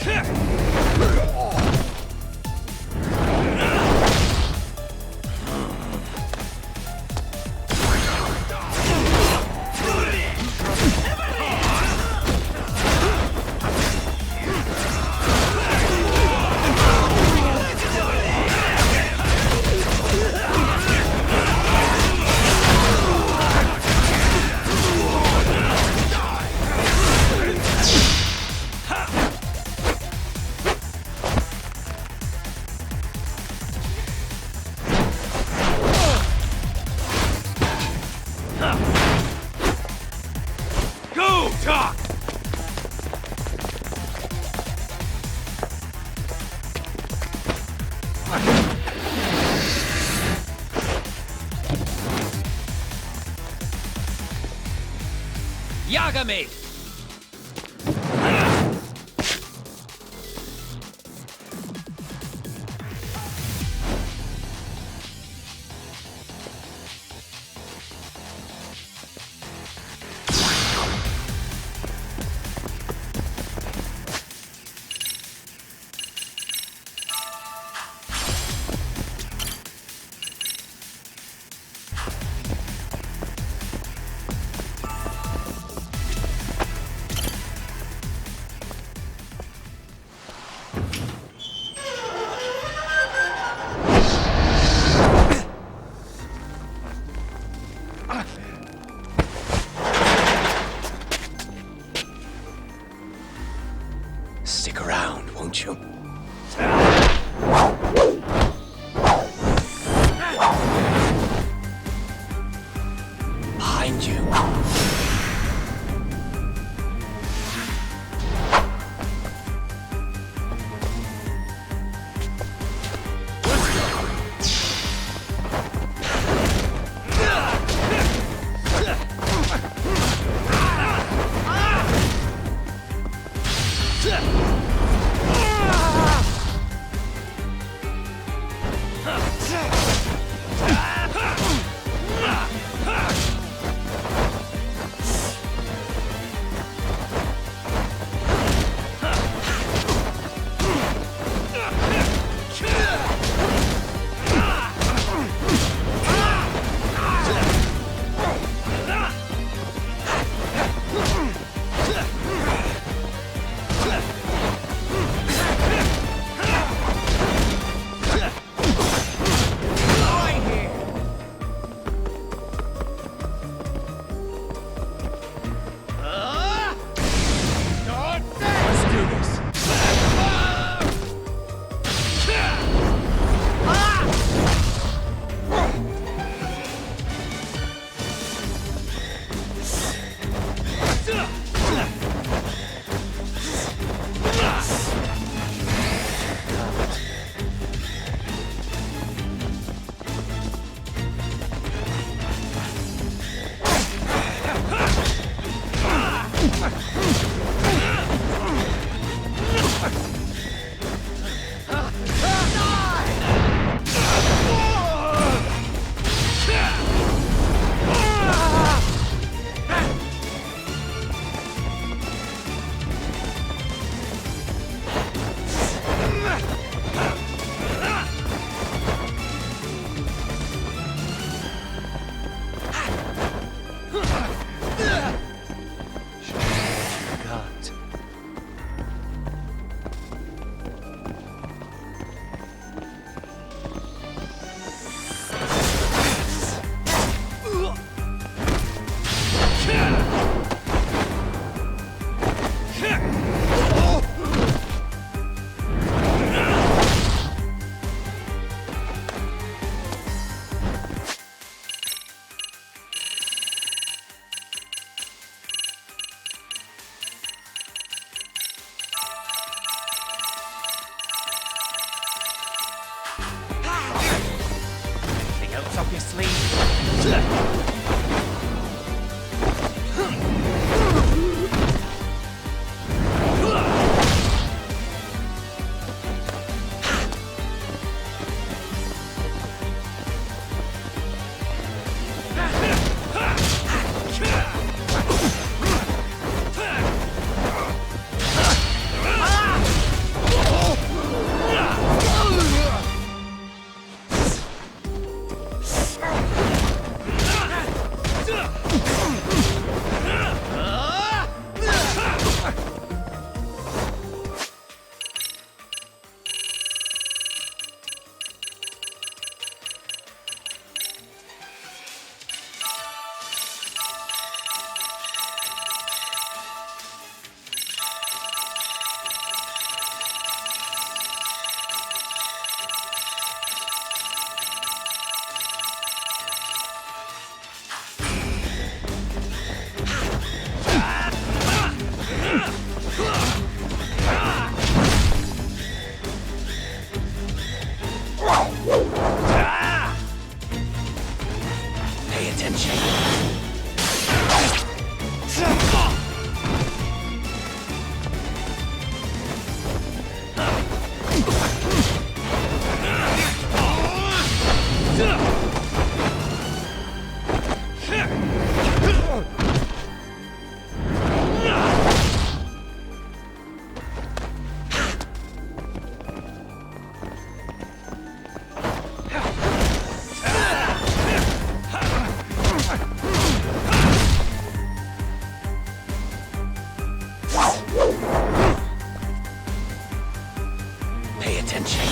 Go, Doc! Yagami! Stick around, won't you? Behind you. Up your sleeve. attention.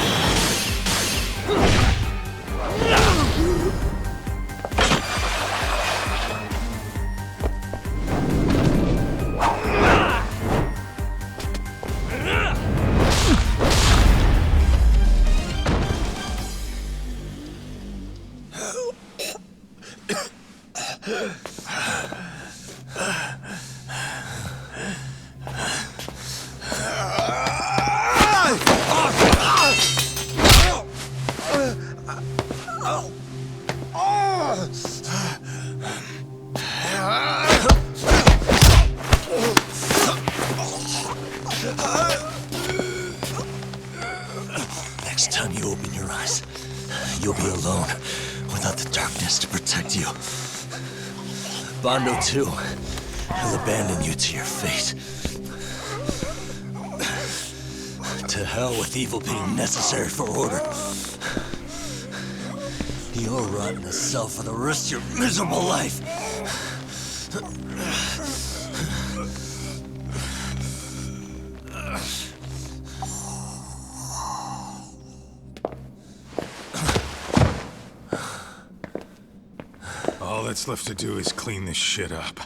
Next time you open your eyes, you'll be alone, without the darkness to protect you. Bondo, too, will abandon you to your fate. To hell with evil being necessary for order. You'll rot in a cell for the rest of your miserable life. All that's left to do is clean this shit up.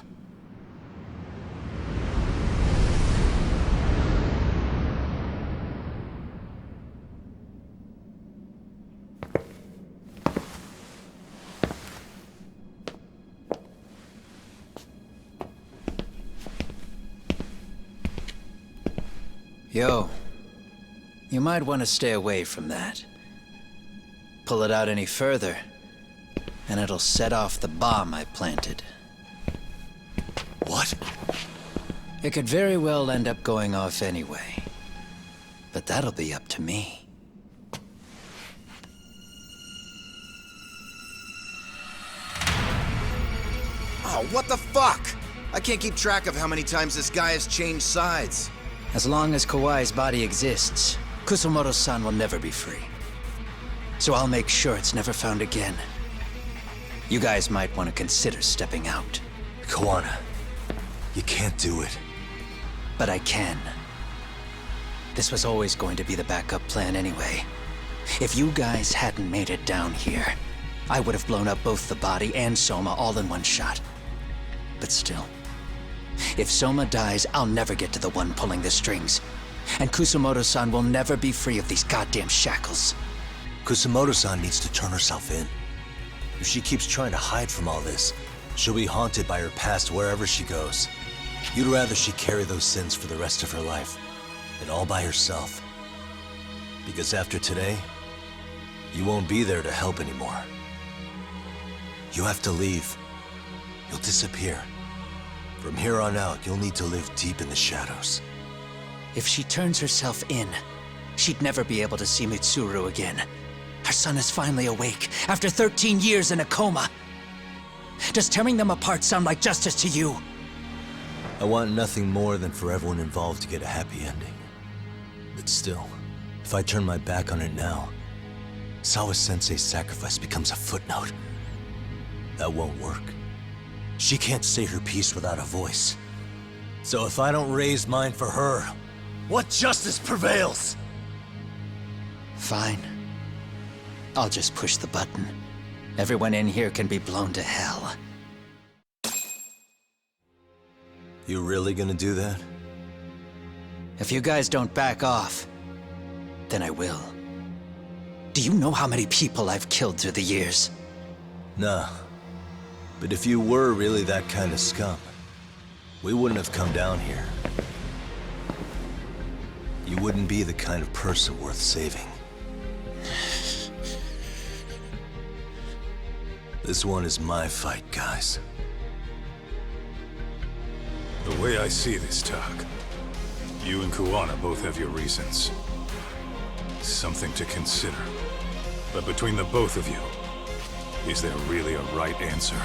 Yo, you might want to stay away from that. Pull it out any further, and it'll set off the bomb I planted. What? It could very well end up going off anyway. But that'll be up to me. Oh, what the fuck? I can't keep track of how many times this guy has changed sides. As long as Kawai's body exists, Kusumoto-san will never be free. So I'll make sure it's never found again. You guys might want to consider stepping out. Kawana, you can't do it. But I can. This was always going to be the backup plan anyway. If you guys hadn't made it down here, I would have blown up both the body and Soma all in one shot. But still, if Soma dies, I'll never get to the one pulling the strings. And Kusumoto-san will never be free of these goddamn shackles. Kusumoto-san needs to turn herself in. If she keeps trying to hide from all this, she'll be haunted by her past wherever she goes. You'd rather she carry those sins for the rest of her life, and all by herself. Because after today, you won't be there to help anymore. You have to leave. You'll disappear. From here on out, you'll need to live deep in the shadows. If she turns herself in, she'd never be able to see Mitsuru again. Her son is finally awake, after 13 years in a coma. Does tearing them apart sound like justice to you? I want nothing more than for everyone involved to get a happy ending. But still, if I turn my back on it now, Sawa-sensei's sacrifice becomes a footnote. That won't work. She can't say her piece without a voice. So if I don't raise mine for her, what justice prevails? Fine. I'll just push the button. Everyone in here can be blown to hell. You really gonna do that? If you guys don't back off, then I will. Do you know how many people I've killed through the years? Nah. But if you were really that kind of scum, we wouldn't have come down here. You wouldn't be the kind of person worth saving. This one is my fight, guys. The way I see this, Tak, you and Kuwana both have your reasons. Something to consider. But between the both of you, is there really a right answer?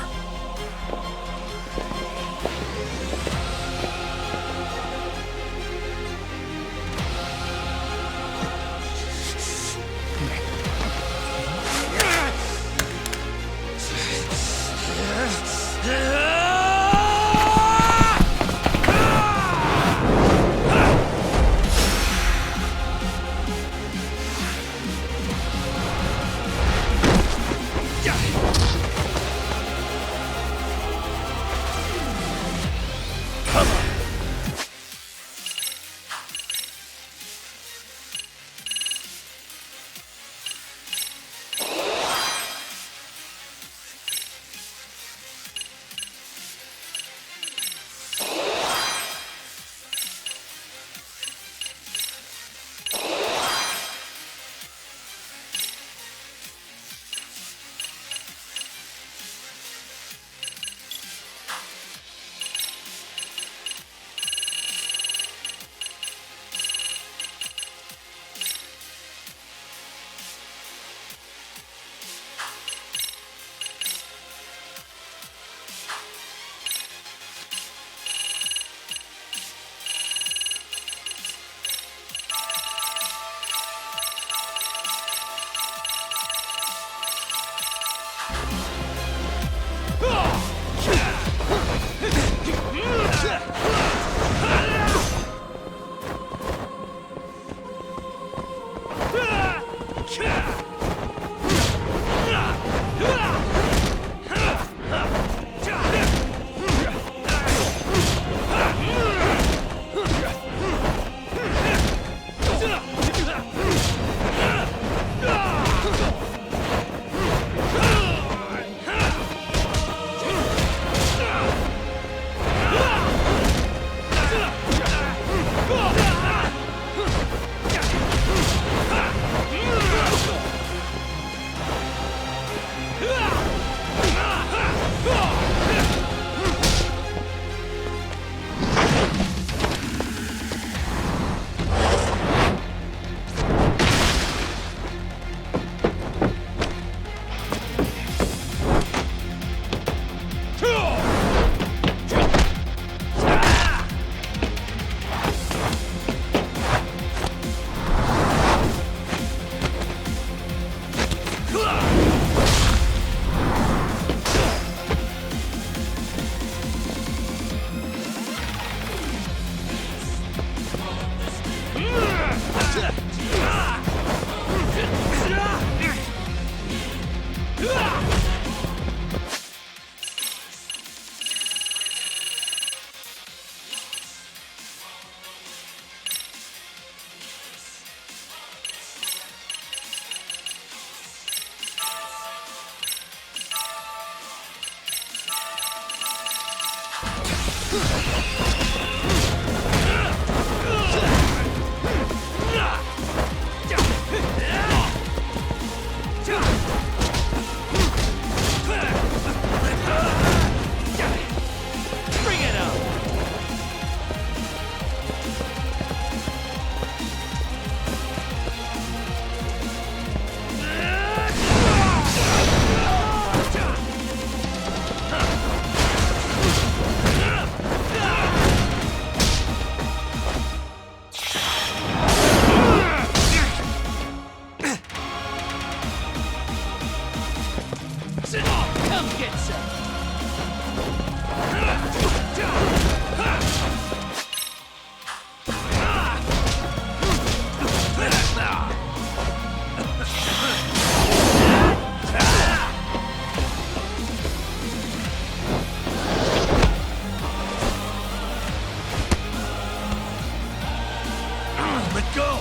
go!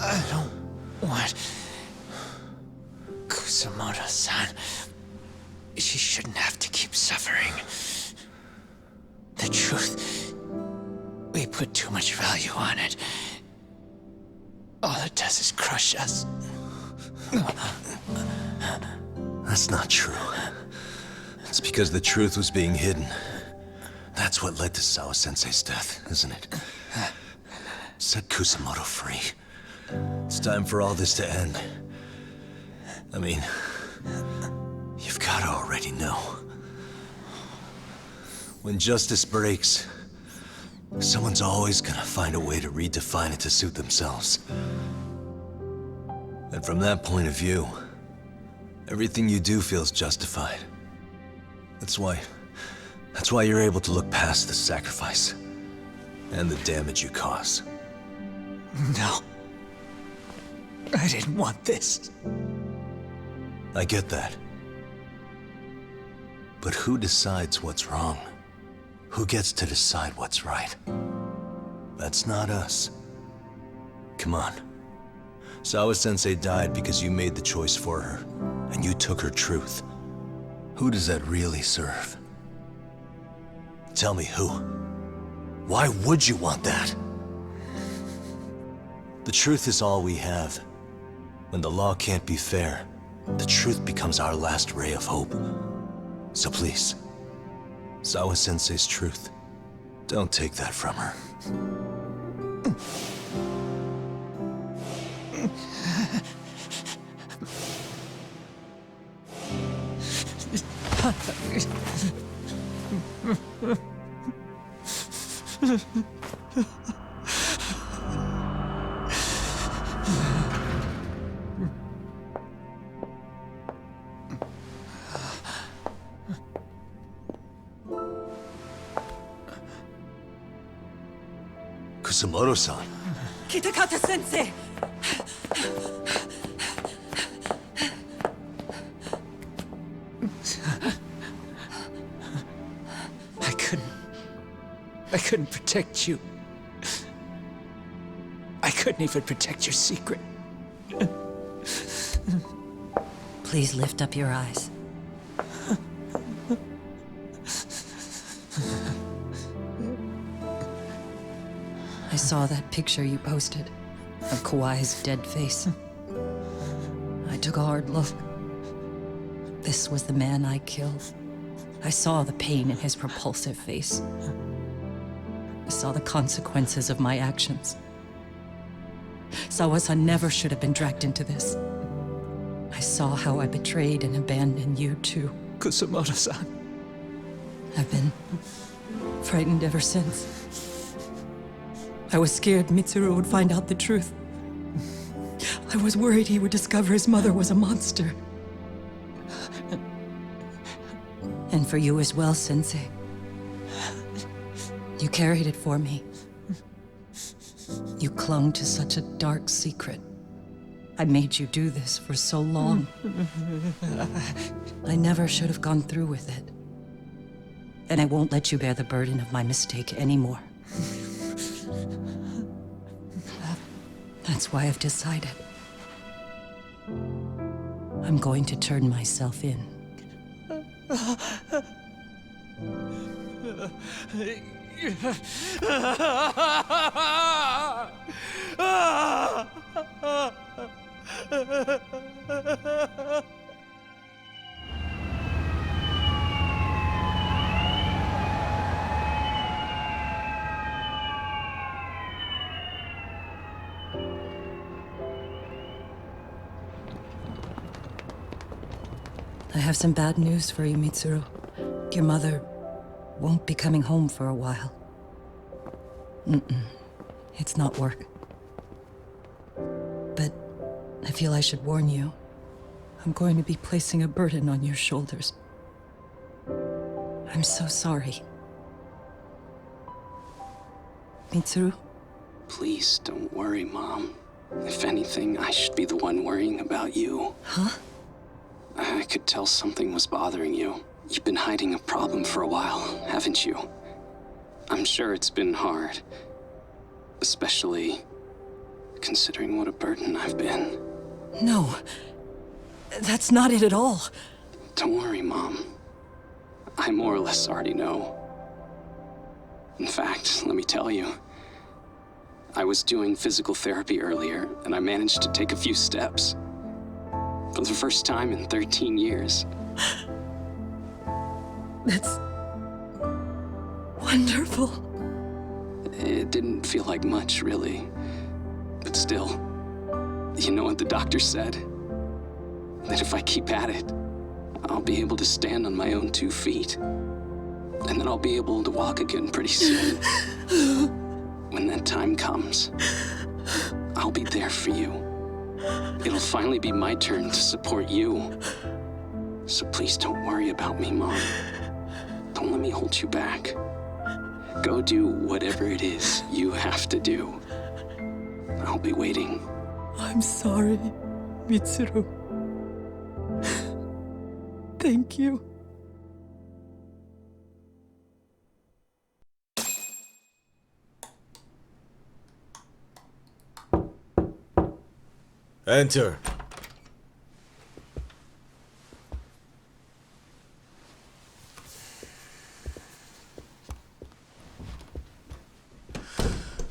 I don't want Kusamoto-san. She shouldn't have to keep suffering. The truth, we put too much value on it. All it does is crush us. That's not true. It's because the truth was being hidden. That's what led to Sawa-sensei's death, isn't it? Set Kusamoto free. It's time for all this to end. I mean, you've gotta already know. When justice breaks, someone's always gonna find a way to redefine it to suit themselves. And from that point of view, everything you do feels justified. That's why you're able to look past the sacrifice and the damage you cause. No. I didn't want this. I get that. But who decides what's wrong? Who gets to decide what's right? That's not us. Come on. Sawa-sensei died because you made the choice for her, and you took her truth. Who does that really serve? Tell me who. Why would you want that? The truth is all we have. When the law can't be fair, the truth becomes our last ray of hope. So please, Sawa-sensei's truth, don't take that from her. Kusamoto-san. Kitakata-sensei! I couldn't protect you. I couldn't even protect your secret. Please lift up your eyes. I saw that picture you posted of Kawai's dead face. I took a hard look. This was the man I killed. I saw the pain in his repulsive face. I saw the consequences of my actions. Sawa-san never should have been dragged into this. I saw how I betrayed and abandoned you too. Kusamoto-san. I've been frightened ever since. I was scared Mitsuru would find out the truth. I was worried he would discover his mother was a monster. And for you as well, Sensei. You carried it for me. You clung to such a dark secret. I made you do this for so long. I never should have gone through with it. And I won't let you bear the burden of my mistake anymore. That's why I've decided. I'm going to turn myself in. I have some bad news for you, Mitsuru. Your mother won't be coming home for a while. It's not work. But I feel I should warn you. I'm going to be placing a burden on your shoulders. I'm so sorry. Mitsuru? Please don't worry, Mom. If anything, I should be the one worrying about you. Huh? I could tell something was bothering you. You've been hiding a problem for a while, haven't you? I'm sure it's been hard. Especially considering what a burden I've been. No. That's not it at all. Don't worry, Mom. I more or less already know. In fact, let me tell you. I was doing physical therapy earlier, and I managed to take a few steps. For the first time in 13 years. That's wonderful. It didn't feel like much, really. But still, you know what the doctor said? That if I keep at it, I'll be able to stand on my own 2 feet. And then I'll be able to walk again pretty soon. When that time comes, I'll be there for you. It'll finally be my turn to support you. So please don't worry about me, Mom. Don't let me hold you back. Go do whatever it is you have to do. I'll be waiting. I'm sorry, Mitsuru. Thank you. Enter.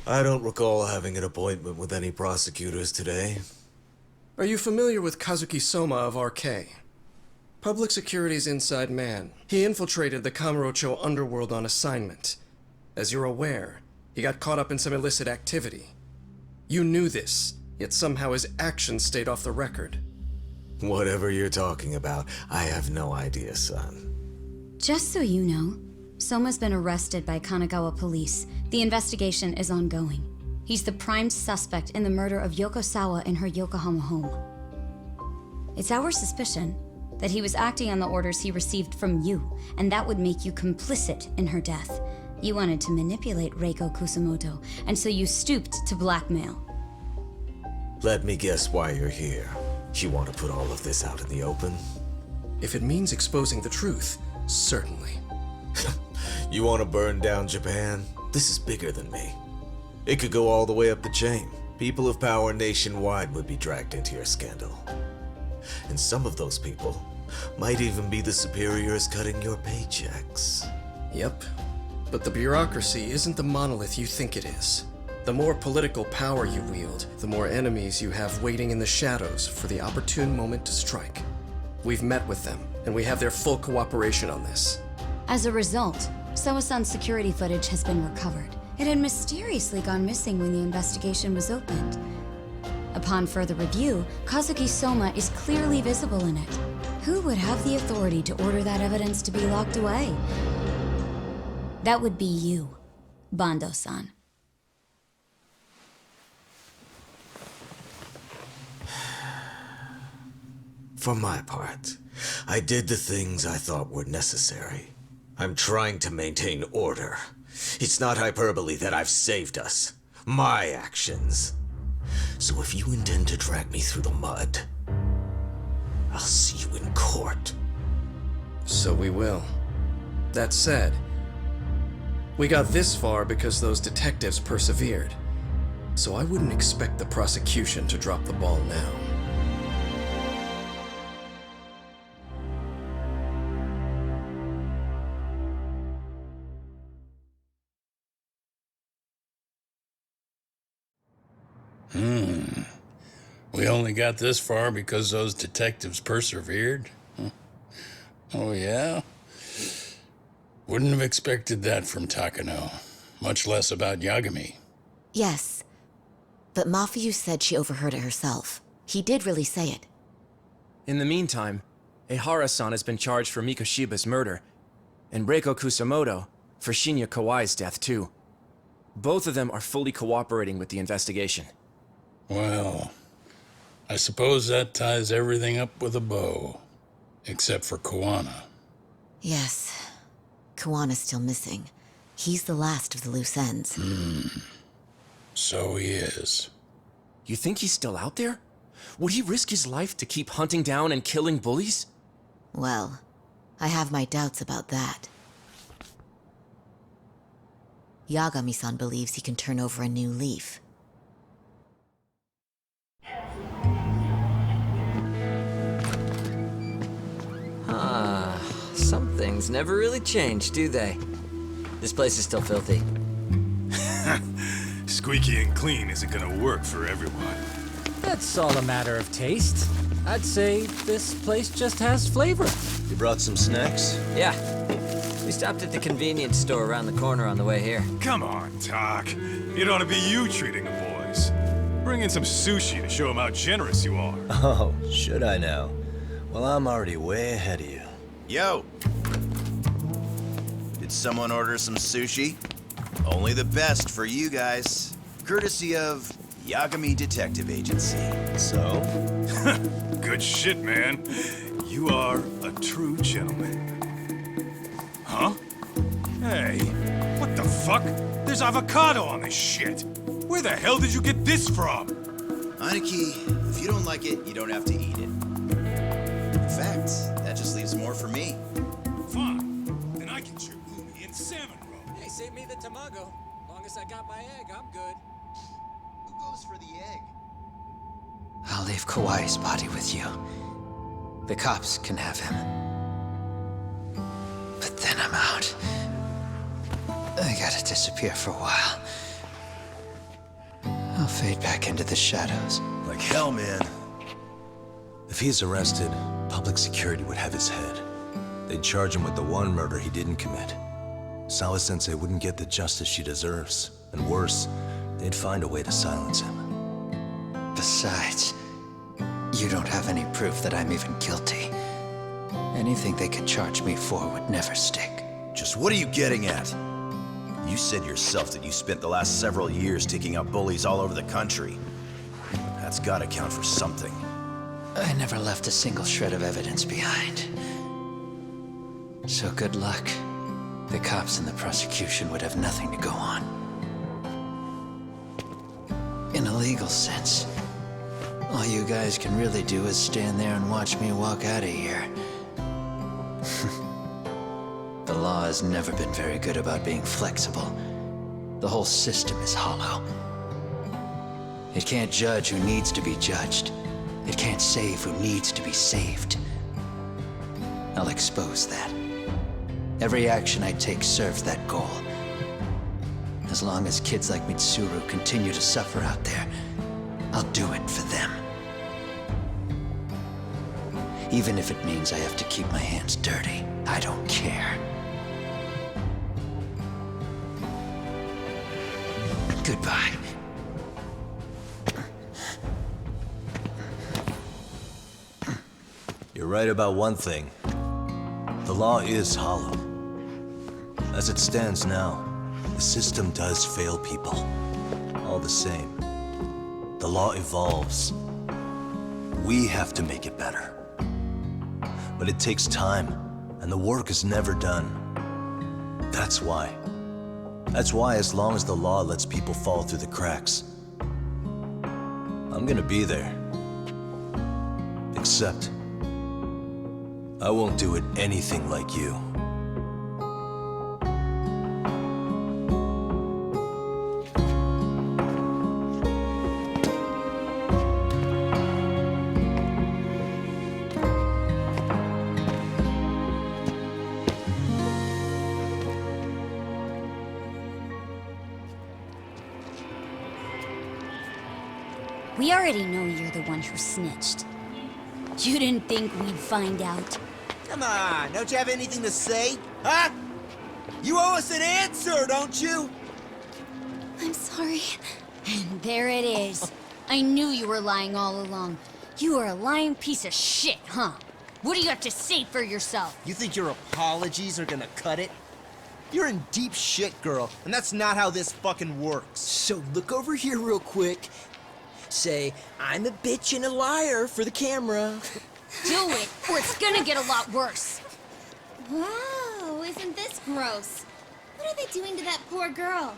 I don't recall having an appointment with any prosecutors today. Are you familiar with Kazuki Soma of RK? Public Security's inside man. He infiltrated the Kamurocho underworld on assignment. As you're aware, he got caught up in some illicit activity. You knew this, yet somehow his actions stayed off the record. Whatever you're talking about, I have no idea, son. Just so you know, Soma's been arrested by Kanagawa police. The investigation is ongoing. He's the prime suspect in the murder of Yoko Sawa in her Yokohama home. It's our suspicion that he was acting on the orders he received from you, and that would make you complicit in her death. You wanted to manipulate Reiko Kusamoto, and so you stooped to blackmail. Let me guess why you're here. You want to put all of this out in the open? If it means exposing the truth, certainly. You want to burn down Japan? This is bigger than me. It could go all the way up the chain. People of power nationwide would be dragged into your scandal. And some of those people might even be the superiors cutting your paychecks. Yep. But the bureaucracy isn't the monolith you think it is. The more political power you wield, the more enemies you have waiting in the shadows for the opportune moment to strike. We've met with them, and we have their full cooperation on this. As a result, Soa-san's security footage has been recovered. It had mysteriously gone missing when the investigation was opened. Upon further review, Kazuki Soma is clearly visible in it. Who would have the authority to order that evidence to be locked away? That would be you, Bando-san. For my part, I did the things I thought were necessary. I'm trying to maintain order. It's not hyperbole that I've saved us. My actions. So if you intend to drag me through the mud, I'll see you in court. So we will. That said, we got this far because those detectives persevered. So I wouldn't expect the prosecution to drop the ball now. We only got this far because those detectives persevered? Oh, yeah? Wouldn't have expected that from Takano. Much less about Yagami. Yes. But Mafuyu said she overheard it herself. He did really say it. In the meantime, Ehara-san has been charged for Mikoshiba's murder, and Reiko Kusamoto for Shinya Kawai's death, too. Both of them are fully cooperating with the investigation. Well, I suppose that ties everything up with a bow. Except for Kuwana. Yes. Kuwana's still missing. He's the last of the loose ends. So he is. You think he's still out there? Would he risk his life to keep hunting down and killing bullies? Well, I have my doubts about that. Yagami-san believes he can turn over a new leaf. Some things never really change, do they? This place is still filthy. Squeaky and clean isn't gonna work for everyone. That's all a matter of taste. I'd say this place just has flavor. You brought some snacks? Yeah. We stopped at the convenience store around the corner on the way here. Come on, Doc. It ought to be you treating the boys. Bring in some sushi to show them how generous you are. Oh, should I now? Well, I'm already way ahead of you. Yo! Did someone order some sushi? Only the best for you guys. Courtesy of Yagami Detective Agency. So? Good shit, man. You are a true gentleman. Huh? Hey, what the fuck? There's avocado on this shit. Where the hell did you get this from? Aniki, if you don't like it, you don't have to eat it. In fact, that just leaves more for me. Fine. Then I get your uni and salmon roll. Hey, save me the tamago. Long as I got my egg, I'm good. Who goes for the egg? I'll leave Kawai's body with you. The cops can have him. But then I'm out. I gotta disappear for a while. I'll fade back into the shadows. Like hell, man. If he's arrested, public security would have his head. They'd charge him with the one murder he didn't commit. Sawa-sensei wouldn't get the justice she deserves. And worse, they'd find a way to silence him. Besides, you don't have any proof that I'm even guilty. Anything they could charge me for would never stick. Just what are you getting at? You said yourself that you spent the last several years taking out bullies all over the country. That's gotta count for something. I never left a single shred of evidence behind. So good luck. The cops and the prosecution would have nothing to go on. In a legal sense, all you guys can really do is stand there and watch me walk out of here. The law has never been very good about being flexible. The whole system is hollow. It can't judge who needs to be judged. It can't save who needs to be saved. I'll expose that. Every action I take serves that goal. As long as kids like Mitsuru continue to suffer out there, I'll do it for them. Even if it means I have to keep my hands dirty, I don't care. Goodbye. You're right about one thing. The law is hollow. As it stands now, the system does fail people. All the same, the law evolves. We have to make it better. But it takes time, and the work is never done. That's why. That's why as long as the law lets people fall through the cracks, I'm gonna be there. Except, I won't do it anything like you. We already know you're the one who snitched. You didn't think we'd find out. Come on, don't you have anything to say? Huh? You owe us an answer, don't you? I'm sorry. And there it is. I knew you were lying all along. You are a lying piece of shit, huh? What do you have to say for yourself? You think your apologies are gonna cut it? You're in deep shit, girl, and that's not how this fucking works. So look over here real quick. Say, I'm a bitch and a liar for the camera. Do it, or it's gonna get a lot worse. Wow, isn't this gross? What are they doing to that poor girl?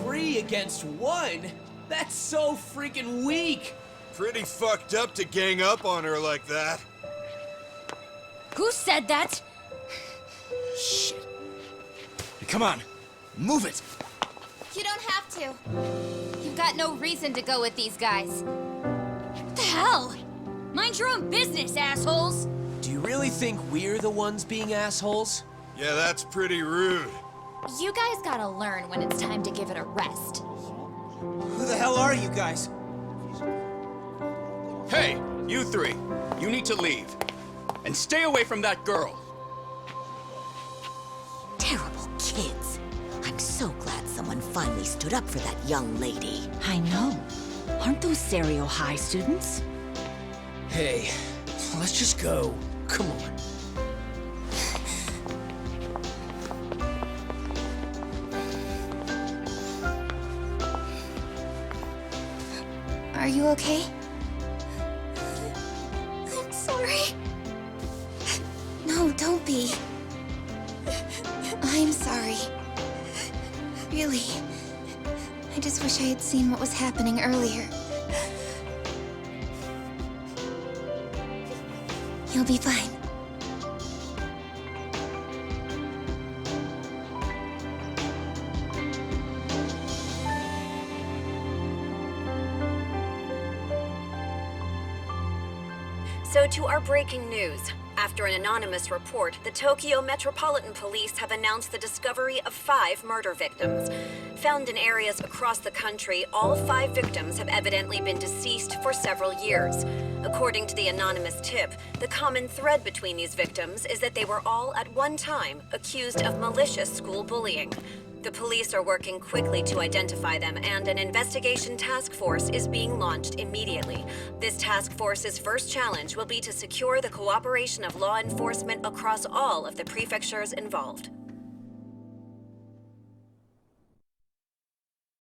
3 against 1? That's so freaking weak! Pretty fucked up to gang up on her like that. Who said that? Shit. Hey, come on, move it. You don't have to. You've got no reason to go with these guys. What the hell? Mind your own business, assholes! Do you really think we're the ones being assholes? Yeah, that's pretty rude. You guys gotta learn when it's time to give it a rest. Who the hell are you guys? Hey, you 3. You need to leave. And stay away from that girl. Terrible kids. I'm so glad someone finally stood up for that young lady. I know. Aren't those Serio High students? Hey, let's just go. Come on. Are you okay? I'm sorry. No, don't be. I'm sorry. Really. I just wish I had seen what was happening earlier. You'll be fine. So to our breaking news. After an anonymous report, the Tokyo Metropolitan Police have announced the discovery of 5 murder victims. Found in areas across the country, all 5 victims have evidently been deceased for several years. According to the anonymous tip, the common thread between these victims is that they were all at one time accused of malicious school bullying. The police are working quickly to identify them, and an investigation task force is being launched immediately. This task force's first challenge will be to secure the cooperation of law enforcement across all of the prefectures involved.